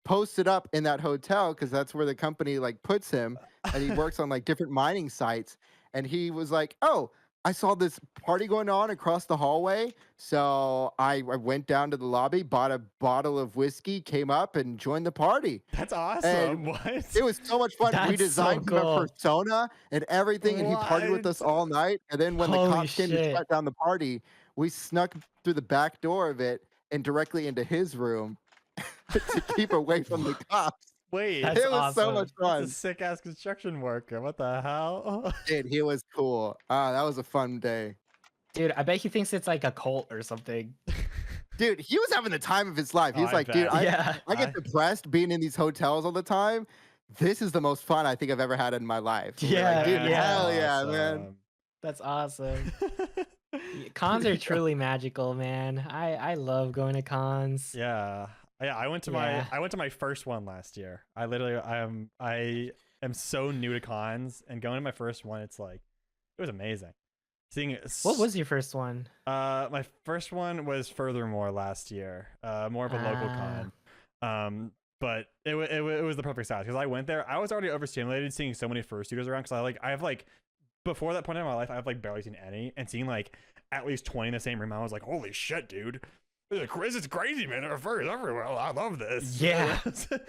posted up in that hotel because that's where the company like puts him, and he works on like different mining sites. And he was like, oh, I saw this party going on across the hallway. So I went down to the lobby, bought a bottle of whiskey, came up and joined the party. That's awesome. And What? It was so much fun. We That's so designed him a cool. persona and everything, and he partied with us What? all night. And then when the Holy cops came to shit. shut down the party, we snuck through the back door of it and directly into his room to keep away from the cops. Wait, That's It was so awesome. much that's fun. a sick ass construction worker. What the hell? Dude, he was cool. That was a fun day. Dude, I bet he thinks it's like a cult or something. Dude, he was having the time of his life. He Oh, was I like, dude, bet. Yeah. I get depressed being in these hotels all the time. This is the most fun I think I've ever had in my life. And we're like, Yeah, dude, yeah. hell yeah, man. That's awesome. Cons are truly magical, man. I love going to cons. Yeah. Yeah, I went to Yeah. my first one last year. I am so new to cons, and going to my first one, it's like it was amazing. Seeing What was your first one? my first one was Furthermore last year. More of a local con. But it was the perfect size because I went there. I was already overstimulated seeing so many fursuiters around because I have like before that point in my life I've like barely seen any, and seeing like at least 20 in the same room, I was like, holy shit, dude. This is crazy, man. There are furries everywhere. I love this. Yeah.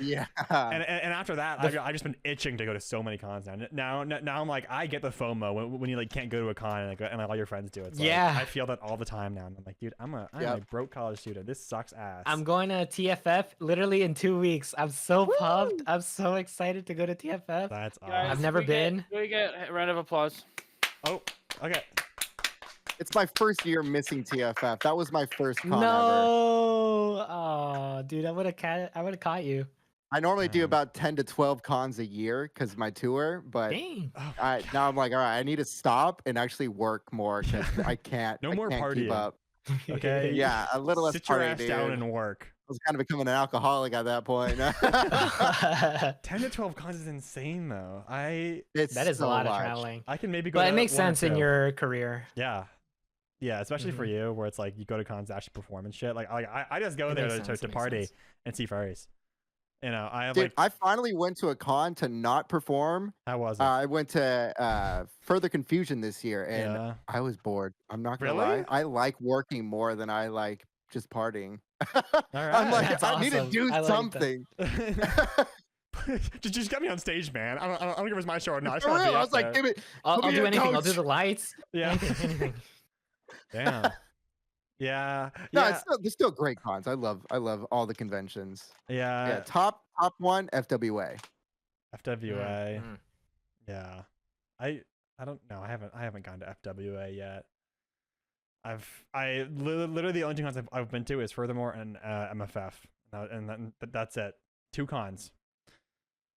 Yeah. And after that, I've just been itching to go to so many cons now. Now I'm like, I get the FOMO when you like can't go to a con and like all your friends do it. It's Yeah. like, I feel that all the time now. And I'm like, dude, I'm a broke college student. This sucks ass. I'm going to TFF literally in 2 weeks. I'm so pumped. I'm so excited to go to TFF. That's awesome. Guys, I've never been. Can we get a round of applause? Oh, okay. It's my first year missing TFF. That was my first con ever. No. Oh, dude, I would have caught you. I normally do Man. about 10 to 12 cons a year because my tour, but Dang. now I'm like, all right, I need to stop and actually work more because I can't. No I more can't keep partying. up. Okay. Yeah, a little less Sit your party, ass dude. down and work. I was kind of becoming an alcoholic at that point. 10 to 12 cons is insane, though. It's That is so a lot of much. traveling. I can maybe go. But to it makes one or sense in two. your career. Yeah. Yeah, especially for Mhm. you, where it's like you go to cons to actually perform and shit. Like I just go It there makes to sense, it makes party sense. and see furries. You know, I have Dude, like I finally went to a con to not perform. how was it? I went to Further Confusion this year, and yeah. I was bored. I'm not gonna Really? lie. I like working more than I like just partying. All I'm like, That's I need to awesome. do I like that. something. just get me on stage, man. I don't care if it's my show or not. I just For wanna real, be I up was like, there. give it. I'll Put me do in, anything. I'll do coach. the lights. Yeah. Anything. Damn. Yeah. No, Yeah. they're still great cons. I love all the conventions. Yeah, top one, FWA. FWA. Mm. Yeah. I don't know. I haven't gone to FWA yet. Literally the only two cons I've been to is Furthermore and MFF. And that's it. 2 cons.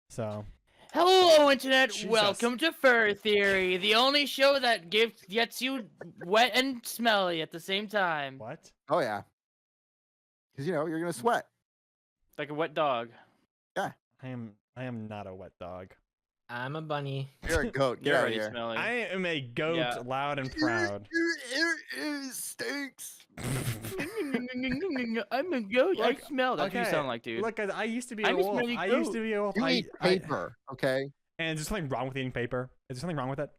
So Hello, Internet. Jesus. Welcome to Fur Theory, the only show that gets you wet and smelly at the same time. what? Oh yeah, because you're gonna sweat. Like a wet dog. I am not a wet dog. I'm a bunny. You're a goat. Get You're out of already here. smelly. I am a goat, Yeah. loud and proud. It stinks. I'm a goat. Look, I smell. That's what you okay, sound like, dude. Look, guys, I used to be I'm a a wolf. smelly I used to goat. be a wolf. You eat paper, okay? And is there something wrong with eating paper? Is there something wrong with it?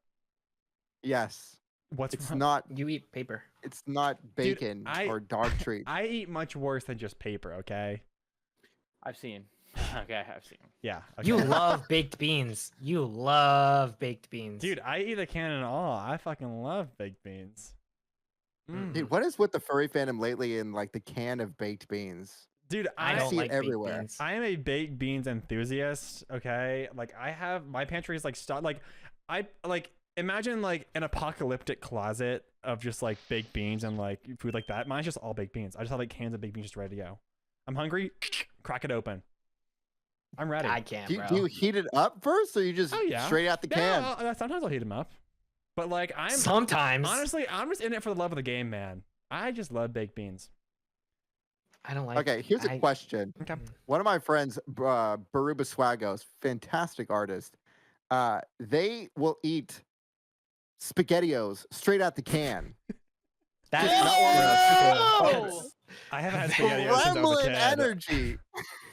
Yes. What's It's wrong? not. You eat paper. It's not Dude, bacon I- or dog treat. I eat much worse than just paper. Okay. I've seen. Okay, I've seen. Yeah. Okay. You love baked beans. You love baked beans. Dude, I eat a can and all. I fucking love baked beans. Mm. Dude, what is with the furry fandom lately in like the can of baked beans? Dude, I I don't see it like baked everywhere. beans. I am a baked beans enthusiast. Okay, like I have my pantry is like stock. Like I like imagine like an apocalyptic closet of just like baked beans and like food like that. Mine's just all baked beans. I just have like cans of baked beans just ready to go. I'm hungry. Crack it open. I'm ready. I can't, Do, bro. do you heat it up first, or you just Oh, yeah. straight out the Yeah, can? sometimes I'll heat them up, but like I'm Sometimes. honestly I'm just in it for the love of the game, man. I just love baked beans. I don't like. Okay, here's a question. Okay. One of my friends, Baruba Swagos, fantastic artist. They will eat SpaghettiOs straight out the can. That's Just not Oh! gross. I haven't had SpaghettiOs since I was a Gremlin kid. energy.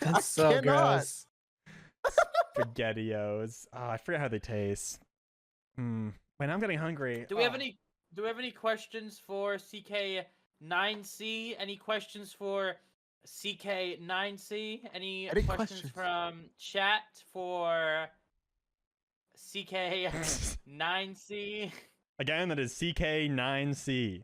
That's so cannot. gross. SpaghettiOs. Oh, I forget how they taste. Wait, I'm getting hungry. Do we have Oh. any? Do we have any questions for CK9C? Any questions for CK9C? Any Any questions questions? from chat for CK9C? Again, that is CK9C.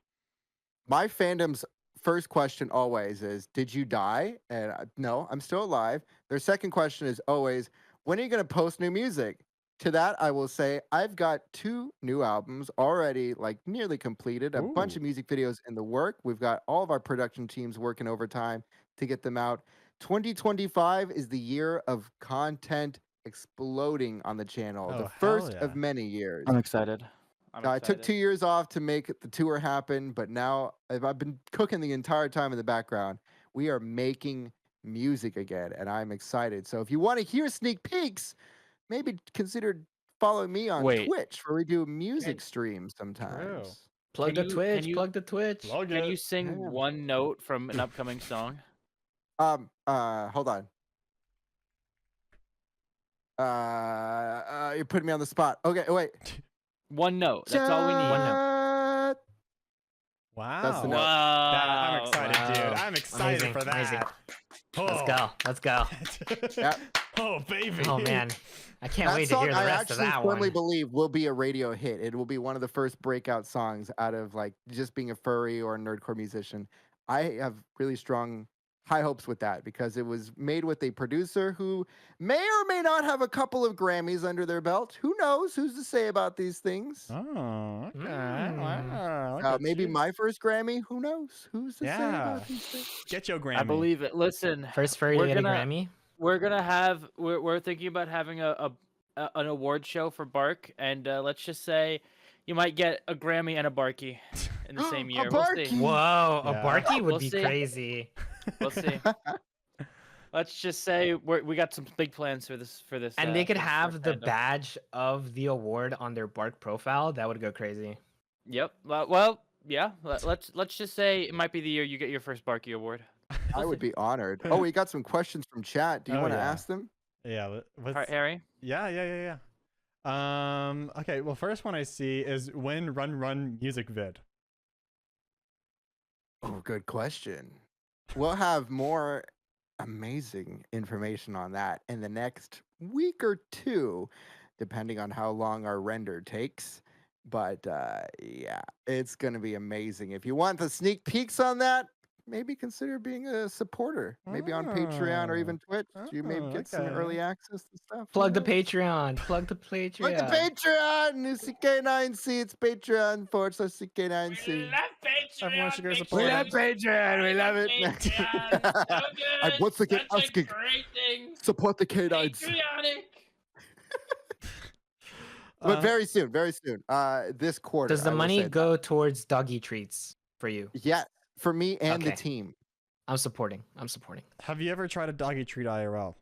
My fandom's first question always is, did you die? And no, I'm still alive. Their second question is always, when are you going to post new music? To that, I will say I've got 2 new albums already, like nearly completed, a bunch Ooh. of music videos in the work. We've got all of our production teams working overtime to get them out. 2025 is the year of content exploding on the channel, the Oh, hell first yeah. of many years. I'm excited. I took 2 years off to make the tour happen, but now I've been cooking the entire time in the background. We are making music again, and I'm excited. So if you want to hear sneak peeks, maybe consider following me on Wait. Twitch, where we do music Can- streams sometimes. Plug Can the you- Twitch. can you- Plug the Twitch. Plug Can it. you sing Yeah. one note from an upcoming song? Hold on. You're putting me on the spot. Okay, wait. One note. That's all we need. One note. Chat. Wow. That's the note. I'm excited, Wow. dude. I'm excited Amazing, for that. amazing. Oh. Let's go. Let's go. Yep. Oh, baby. Oh man, I can't That wait to song hear the I rest of actually that firmly one. believe will be a radio hit. It will be one of the first breakout songs out of like just being a furry or a nerdcore musician. I have really strong high hopes with that because it was made with a producer who may or may not have a couple of Grammys under their belt. Who knows? Who's to say about these things? Oh, okay. Mm. Wow. look at Maybe you. my first Grammy. Who knows? Who's to say Yeah. about these things? Get your Grammy. I believe it. Listen, First furry we're to get a gonna- Grammy. we're gonna have. We're thinking about having an award show for BARQ, and let's just say you might get a Grammy and a BARQy in the same A year. We'll see. BARQy. Whoa, a Yeah. Barky would We'll be see. crazy. We'll see. Let's just say we got some big plans for this. And they could for this have the fandom. badge of the award on their BARQ profile. That would go crazy. Yep. Well, yeah. Let's just say it might be the year you get your first BARQy award. I would be honored. Oh, we got some questions from chat. Do you Oh, want to yeah. ask them? Yeah. All Let's, right, Harry. yeah. Okay. Well, first one I see is when Run music vid. Oh, good question. We'll have more amazing information on that in the next week or 2, depending on how long our render takes. But yeah, it's going to be amazing. If you want the sneak peeks on that, maybe consider being a supporter, maybe on Patreon or even Twitch. You may Oh, get some okay. early access to stuff. Who Plug the knows? Patreon. Plug the Patreon. Plug the Patreon. New CK9C. It's Patreon /CK9C. Everyone should go We support love it. Patreon. We love it. I once again asking, support the K9C. But very soon, this quarter. Does the I will money say that. go towards doggy treats for you? Yeah, for me and the Okay. team. I'm supporting. I'm supporting. Have you ever tried a doggy treat IRL?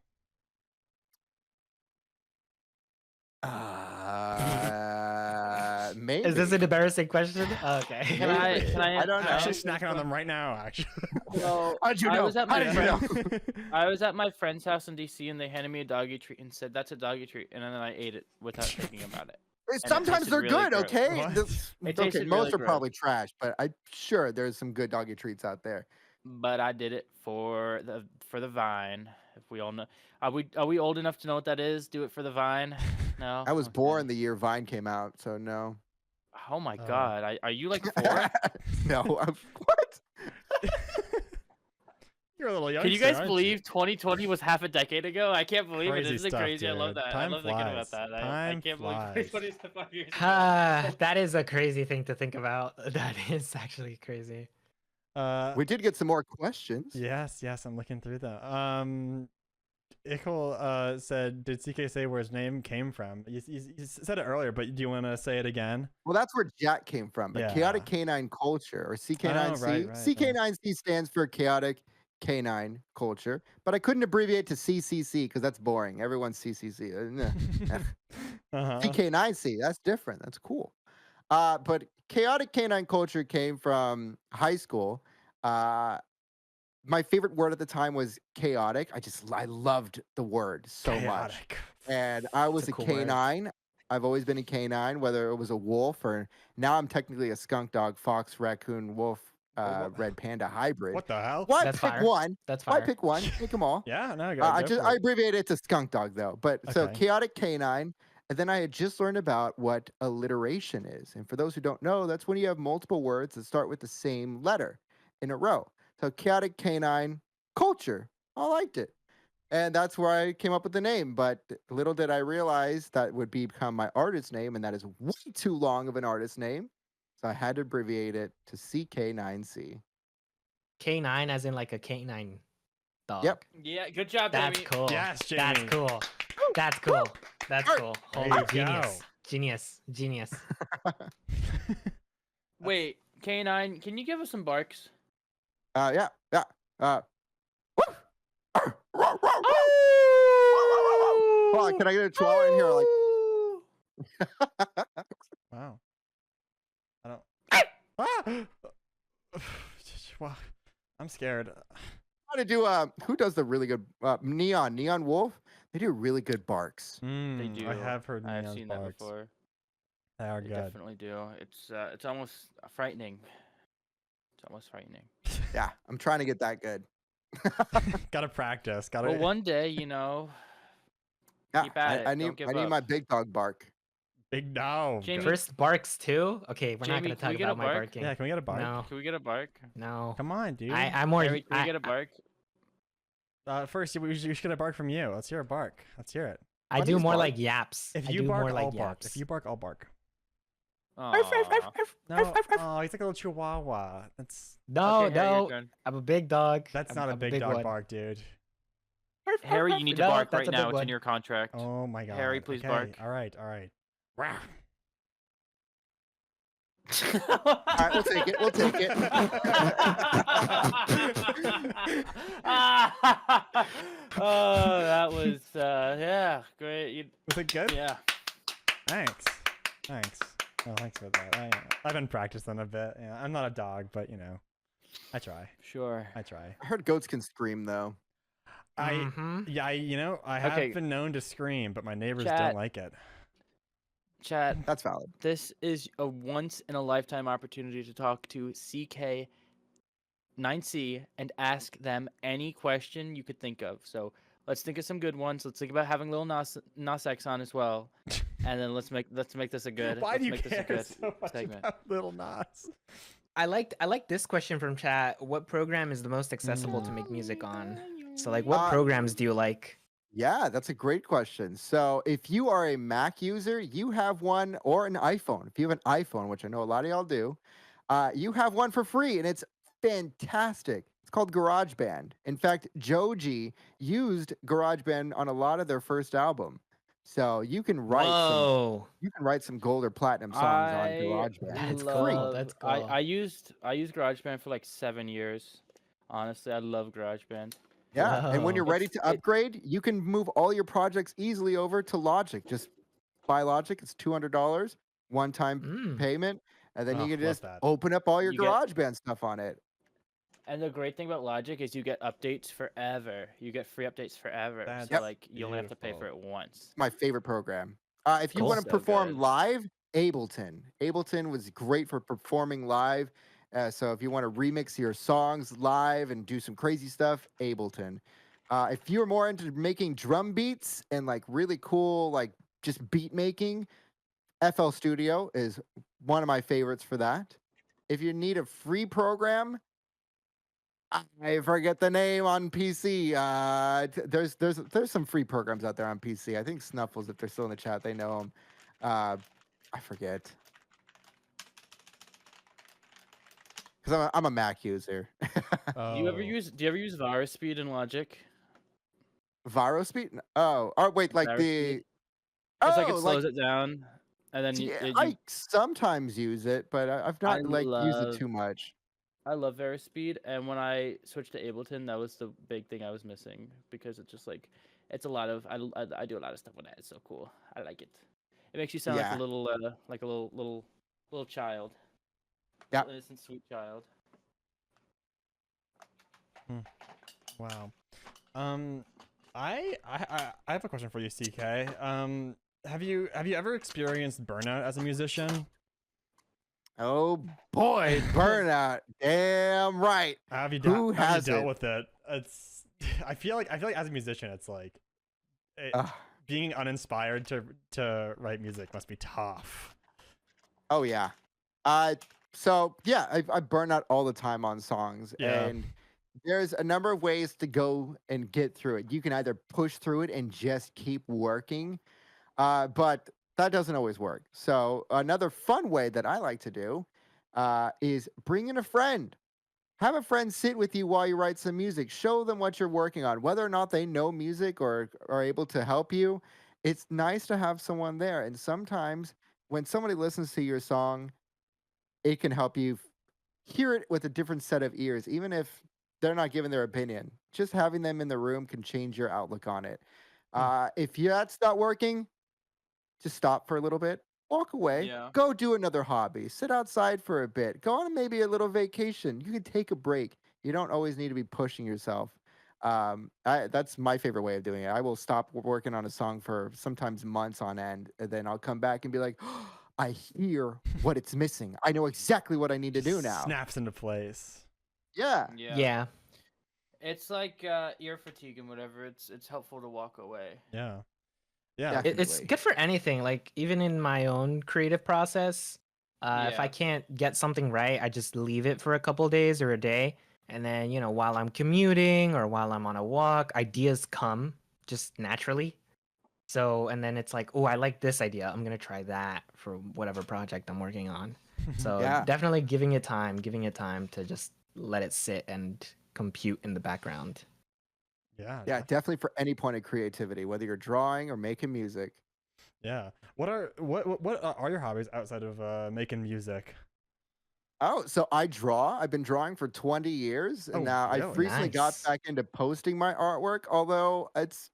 Maybe. Is this an embarrassing question? Okay. Can I? I don't I'm know. actually snacking on them right now, actually. So, How'd you I know? was at How my did you friend- know? I was at my friend's house in DC, and they handed me a doggy treat and said, "That's a doggy treat," and then I ate it without thinking about it. Sometimes tasted they're really good, gross. okay? What? It Okay, tasted most really are gross. probably trash, but I'm sure there's some good doggy treats out there. But I did it for the Vine. If we all know, are we old enough to know what that is? Do it for the Vine? No. I was Okay. born the year Vine came out, so no. Oh my Oh. God! Are you like 4? No, what? You're a little young. Can you guys believe 2020 was half a decade ago? I can't believe Crazy it. Isn't it stuff, crazy? I love dude. that. Time I love thinking about flies. that. I Time can't flies. believe 2020 is the 5 years ago. That is a crazy thing to think about. That is actually crazy. We did get some more questions. Yes, I'm looking through them. Ickle said, "Did CK say where his name came from?" You said it earlier, but do you want to say it again? Well, that's where Jack came from. But Yeah. chaotic canine culture, or CK9C. right, CK9C stands for chaotic canine culture. But I couldn't abbreviate to CCC because that's boring. Everyone's CCC. Uh-huh. CK9C. That's different. That's cool. But chaotic canine culture came from high school. My favorite word at the time was chaotic. I loved the word so much. Chaotic. And I was a a cool word. canine. I've always been a canine, whether it was a wolf or now I'm technically a skunk dog, fox, raccoon, wolf, red panda hybrid. What the hell? Why That's pick fire. one? That's Why fine. pick one? Pick them all. Yeah, no, I abbreviated it to skunk dog though. But so Okay. chaotic canine. And then I had just learned about what alliteration is. And for those who don't know, that's when you have multiple words that start with the same letter in a row. So chaotic canine culture. I liked it. And that's where I came up with the name. But little did I realize that would become my artist name, and that is way too long of an artist name. So I had to abbreviate it to CK9C. K9 as in like a canine dog. Yep. Yeah, good job, That's Jamie. cool. Yes, That's Jamie. cool. That's cool. That's Art. cool. There Holy you genius. go. Genius. Genius. Wait, K9, can you give us some barks? Yeah. Woof. Arr, roar, roar, roar. Hold on, can I get a chihuahua in here? Like, Wow. I don't. Ah! Wow. I'm scared. how to do who does the really good Neon Wolf? They do really good barks. They do. I have heard I've Neon's seen that barks. before. They are They good. definitely do. It's almost frightening. It's almost frightening. Yeah, I'm trying to get that good. Gotta practice. Gotta. Well, one day, you know, Yeah, keep at it. I Don't need give I need up. my big dog bark. Big no. Jamie- First barks too? Okay, we're Jamie, not gonna can we talk get a about my bark? barking. Yeah, can we get a bark? No. Can we get a bark? No. Come on, dude. I'm more. Harry, can we get a bark? First, we should get a bark from you. Let's hear a bark. Let's hear it. I Are do these more bark? like yaps. If I you do bark, more I'll like bark. yaps. If you bark, I'll bark. Aw. No, oh, he's like a little chihuahua. That's No, Okay, Harry, your no. turn. I'm a big dog. that's I'm- not a I'm big dog one. bark, dude. Harry, you need to No, bark that's right a big now. It's one. in your contract. Oh my god. Harry, please Okay, bark. All right, all right. Wow. All right, we'll take it. We'll take it. Oh, that was yeah, great. Was it good? Yeah. Thanks. Thanks. Oh, thanks for that. I've been practicing a bit. Yeah, I'm not a dog, but you know, I try. Sure. I try. I heard goats can scream though. Yeah, I have Okay. been known to scream, but my neighbors Chat. don't like it. Chat, That's valid. this is a once in a lifetime opportunity to talk to CK9C and ask them any question you could think of. So let's think of some good ones. Let's think about having Lil Nas X on as well, and then let's make this a good. Why let's do you make this a care good so much segment. about Little Nas? I like this question from chat. What program is the most accessible to make music on? So like, what programs do you like? Yeah, that's a great question. So if you are a Mac user, you have one, or an iPhone. If you have an iPhone, which I know a lot of y'all do, you have one for free, and it's fantastic. It's called GarageBand. In fact, Joji used GarageBand on a lot of their first album. So you can write Whoa. some gold or platinum songs on GarageBand. That's It's cool. free. That's cool. I used GarageBand for like 7 years. Honestly, I love GarageBand. Yeah, and when Whoa. you're ready to upgrade, you can move all your projects easily over to Logic. Just buy Logic. It's $200, one-time payment, and then Oh, you can love just that. open up all your You get- GarageBand stuff on it. And the great thing about Logic is you get updates forever. You get free updates forever. That's So like you only have to pay for beautiful. it once. My favorite program. If you Cool. want to So perform good. live, Ableton. Ableton was great for performing live. So if you want to remix your songs live and do some crazy stuff, Ableton. If you're more into making drum beats and like really cool, like just beat making, FL Studio is one of my favorites for that. If you need a free program, I forget the name on PC. There's some free programs out there on PC. I think Snuffles, if they're still in the chat, they know them. I forget. Because I'm a Mac user. Do you ever use Virus Speed in Logic? Virospeed? Oh, wait, like Virus the. Speed? It's like it Oh, slows it down, and then yeah, you I sometimes use it, but I've not used it love- too much. I love Virus Speed, and when I switched to Ableton, that was the big thing I was missing because it's just like it's a lot of I do a lot of stuff with that. It's so cool. I like it. It makes you sound Yeah. like a little child. Yep. Little innocent, sweet child. Wow. I have a question for you, CK. Have you ever experienced burnout as a musician? Oh boy, burnout. Damn right. Have you, Who have you has dealt it? with it? It's I feel like as a musician, it's like Ugh. being uninspired to write music must be tough. Oh yeah. So yeah, I burn out all the time on songs, Yeah. and there's a number of ways to go and get through it. You can either push through it and just keep working, but that doesn't always work. So another fun way that I like to do is bring in a friend. Have a friend sit with you while you write some music. Show them what you're working on, whether or not they know music or are able to help you. It's nice to have someone there. And sometimes when somebody listens to your song, it can help you hear it with a different set of ears, even if they're not giving their opinion. Just having them in the room can change your outlook on it. If that's not working, just stop for a little bit, walk away, Yeah. go do another hobby, sit outside for a bit, go on maybe a little vacation. You can take a break. You don't always need to be pushing yourself. That's my favorite way of doing it. I will stop working on a song for sometimes months on end, and then I'll come back and be like, I hear what it's missing. I know exactly what I need to do now. Snaps into place. Yeah. Yeah. It's like ear fatigue and whatever. It's helpful to walk away. Yeah. Yeah. Yeah. It's Definitely. good for anything. Like even in my own creative process, if I Yeah. can't get something right, I just leave it for a couple days or a day, and then while I'm commuting or while I'm on a walk, ideas come just naturally. So and then it's like, oh, I like this idea. I'm gonna try that for whatever project I'm working on. So Yeah. definitely giving it time to just let it sit and compute in the background. Yeah. Yeah, definitely for any point of creativity, whether you're drawing or making music. Yeah. What are your hobbies outside of making music? Oh, so I draw. I've been drawing for 20 years, and Oh, now I've really? recently got Nice. back into posting my artwork, although it's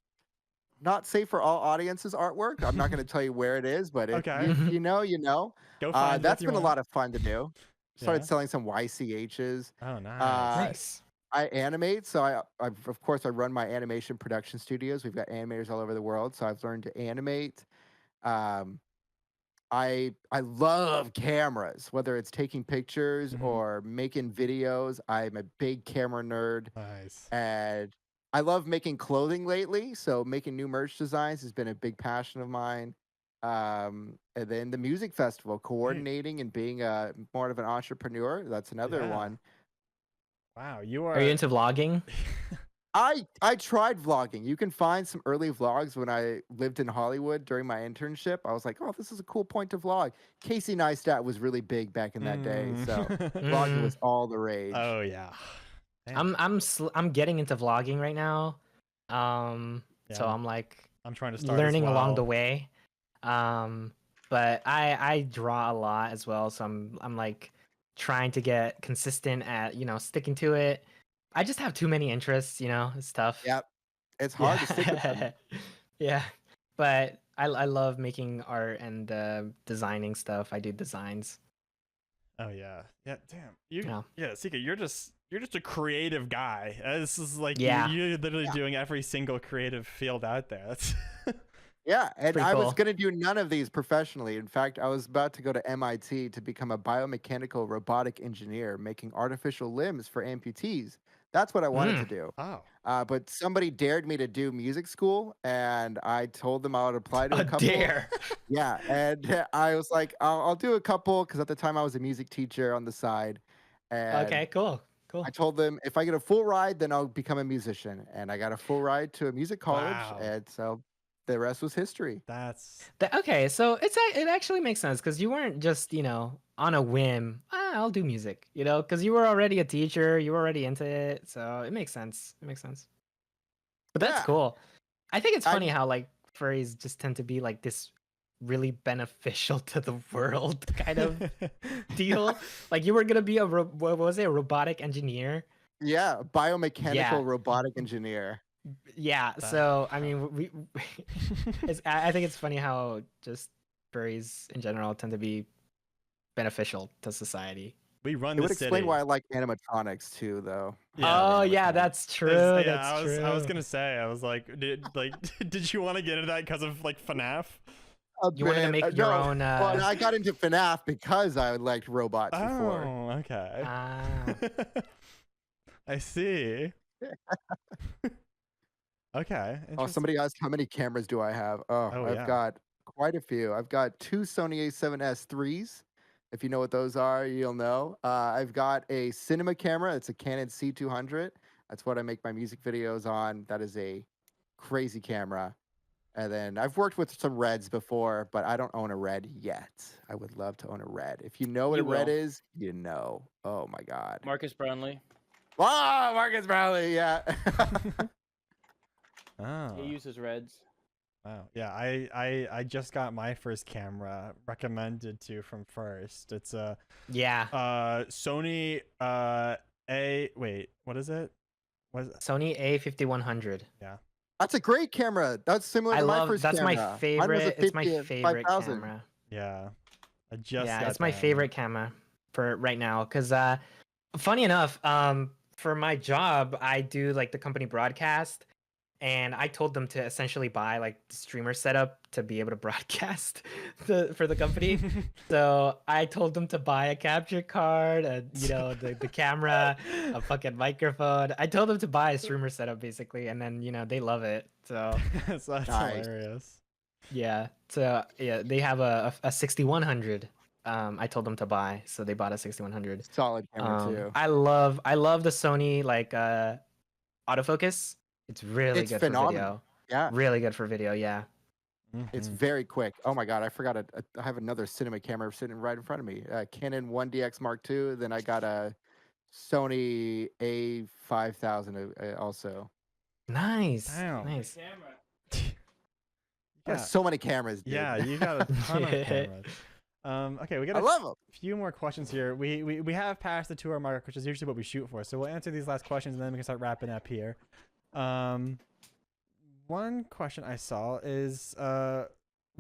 not safe for all audiences' artwork. I'm not going to tell you where it is, but if Okay. you know, you know. Go find it if That's you been a want. lot of fun to do. Started Yeah. selling some YCHs. Oh, nice. Nice. I animate, so of course I run my animation production studios. We've got animators all over the world, so I've learned to animate. Um, I love cameras, whether it's taking pictures Mhm. or making videos. I'm a big camera nerd, Nice. and I love making clothing lately. So making new merch designs has been a big passion of mine. And then the music festival, coordinating and being more of an entrepreneur. That's another Yeah. one. Wow, you Are you into vlogging? I tried vlogging. You can find some early vlogs when I lived in Hollywood during my internship. I was like, oh, this is a cool point to vlog. Casey Neistat was really big back in that day, so vlogging Mm. was all the rage. Oh yeah. Damn. I'm getting into vlogging right now. So Yeah, I'm like I'm trying to start as learning along the well. way. But I draw a lot as well, so I'm like trying to get consistent at sticking to it. I just have too many interests, it's tough. Yep. It's hard to stick with them. Yeah, but I love making art and designing stuff. I do designs. Oh yeah. Yeah, damn. You Yeah. yeah, CK, you're just a creative guy. This is like Yeah. you're literally Yeah. doing every single creative field out there. That's Yeah, and pretty I was cool. going to do none of these professionally. In fact, I was about to go to MIT to become a biomechanical robotic engineer, making artificial limbs for amputees. That's what I wanted to do. Oh. But somebody dared me to do music school, and I told them I would apply to a A couple. dare. Yeah, and I was like, I'll do a couple because at the time I was a music teacher on the side, and Okay, cool. I told them if I get a full ride, then I'll become a musician, and I got a full ride to a music college, Wow. and so the rest was history. That's Okay, so it actually makes sense because you weren't just on a whim. I'll do music, because you were already a teacher, you were already into it, so it makes sense. It makes sense. But that's Yeah. cool. I think it's I- funny how like furries just tend to be like this really beneficial to the world kind of deal. Like you were gonna be what was it, a robotic engineer? Yeah, biomechanical Yeah. robotic engineer. Yeah. That- So I mean, I think it's funny how just furries in general tend to be beneficial to society. we run It the would city. explain why I like animatronics too, though. Oh animatronics. yeah, that's true. Yeah, That's true. I was gonna say, I was like, did you want to get into that because of like FNAF? You wanted to make your own. Well, I got into FNAF because I liked robots before. Oh, okay. Ah. I see. Okay. Oh, Interesting. somebody asked how many cameras do I have? Oh, Oh, I've yeah. got quite a few. I've got two Sony A7S IIIs. If you know what those are, you'll know. I've got a cinema camera. It's a Canon C200. That's what I make my music videos on. That is a crazy camera. And then I've worked with some Reds before, but I don't own a Red yet. I would love to own a Red. If you know what You a Red will. is, you know. Oh my God. Marcus Brownlee. Wow, Marcus Brownlee, yeah. Oh. He uses Reds. Wow. Yeah, I just got my first camera recommended to from First. It's a Yeah. Sony wait, what is it? What is it? Sony A5100. That's a great camera. That's similar I to my love. first That's camera. my Mine was a favorite. It's my 50 favorite 5000. camera. Yeah. I just Yeah, got it's my that. favorite camera for right now. Cause funny enough, for my job, I do like the company broadcast, and I told them to essentially buy like the streamer setup to be able to broadcast for the company. So I told them to buy a capture card, and the camera, a fucking microphone. I told them to buy a streamer setup basically, and then they love it. So So that's Nice. hilarious. yeah, so yeah, they have a 6100. I told them to buy, so they bought a 6100. Solid camera too. I love the Sony like autofocus. It's really It's good phenomenal. for video. Yeah. Really good for video. Yeah. It's Mhm. very quick. Oh my God, I forgot. I have another cinema camera sitting right in front of me. Canon 1DX Mark II. Then I got a Sony A5000 also. Nice. Damn. Nice. Camera. I Yeah. have so many cameras, dude. Yeah, you got a ton of cameras. Okay, we got I a love them. few more questions here. We have passed the 2-hour mark, which is usually what we shoot for. So we'll answer these last questions and then we can start wrapping up here. One question I saw is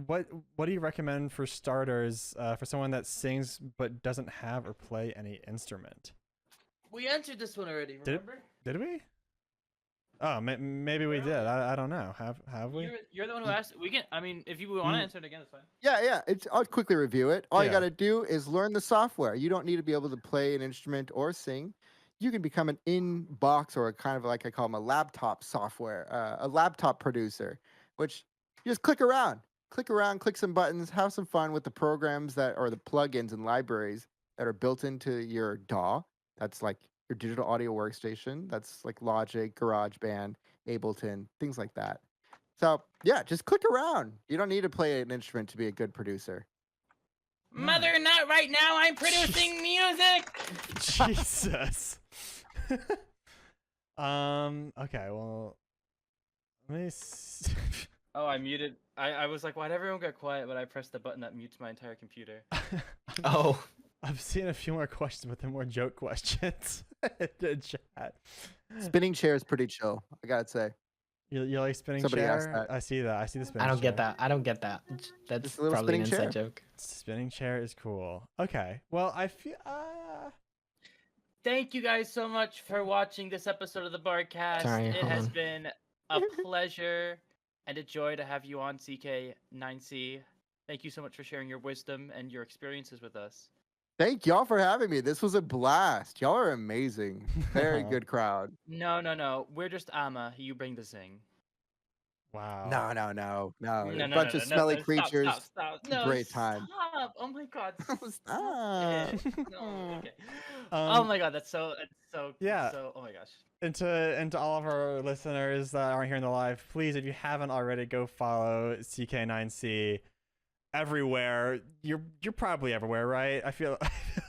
what do you recommend for starters for someone that sings but doesn't have or play any instrument? We answered this one already. Did it? Remember? Did we? Oh, maybe we did. I don't know. Have we? You're the one who asked. We can. I mean, if you want to answer it again, it's fine. Yeah. I'll quickly review it. All you Yeah. got to do is learn the software. You don't need to be able to play an instrument or sing. You can become an in-box or a kind of like I call them a laptop software, a laptop producer, which you just click around, click some buttons, have some fun with the programs that or the plugins and libraries that are built into your DAW. That's like your digital audio workstation. That's like Logic, GarageBand, Ableton, things like that. So yeah, just click around. You don't need to play an instrument to be a good producer. Mother, not right now. I'm producing music. Jesus. Okay, well, let me see. Oh, I muted. I was like, why'd everyone get quiet? But I pressed the button that mutes my entire computer. Oh. I've seen a few more questions, but they're more joke questions in the chat. Spinning chair is pretty chill, I gotta say. You like spinning Somebody asked chair? that. I see that. I see the spinning I don't chair. get that. I don't get that. That's Just a little probably an spinning inside chair. joke. Spinning chair is cool. Okay. Well, I feel. Thank you guys so much for watching this episode of the BARQcast. Sorry, It hold has on. been a pleasure and a joy to have you on, CK9C. Thank you so much for sharing your wisdom and your experiences with us. Thank y'all for having me. This was a blast. Y'all are amazing. Very good crowd. No. We're just Ama. You bring the zing. Wow. No. A bunch of smelly creatures. Stop. No, Great time. Stop. Oh my god. Stop. No, okay. Oh my god, that's so Yeah. so oh my gosh. And to all of our listeners that aren't here in the live, please, if you haven't already, go follow CK9C everywhere. You're probably everywhere, right? I feel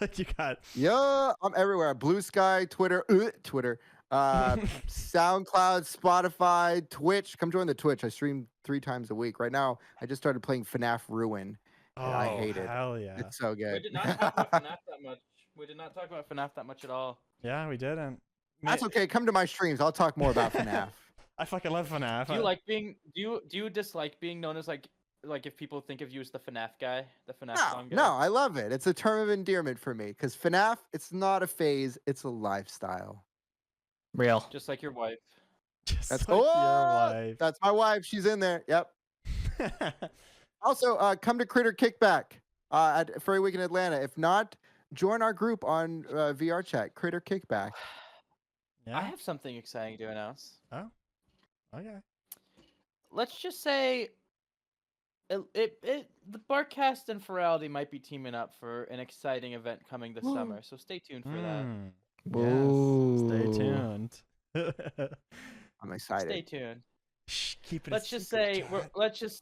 like you got. Yeah, I'm everywhere. Blue Sky, Twitter, SoundCloud, Spotify, Twitch. Come join the Twitch. I stream 3 times a week. Right now, I just started playing FNAF Ruin. Oh, I hate it. hell yeah. It's so good. We did not talk about FNAF that much. We did not talk about FNAF that much at all. Yeah, we didn't. That's okay. Come to my streams. I'll talk more about FNAF. I fucking love FNAF. Do you like being do you dislike being known as like if people think of you as the FNAF guy, the FNAF song guy? No, I love it. It's a term of endearment for me because FNAF, it's not a phase, it's a lifestyle. Real. Just like your wife. Just That's like your oh, wife. that's my wife. She's in there. Yep. Also, come to Critter Kickback at Furry Week in Atlanta. If not, join our group on VR chat, Critter Kickback. Yeah. I have something exciting to announce. Oh. Okay. Let's just say the BARQcast and Ferality might be teaming up for an exciting event coming this summer. So stay tuned for that. Yes. Stay Ooh. tuned. I'm excited. Stay tuned. Shh, keep it. Let's just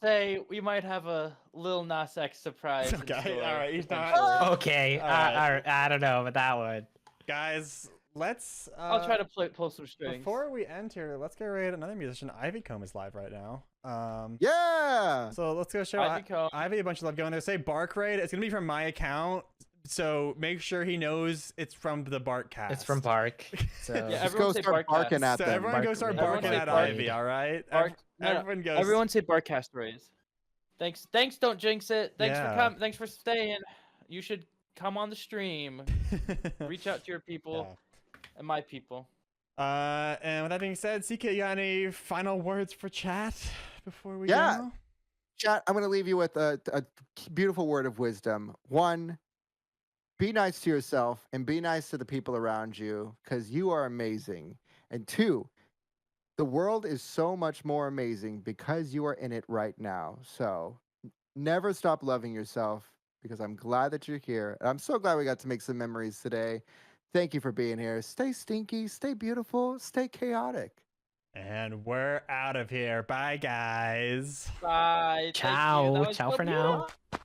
say we might have a Lil Nas X surprise. in Okay, store, all right, he's not- potentially. Okay, All right. I don't know about that one. Guys, let's. I'll try to pull some strings. Before we end here, let's get ready. Another musician, Ivy Comb, is live right now. Yeah. So let's go show Ivy Comb. Ivy a bunch of love going there. Say BARQ raid. It's gonna be from my account, so make sure he knows it's from the BARQcast. It's from BARQ. So Yeah, Just everyone go say start barking Barqcast. at So them. everyone go start raid. barking Everyone at say bark. Ivy. All right. Bark. No, no, Everyone goes. Everyone say barqcast raise. Thanks. Don't jinx it. Thanks Yeah. for coming. Thanks for staying. You should come on the stream. Reach out to your people and my people. And with that being said, CK, you got any final words for chat before we Yeah. go? Chat, I'm going to leave you with a beautiful word of wisdom. One, be nice to yourself and be nice to the people around you because you are amazing. And two, the world is so much more amazing because you are in it right now. So never stop loving yourself because I'm glad that you're here. And I'm so glad we got to make some memories today. Thank you for being here. Stay stinky, stay beautiful, stay chaotic. And we're out of here. Bye, guys. Bye. Thank you. Ciao. That was Ciao so for now. beautiful.